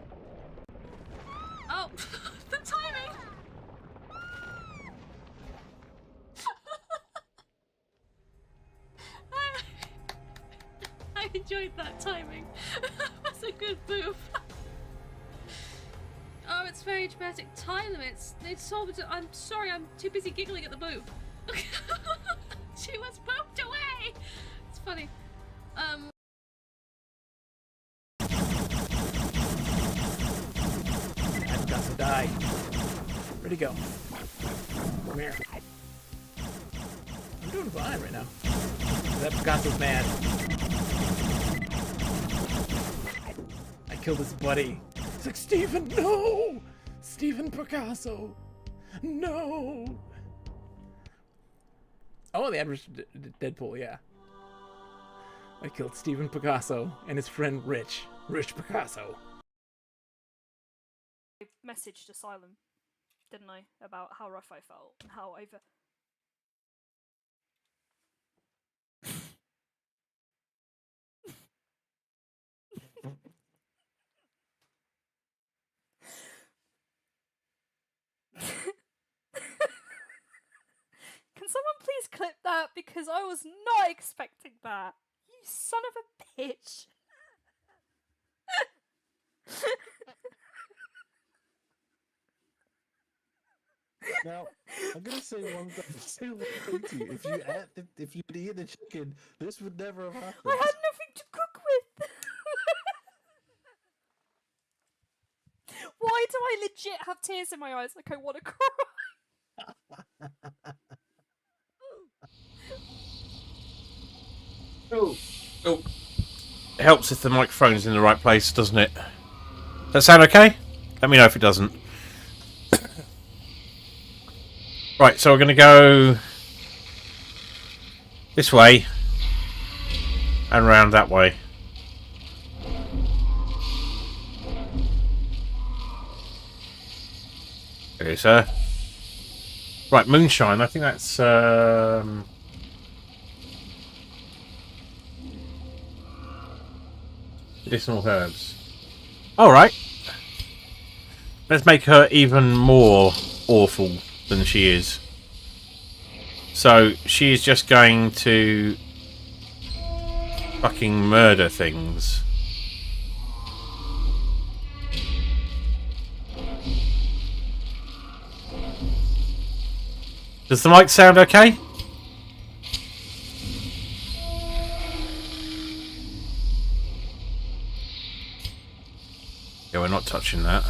Oh, the timing! I enjoyed that timing. That's a good move. Oh, it's very dramatic. Time limits. They solved it. I'm sorry, I'm too busy giggling at the boob. She was pooped away! It's funny. I've got to die. Where'd he go? Come here. I'm doing fine right now. That Picasso's mad. I killed his buddy. It's like, Stephen, no! Stephen Picasso! No! Oh, the average Deadpool, yeah. I killed Stephen Picasso and his friend Rich Picasso. I messaged Asylum, didn't I, about how rough I felt and how over. Can someone please clip that? Because I was not expecting that. You son of a bitch. Now, I'm gonna say one thing to you. If you'd eaten the chicken, this would never have happened. I had nothing to cook with. Why do I legit have tears in my eyes like I want to cry? Oh. It helps if the microphone's in the right place, doesn't it? Does that sound okay? Let me know if it doesn't. Right, so we're going to go this way and round that way. There it is, right, moonshine. I think that's medicinal herbs. Alright. Let's make her even more awful than she is. So she is just going to fucking murder things. Does the mic sound okay? Yeah, we're not touching that.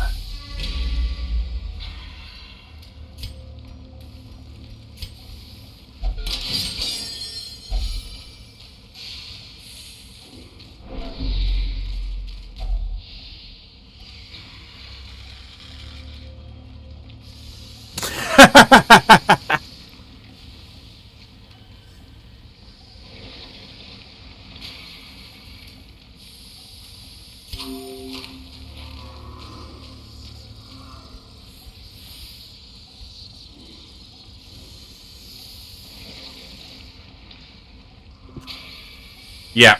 Yeah.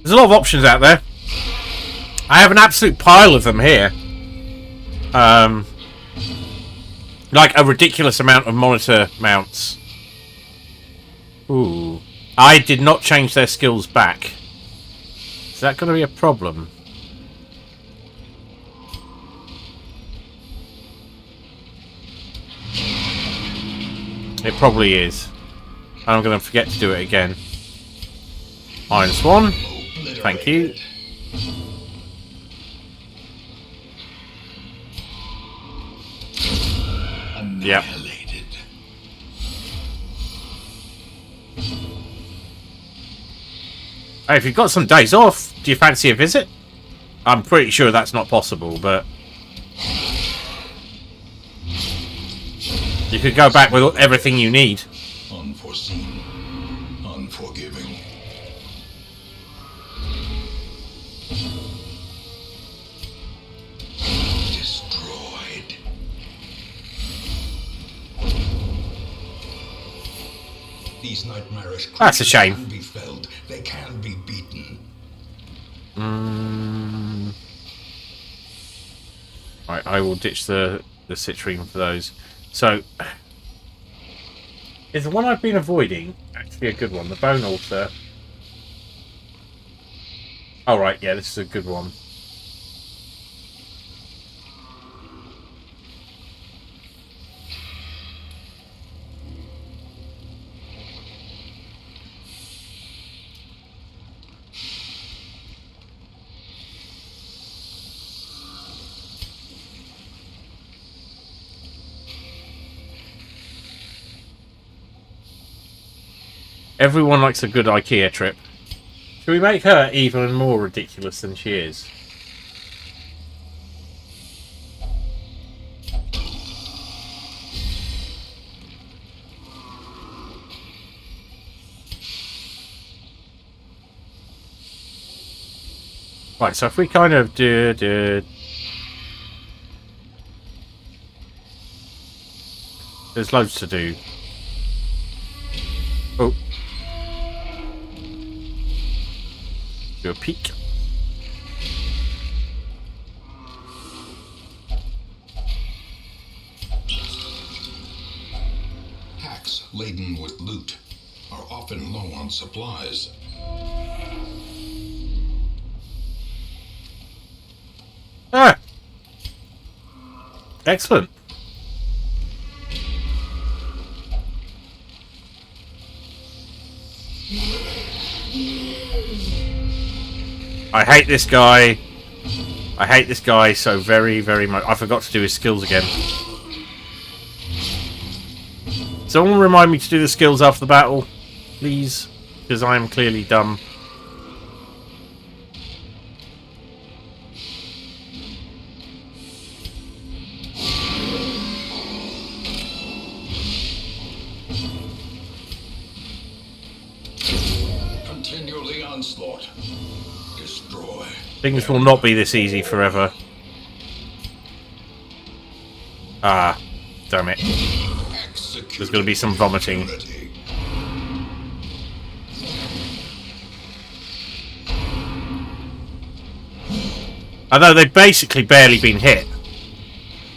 There's a lot of options out there. I have an absolute pile of them here. Like a ridiculous amount of monitor mounts. Ooh. I did not change their skills back. Is that going to be a problem? It probably is. And I'm going to forget to do it again. Iron Swan. Thank you. Yep. Hey, if you've got some days off, do you fancy a visit? I'm pretty sure that's not possible, but you could go back with everything you need. Unforeseen, unforgiving. Destroyed. These nightmarish That's a shame. can be felled. They can be beaten. Right, I will ditch the citrine for those. So, is the one I've been avoiding actually a good one? The Bone Altar. Oh, right, yeah, this is a good one. Everyone likes a good IKEA trip. Should we make her even more ridiculous than she is? Right, so if we kind of do... There's loads to do. Oh. Do a peek. Hacks laden with loot are often low on supplies. Ah! Excellent. I hate this guy. I hate this guy so very, very much. I forgot to do his skills again. Someone remind me to do the skills after the battle, please, because I am clearly dumb. Continue the onslaught. Destroy. Things will not be this easy forever. Ah, damn it. There's going to be some vomiting. Although they've basically barely been hit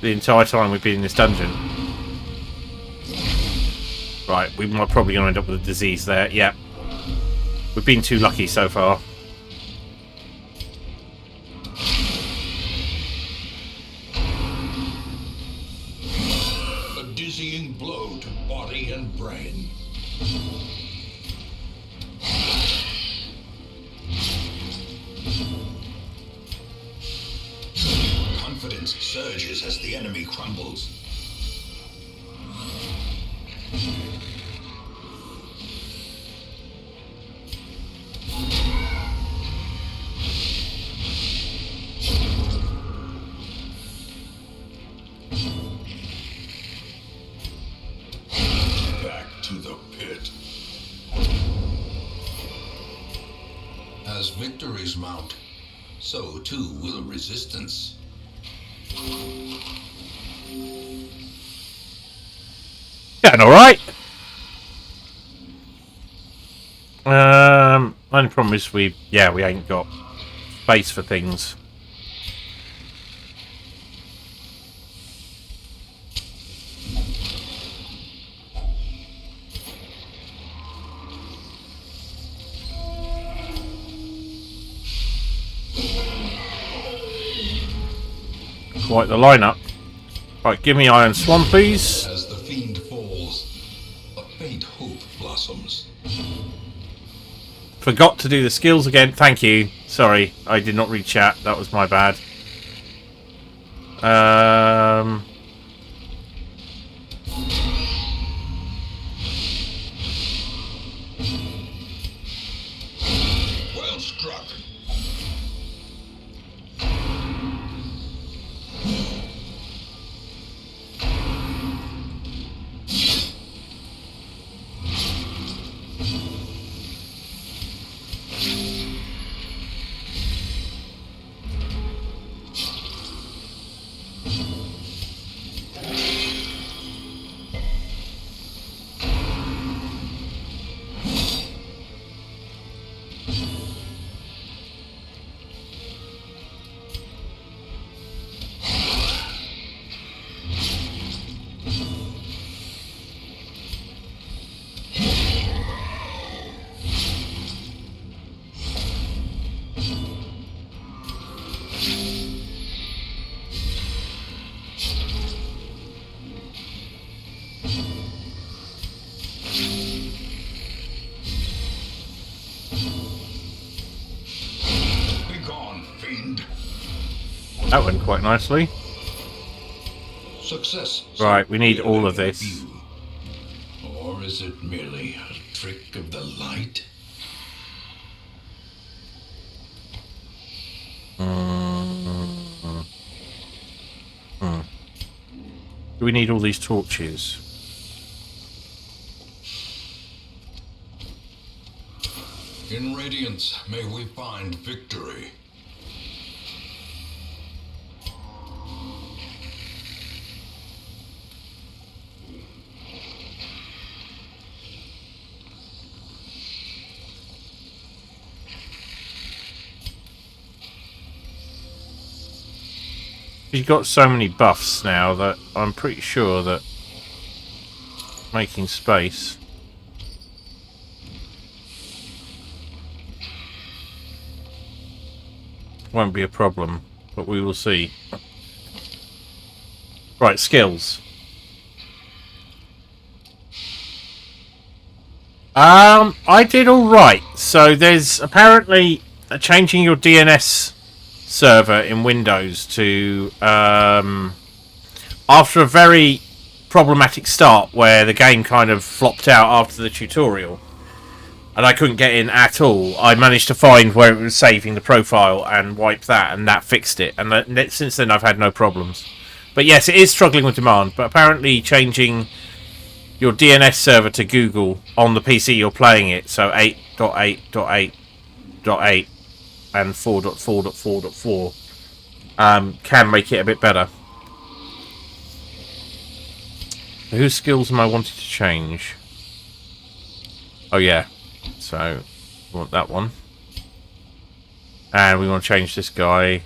the entire time we've been in this dungeon. Right, we might probably going to end up with a disease there. Yeah. We've been too lucky so far. A dizzying blow to body and brain. Confidence surges as the enemy crumbles. Back to the pit. As victories mount, so too will resistance. Getting alright. Only problem is we ain't got space for things. Quite the lineup. Right, give me Iron Swan, please. As the fiend falls, faint hope blossoms. Forgot to do the skills again. Thank you. Sorry, I did not read chat. That was my bad. Well struck. That went quite nicely. Success. Right, we need all of this. Or is it merely a trick of the light? Do we need all these torches? In Radiance, may we find victory. You've got so many buffs now that I'm pretty sure that making space won't be a problem, but we will see. Right, skills. I did all right. So there's apparently changing your DNS server in Windows to after a very problematic start where the game kind of flopped out after the tutorial and I couldn't get in at all. I managed to find where it was saving the profile and wipe that, and that fixed it, and since then I've had no problems. But yes, it is struggling with demand, but apparently changing your DNS server to Google on the PC you're playing it, so 8.8.8.8 and 4.4.4.4 can make it a bit better. Whose skills am I wanting to change? Oh yeah, so we want that one, and we want to change this guy.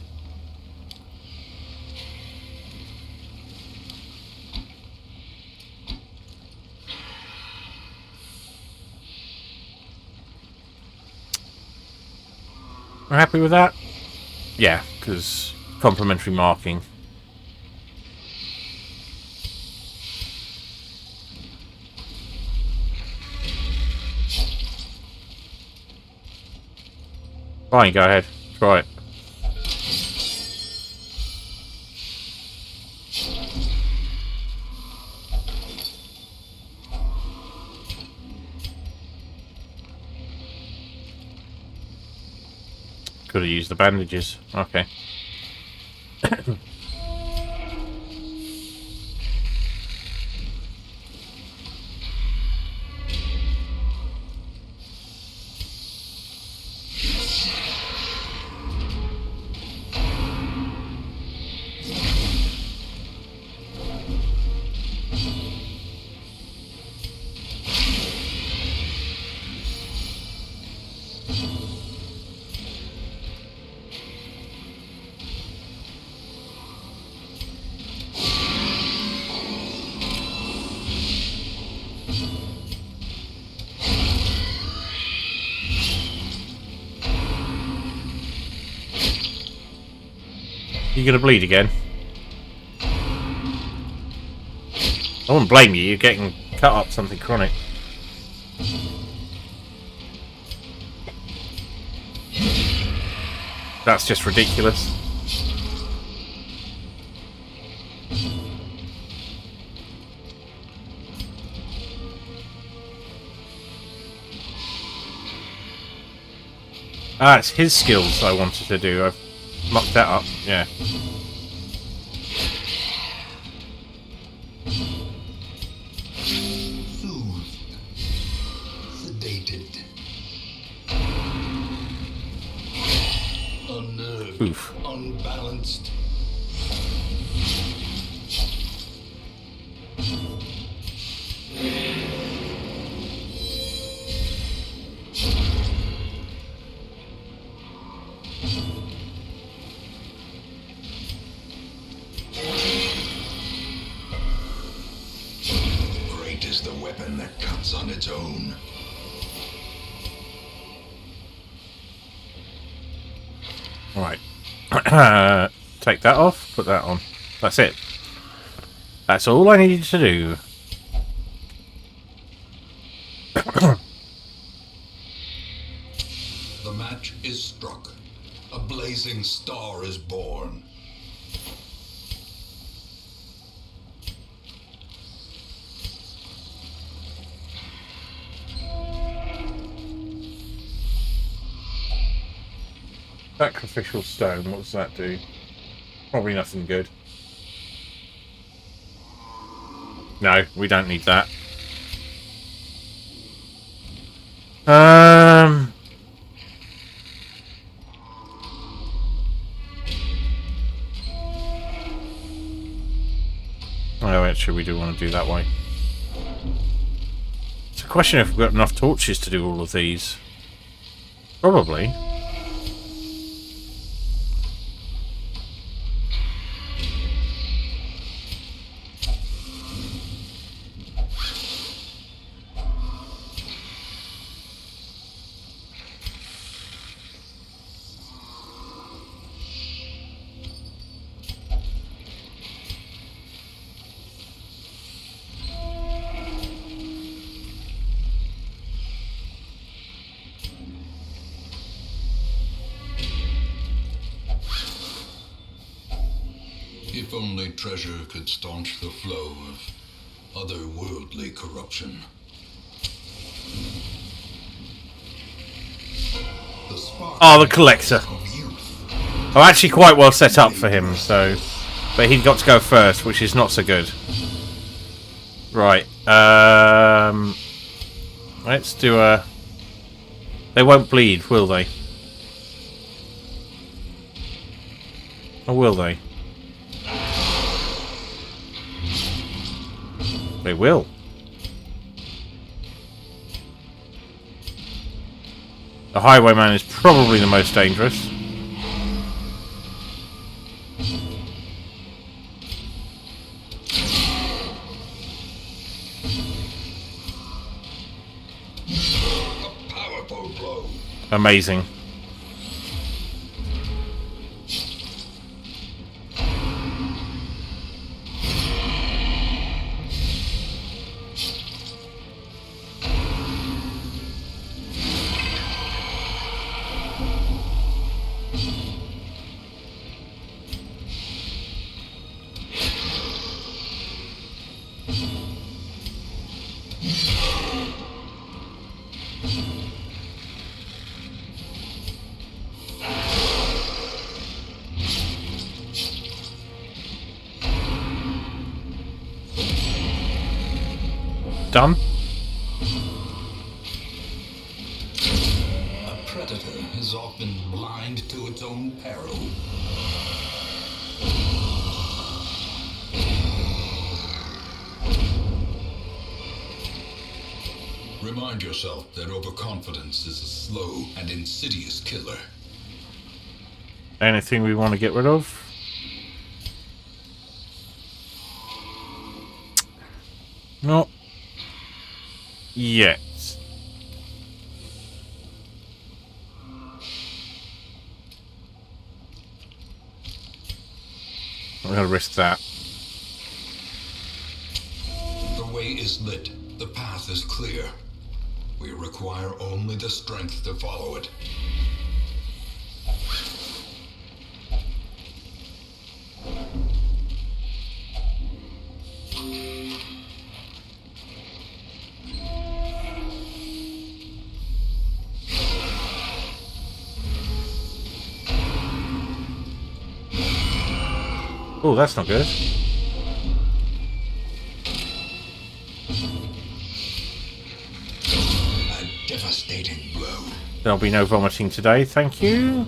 We're happy with that? Yeah, because complementary marking. Fine, go ahead. Try it. Could have used the bandages. Okay. You gonna bleed again? I wouldn't blame you, you're getting cut up something chronic. That's just ridiculous. Ah, it's his skills I wanted to do. I've mucked that up, yeah. Soothed. Sedated. Unnerved. Oof. Unbalanced. Great is the weapon that cuts on its own. Right. Take that off, put that on. That's it. That's all I needed to do. The match is struck. A blazing star is born. Sacrificial stone, what does that do? Probably nothing good. No, we don't need that. Oh, actually, we do want to do that way. It's a question if we've got enough torches to do all of these. Probably. If only treasure could staunch the flow of otherworldly corruption. Oh, the collector. Oh, actually quite well set up for him, so... But he got to go first, which is not so good. Right. Let's do a... They won't bleed, will they? Or will they? They will. The highwayman is probably the most dangerous. Amazing. Done. A predator is often blind to its own peril. Remind yourself that overconfidence is a slow and insidious killer. Anything we want to get rid of? Not yet. I'm going to risk that. The way is lit. The path is clear. We require only the strength to follow it. Oh, that's not good. A devastating blow. There'll be no vomiting today, thank you.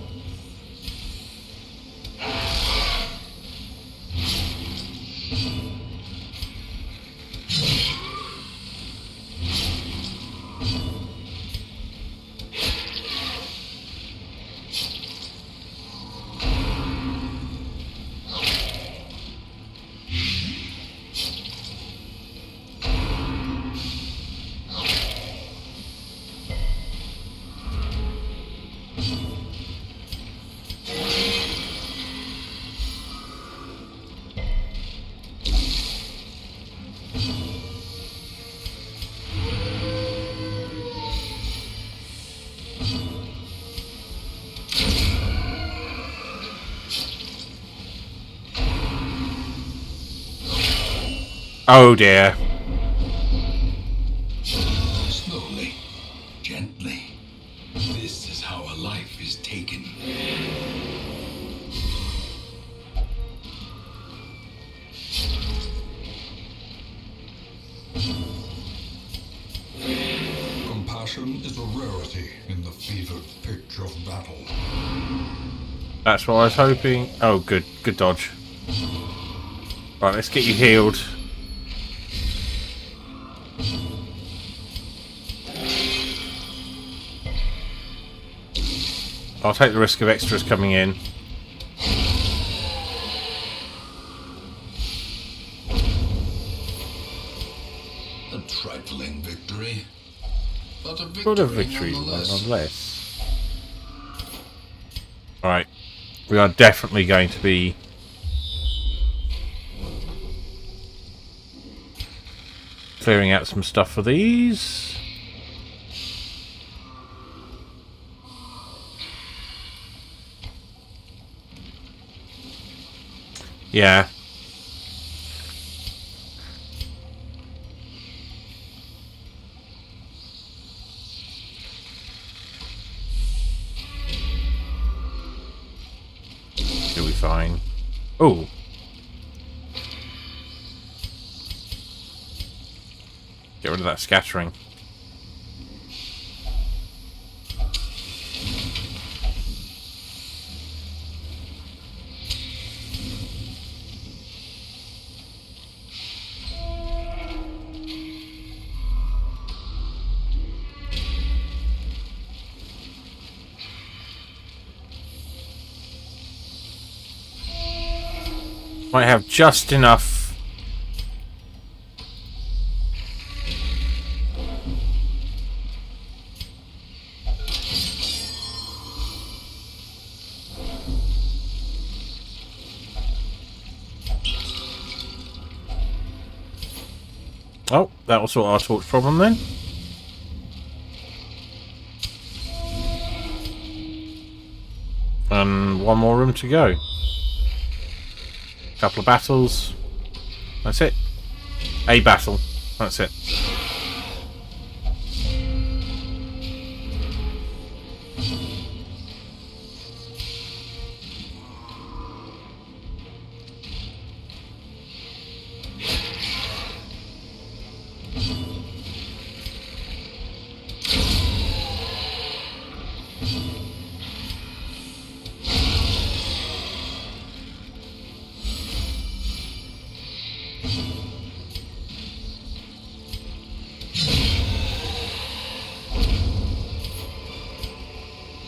Oh dear. Slowly, gently. This is how a life is taken. Compassion is a rarity in the fevered pitch of battle. That's what I was hoping. Oh, good. Good dodge. Right, let's get you healed. I'll take the risk of extras coming in. A trifling victory, but a victory, Sort of victory, nonetheless. Right, we are definitely going to be clearing out some stuff for these. Yeah. You'll be fine. Oh. Get rid of that scattering. Might have just enough. Oh, that will sort our torch problem then. And one more room to go. Couple of battles. That's it. A battle. That's it.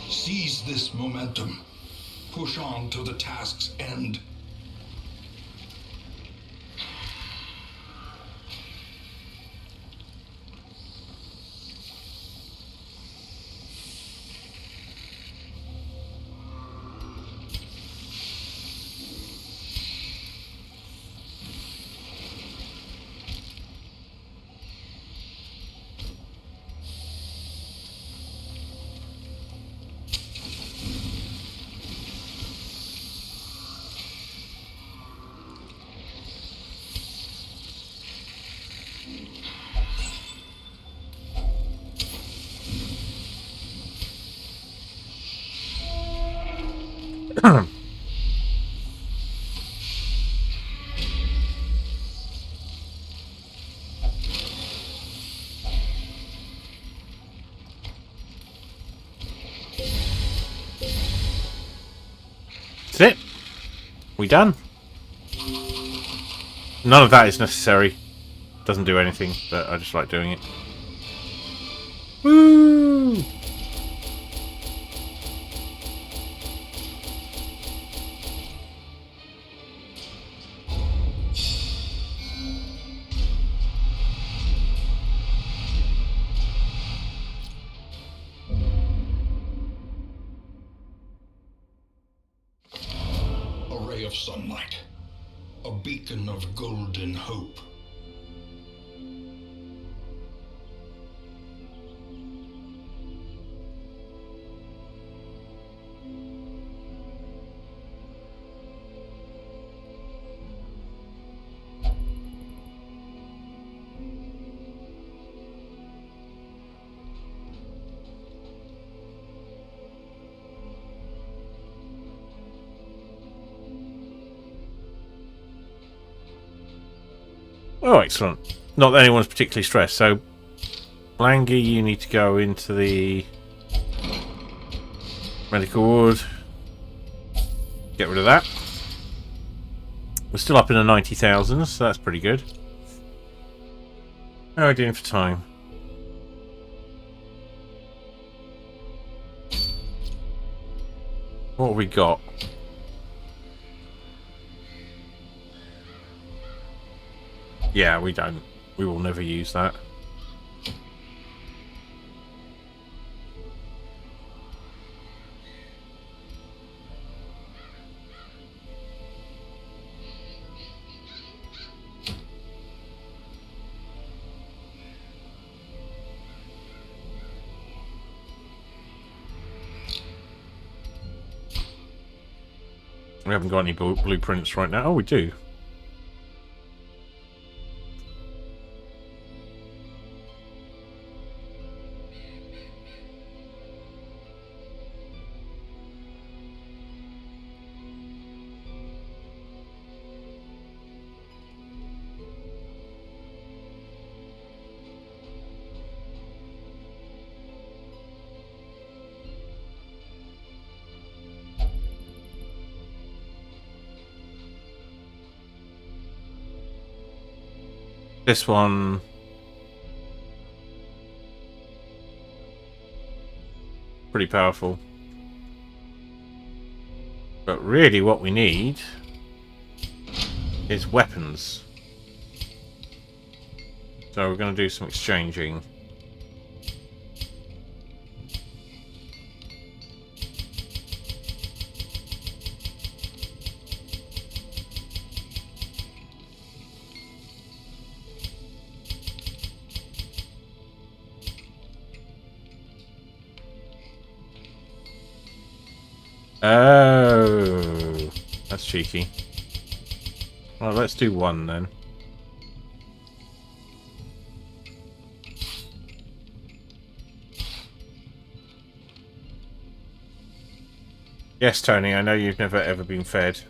Seize this momentum. Push on to the task's end. That's it. We done. None of that is necessary. Doesn't do anything, but I just like doing it. Woo! A ray of sunlight. A beacon of golden hope. Oh, excellent. Not that anyone's particularly stressed. So, Blangy, you need to go into the medical ward. Get rid of that. We're still up in the 90,000s, so that's pretty good. How are we doing for time? What have we got? Yeah, we don't. We will never use that. We haven't got any blueprints right now. Oh, we do. This one... pretty powerful. But really what we need is weapons. So we're going to do some exchanging. Oh, that's cheeky. Well, let's do one then. Yes, Tony, I know you've never ever been fed.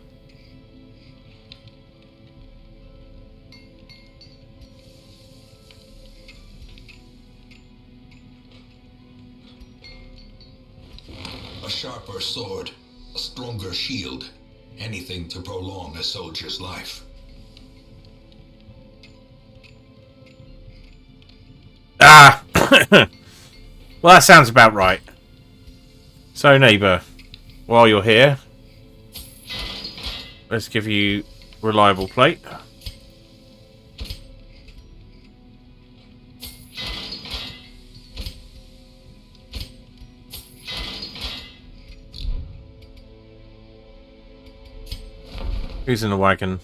A sharper sword, a stronger shield, anything to prolong a soldier's life. Ah! Well, that sounds about right. So, neighbour, while you're here, let's give you reliable plate. Who's in the wagon?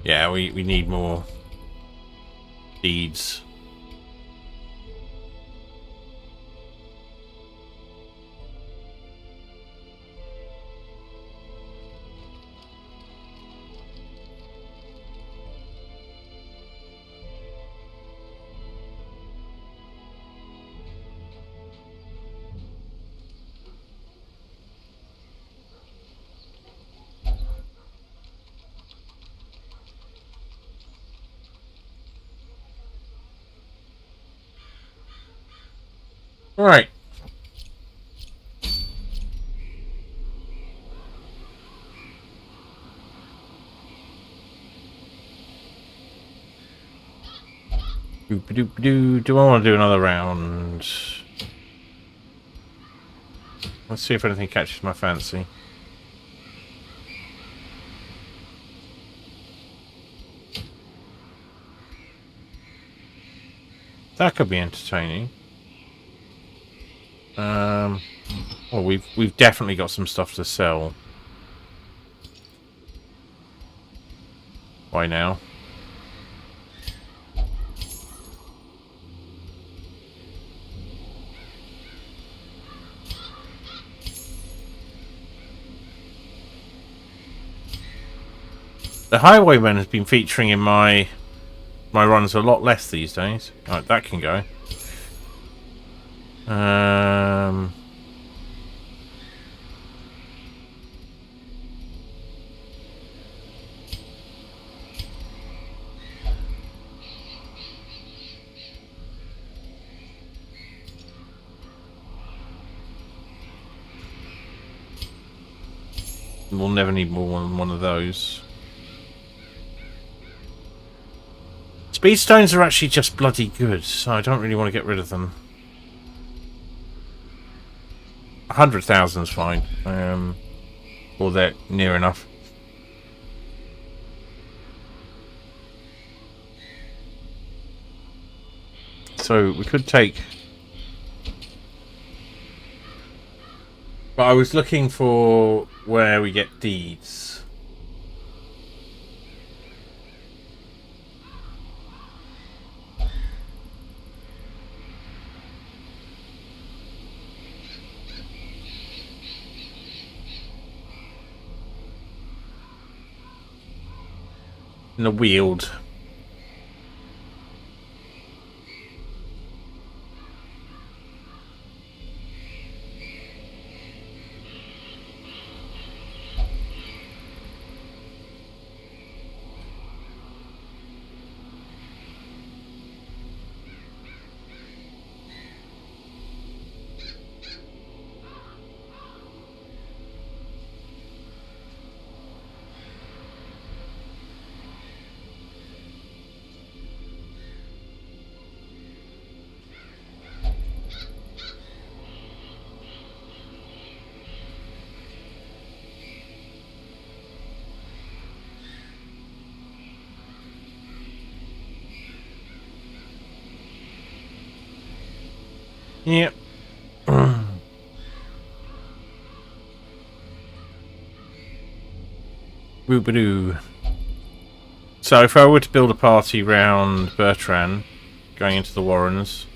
Yeah, we need more deeds. Right. Do I want to do another round? Let's see if anything catches my fancy. That could be entertaining. Well, we've definitely got some stuff to sell. Why now? The Highwayman has been featuring in my runs a lot less these days. Alright, that can go. We'll never need more than one of those. Speedstones are actually just bloody good, so I don't really want to get rid of them. 100,000's fine. Or they're near enough. So we could take... But I was looking for where we get deeds. In the Weald. Yep. Boobadoo. So if I were to build a party round Bertrand going into the Warrens,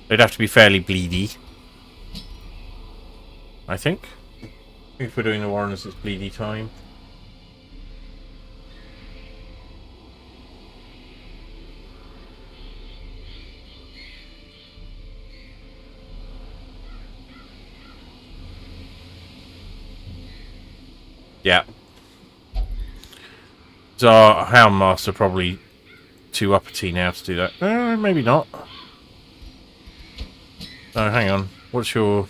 they'd have to be fairly bleedy. I think. If we're doing the Warrens, it's bleedy time. Yeah. So Houndmaster probably too uppity now to do that. Maybe not. Oh, hang on. What's your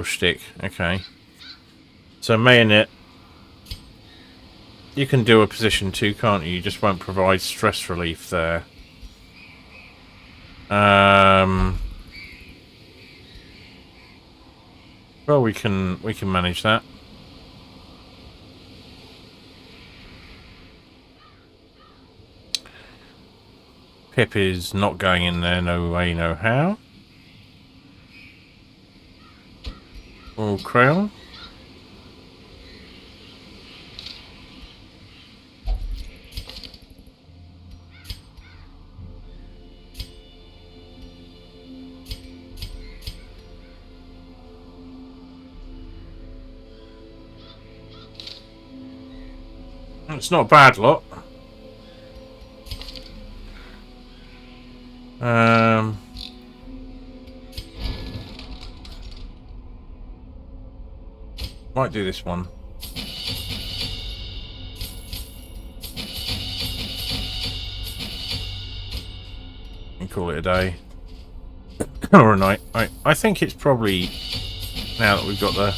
shtick? Okay. So Mayonet, you can do a position 2, can't you? You just won't provide stress relief there. Well, we can manage that. Pip is not going in there, no way, no how. Or Crown. It's not a bad lot. Might do this one. And call it a day. Alright, I think it's probably, now that we've got the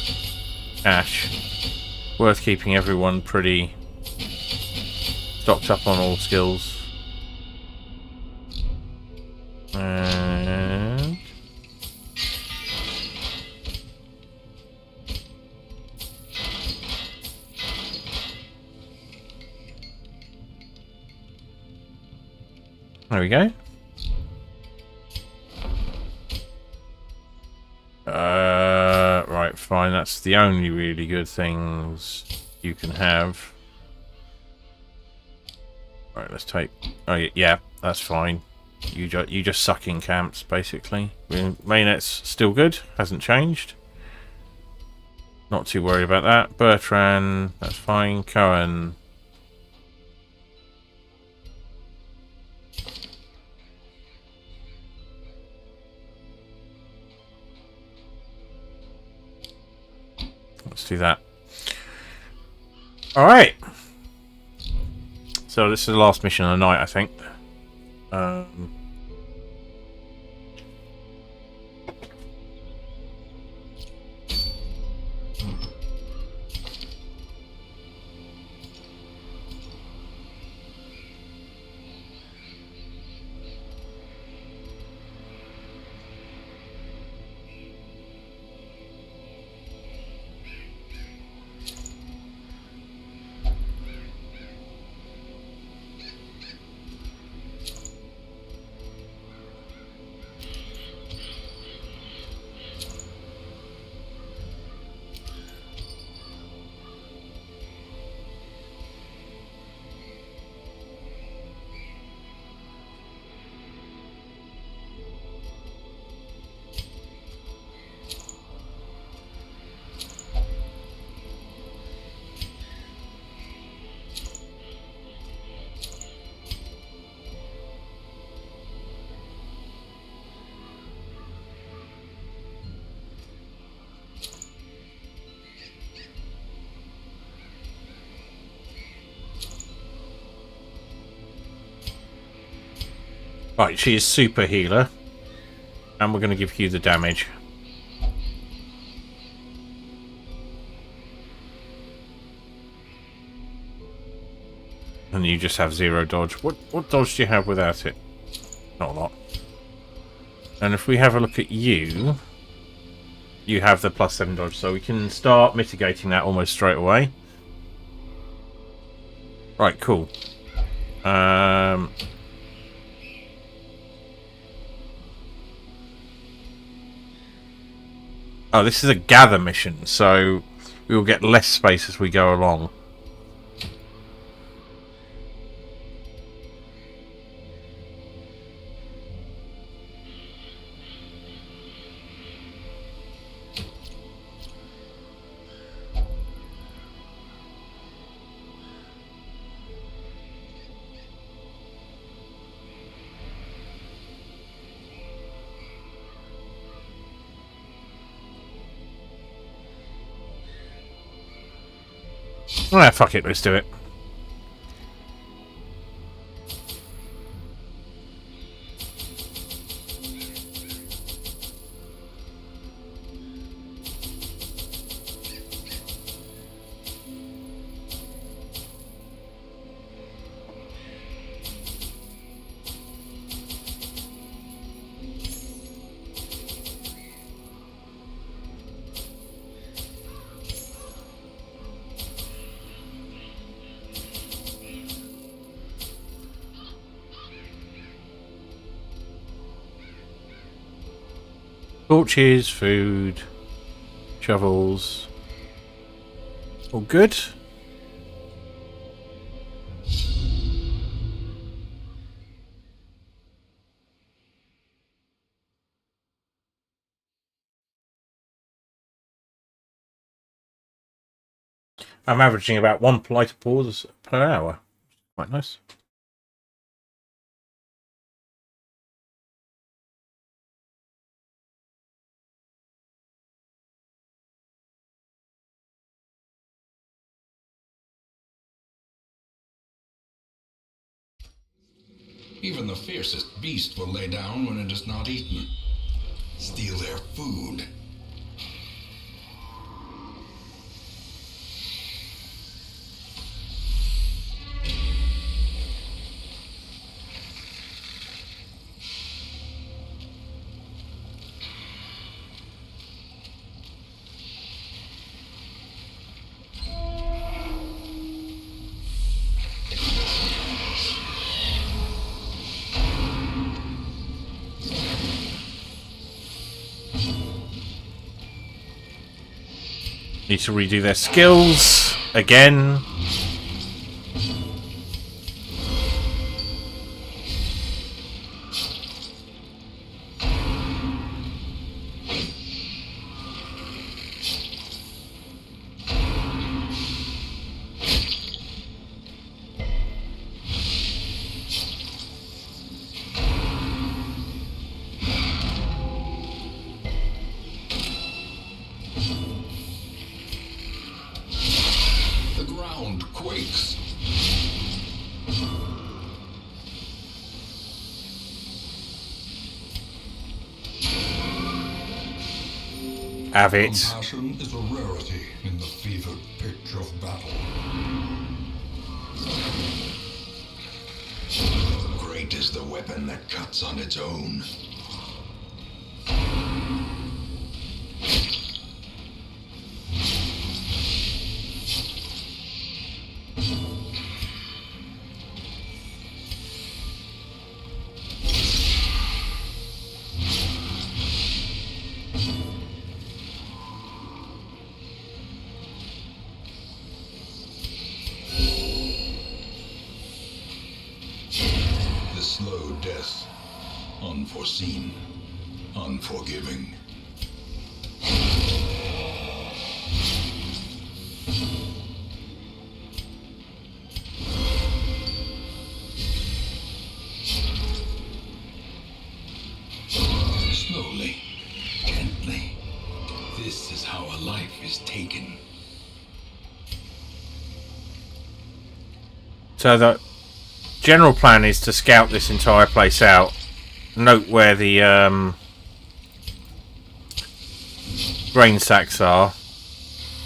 cash, worth keeping everyone pretty stocked up on all skills. And there we go. Right, fine. That's the only really good things you can have. Right, let's take. Oh yeah, that's fine. You just suck in camps, basically. Mainnet's still good, hasn't changed. Not too worried about that. Bertrand, that's fine. Cohen. Let's do that. Alright. So this is the last mission of the night, I think. Right, she is super healer. And we're going to give you the damage. And you just have 0 dodge. What dodge do you have without it? Not a lot. And if we have a look at you, you have the +7 dodge, so we can start mitigating that almost straight away. Right, cool. Oh, this is a gather mission, so we will get less space as we go along. Ah, fuck it, let's do it. Torches, food, shovels. All good. I'm averaging about 1 politer pause per hour. Quite nice. Even the fiercest beast will lay down when it is not eaten. steal their food. Need to redo their skills again. Quakes. Have it. Compassion is a rarity in the fevered pitch of battle. Great is the weapon that cuts on its own. Slow death, unforeseen, unforgiving. Slowly, gently. This is how a life is taken. So the general plan is to scout this entire place out, note where the grain sacks are,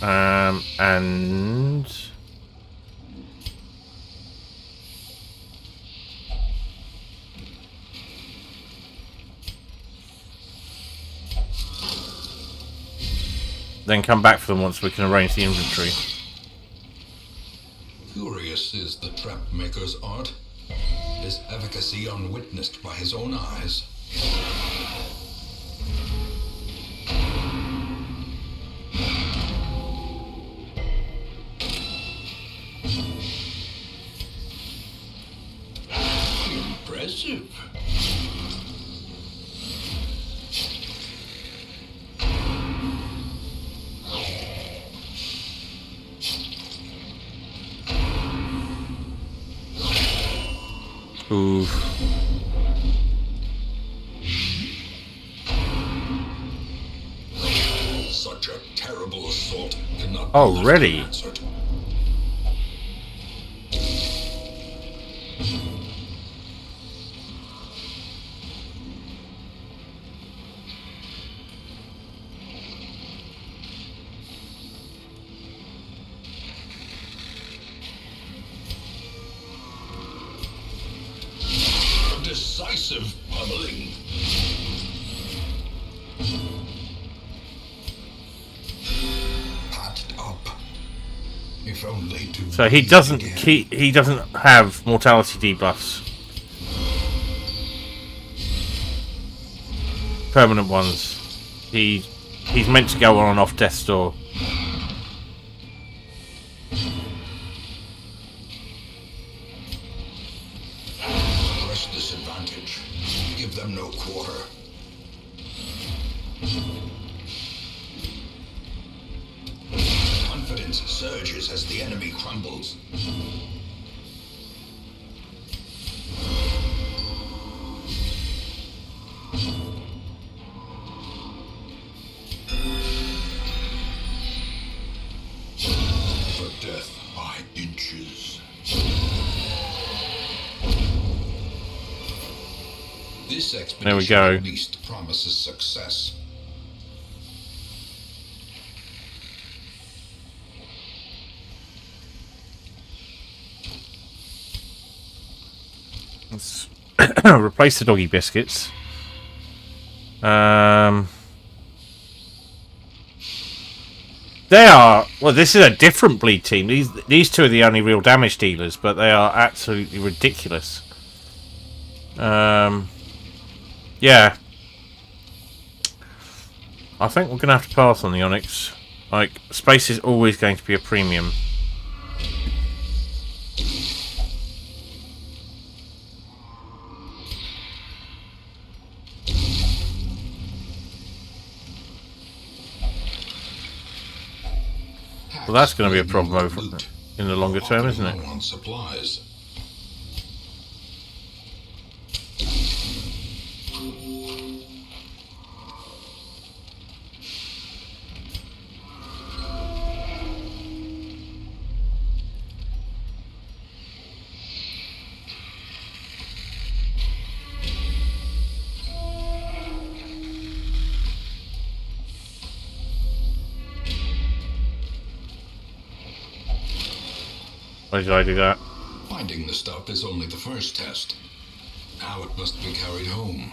and then come back for them once we can arrange the inventory. Curious is the trap maker's art. His efficacy unwitnessed by his own eyes. Impressive. Oof. Such a terrible assault cannot Oh, really? Decisive pummeling. Patched up. If only to. So he doesn't he doesn't have mortality debuffs. Permanent ones. He's meant to go on and off death's door. Disadvantage. Give them no quarter. Confidence surges as the enemy crumbles. For death by inches. This expedition There we go. at least promises success. Let's replace the doggy biscuits. They are, well, this is a different bleed team. These two are the only real damage dealers, but they are absolutely ridiculous. Yeah. I think we're going to have to pass on the Onyx. Like, space is always going to be a premium. Well, that's going to be a problem over in the longer term, isn't it? On supplies. Why did I do that? Finding the stuff is only the first test. Now it must be carried home.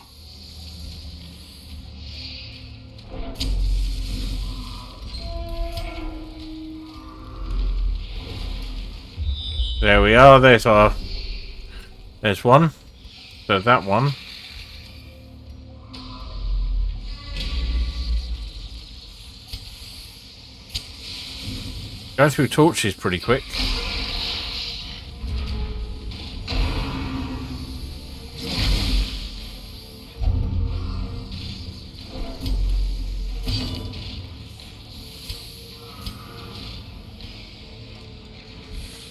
There we are. There's one. So that one. Going through torches pretty quick.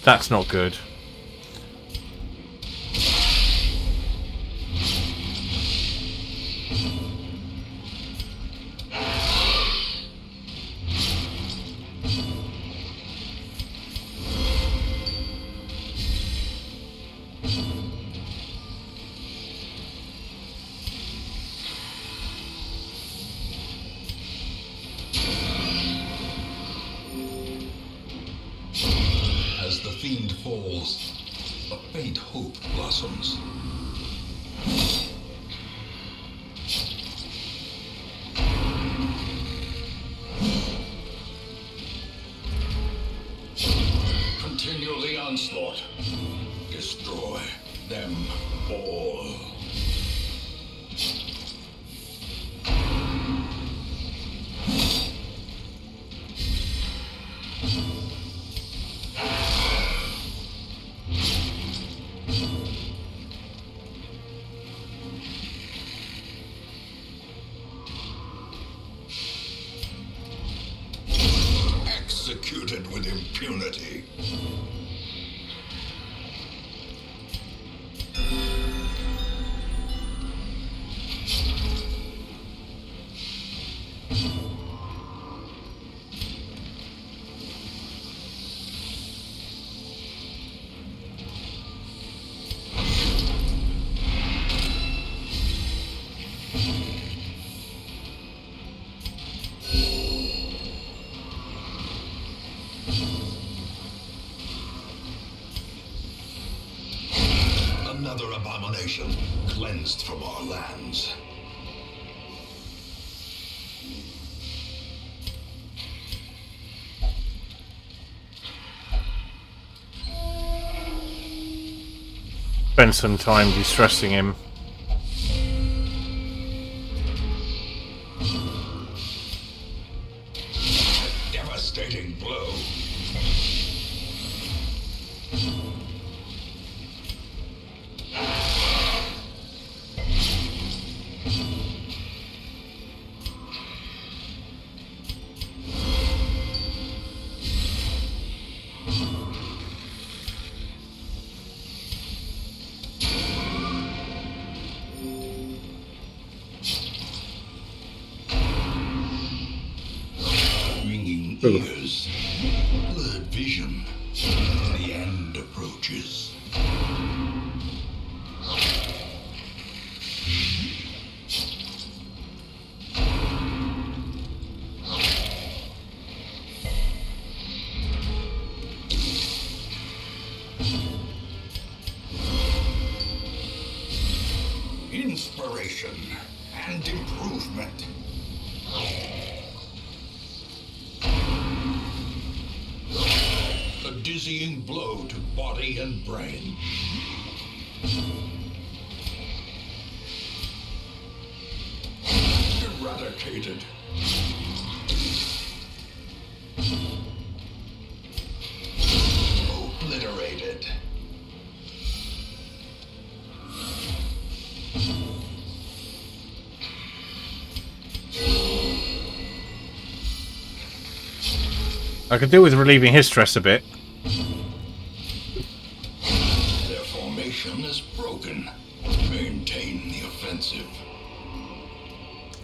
That's not good. As the fiend falls, a faint hope blossoms. Continue the onslaught. Destroy them all. Executed with impunity. Another abomination cleansed from our lands. Spend some time distressing him. Devastating blow. Ringing ears, blurred vision. The end approaches. inspiration, and improvement. A dizzying blow to body and brain. Eradicated. Obliterated. I could do with relieving his stress a bit. Their formation is broken. Maintain the offensive.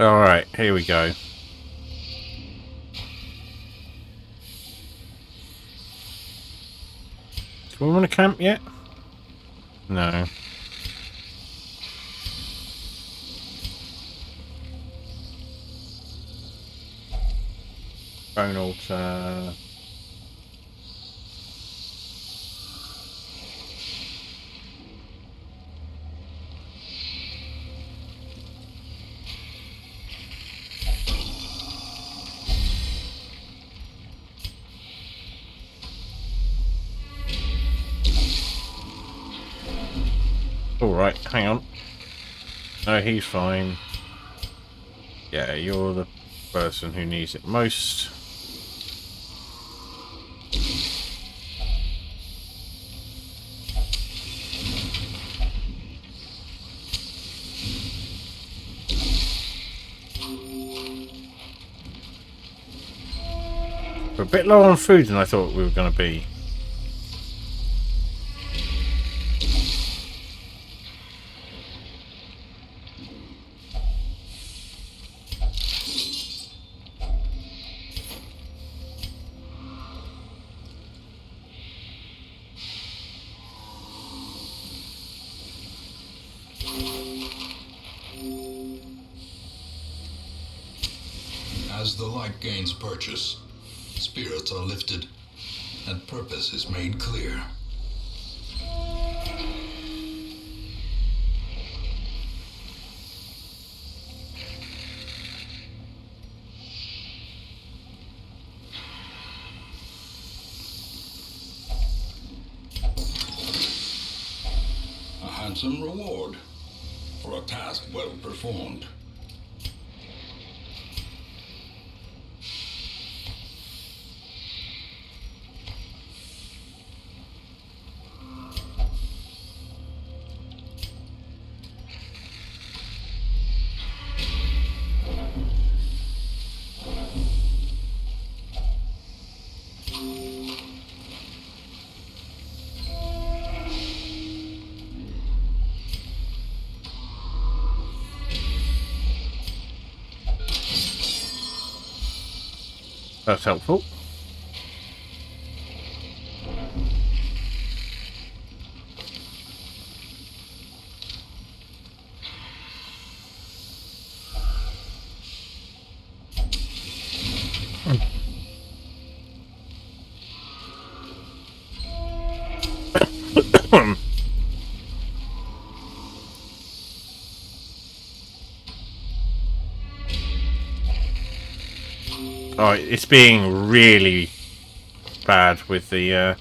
Alright, here we go. Do we want to camp yet? No. Phone altar. Alright, hang on. No, he's fine. Yeah, you're the person who needs it most. We're a bit low on food than I thought we were going to be. As the light gains purchase, spirits are lifted, and purpose is made clear. A handsome reward for a task well performed. That's helpful. Oh, it's being really bad with the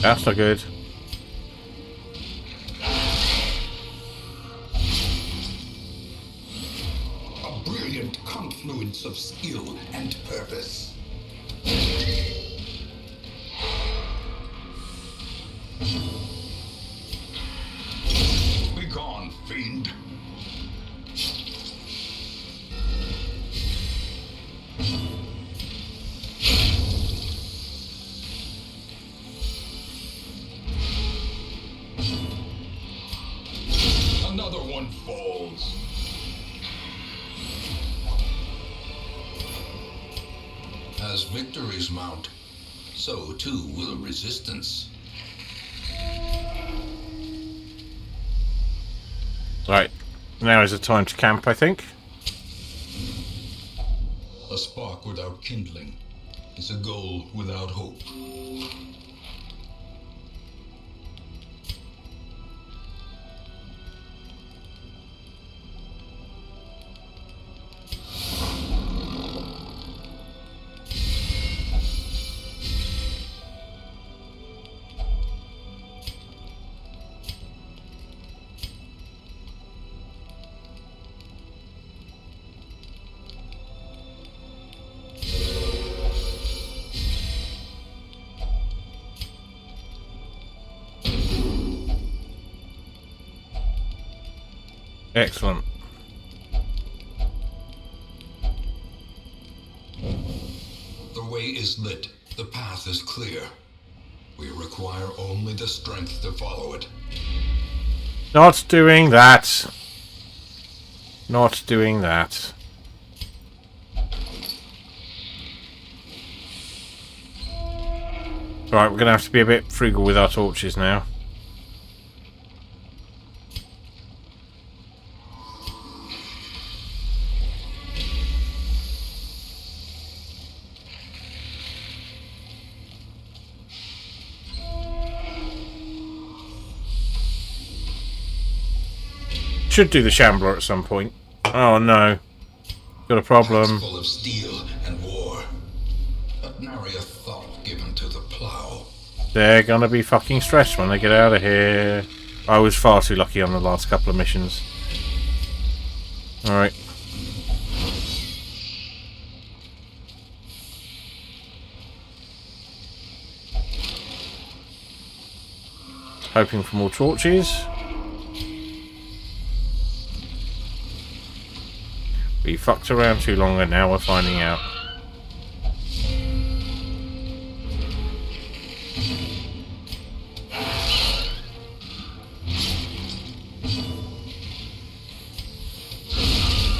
that's not good. A brilliant confluence of skill and purpose. Begone, fiend. another one falls. As victories mount, so too will resistance. Right, now is the time to camp, I think. A spark without kindling is a goal without hope. Excellent. The way is lit. The path is clear. We require only the strength to follow it. Not doing that. Not doing that. Right, we're going to have to be a bit frugal with our torches now. Should do the shambler at some point. Oh no. Got a problem. Full of steel and war. But nary a thought given to the plow. They're gonna be fucking stressed when they get out of here. I was far too lucky on the last couple of missions. Alright. Hoping for more torches. We fucked around too long and now we're finding out.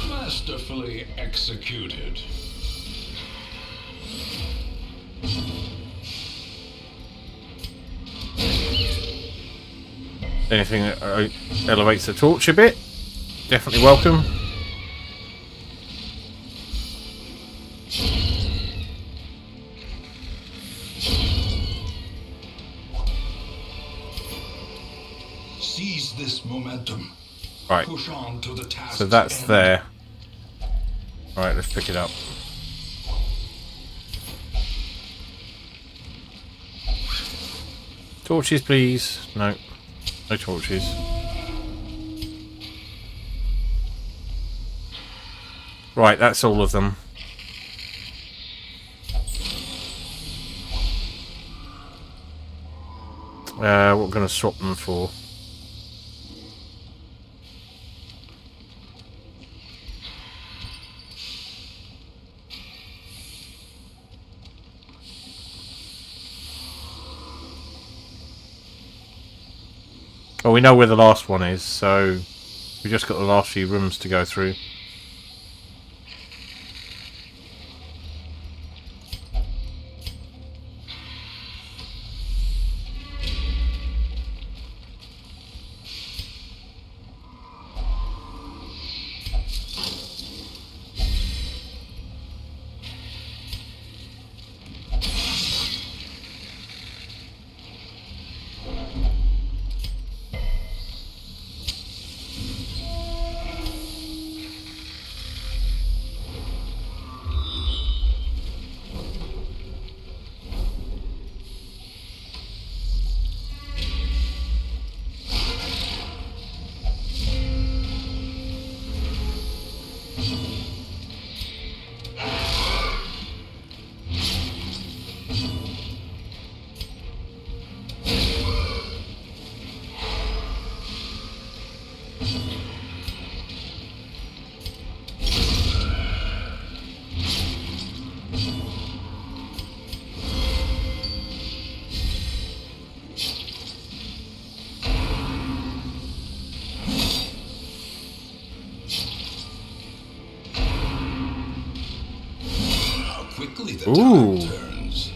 Masterfully executed. Anything that elevates the torch a bit, definitely welcome. Seize this momentum. Right. Push on to the task. So that's there. Right, let's pick it up. Torches, please. No. No torches. Right, that's all of them. What we're going to swap them for. Well, we know where the last one is, so we've just got the last few rooms to go through. Surely the Ooh. time turns.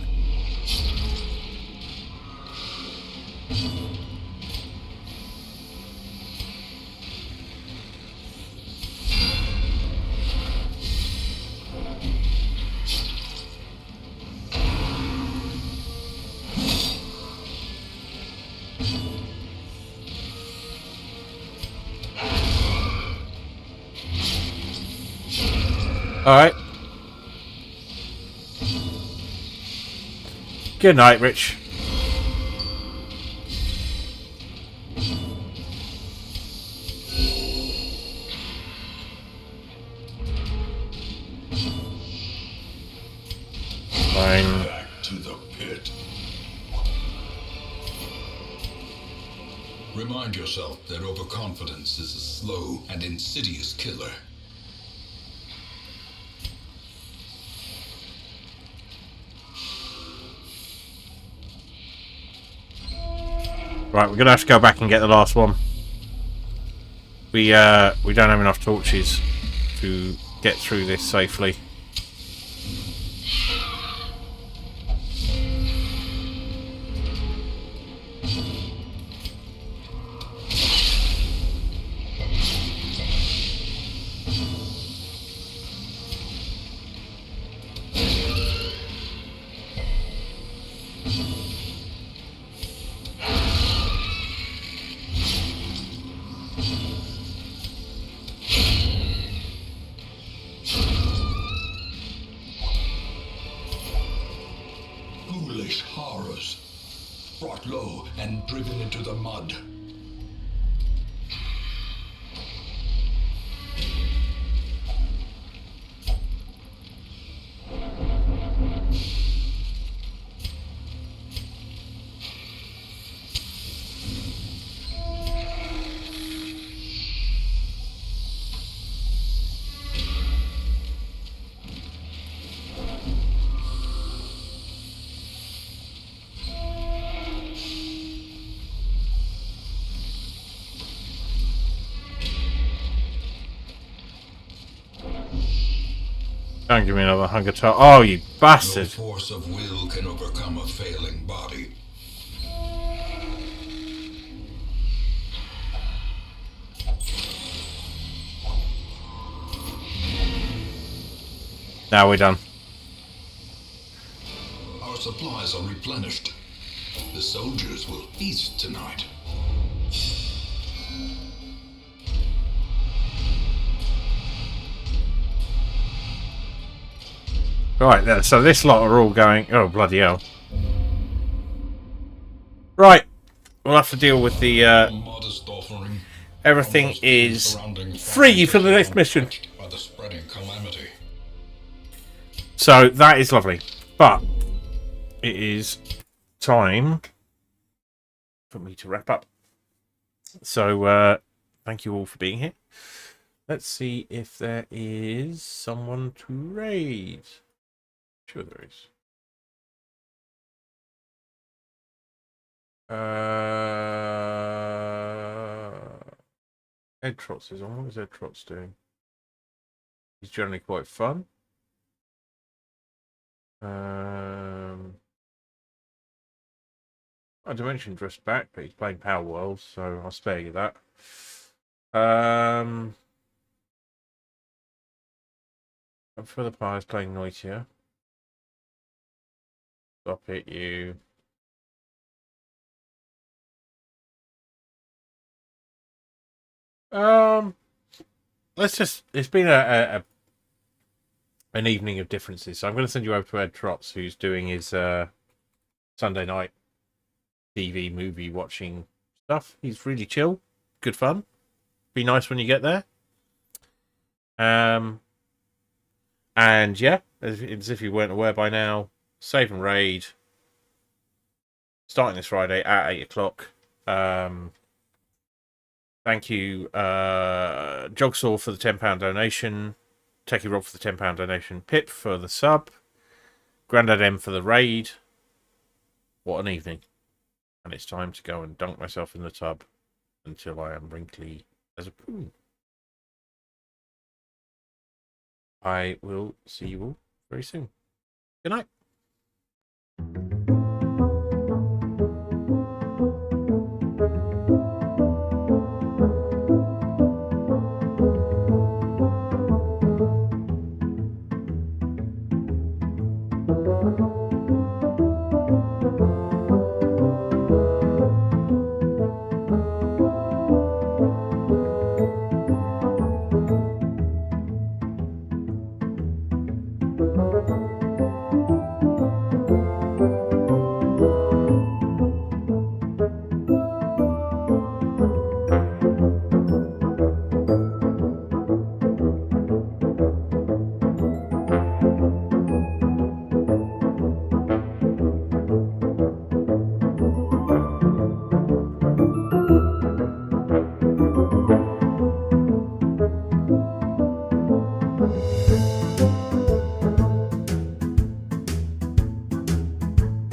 Alright. Good night, Rich. Fine. Back to the pit. Remind yourself that overconfidence is a slow and insidious killer. Right, we're gonna have to go back and get the last one. We don't have enough torches to get through this safely. Ghoulish horrors, brought low and driven into the mud. Don't give me another hunger tar. Oh, you bastard! No force of will can overcome a failing body. Now we're done. Our supplies are replenished. The soldiers will feast tonight. Right, then, so this lot are all going... Oh, bloody hell. Right. We'll have to deal with the... Modest offering. Everything is free for the next mission. By the spreading calamity. So, that is lovely. But, it is time for me to wrap up. So, thank you all for being here. Let's see if there is someone to raid. Sure there is. Ed Trots is on. What is Ed Trots doing? He's generally quite fun. I Dimension just back, but he's playing Power World, so I'll spare you that. For the Pies playing Noisia. Stop it, you. Let's just... It's been an evening of differences, so I'm going to send you over to Ed Trots, who's doing his Sunday night TV movie watching stuff. He's really chill, good fun. Be nice when you get there. And yeah, as if you weren't aware by now, Save and Raid starting this Friday at 8 o'clock. Thank you, Jogsaw, for the £10 donation. Techie Rob for the £10 donation. Pip for the sub. Grandad M for the raid. What an evening. And it's time to go and dunk myself in the tub until I am wrinkly as a poon. I will see you all very soon. Good night. you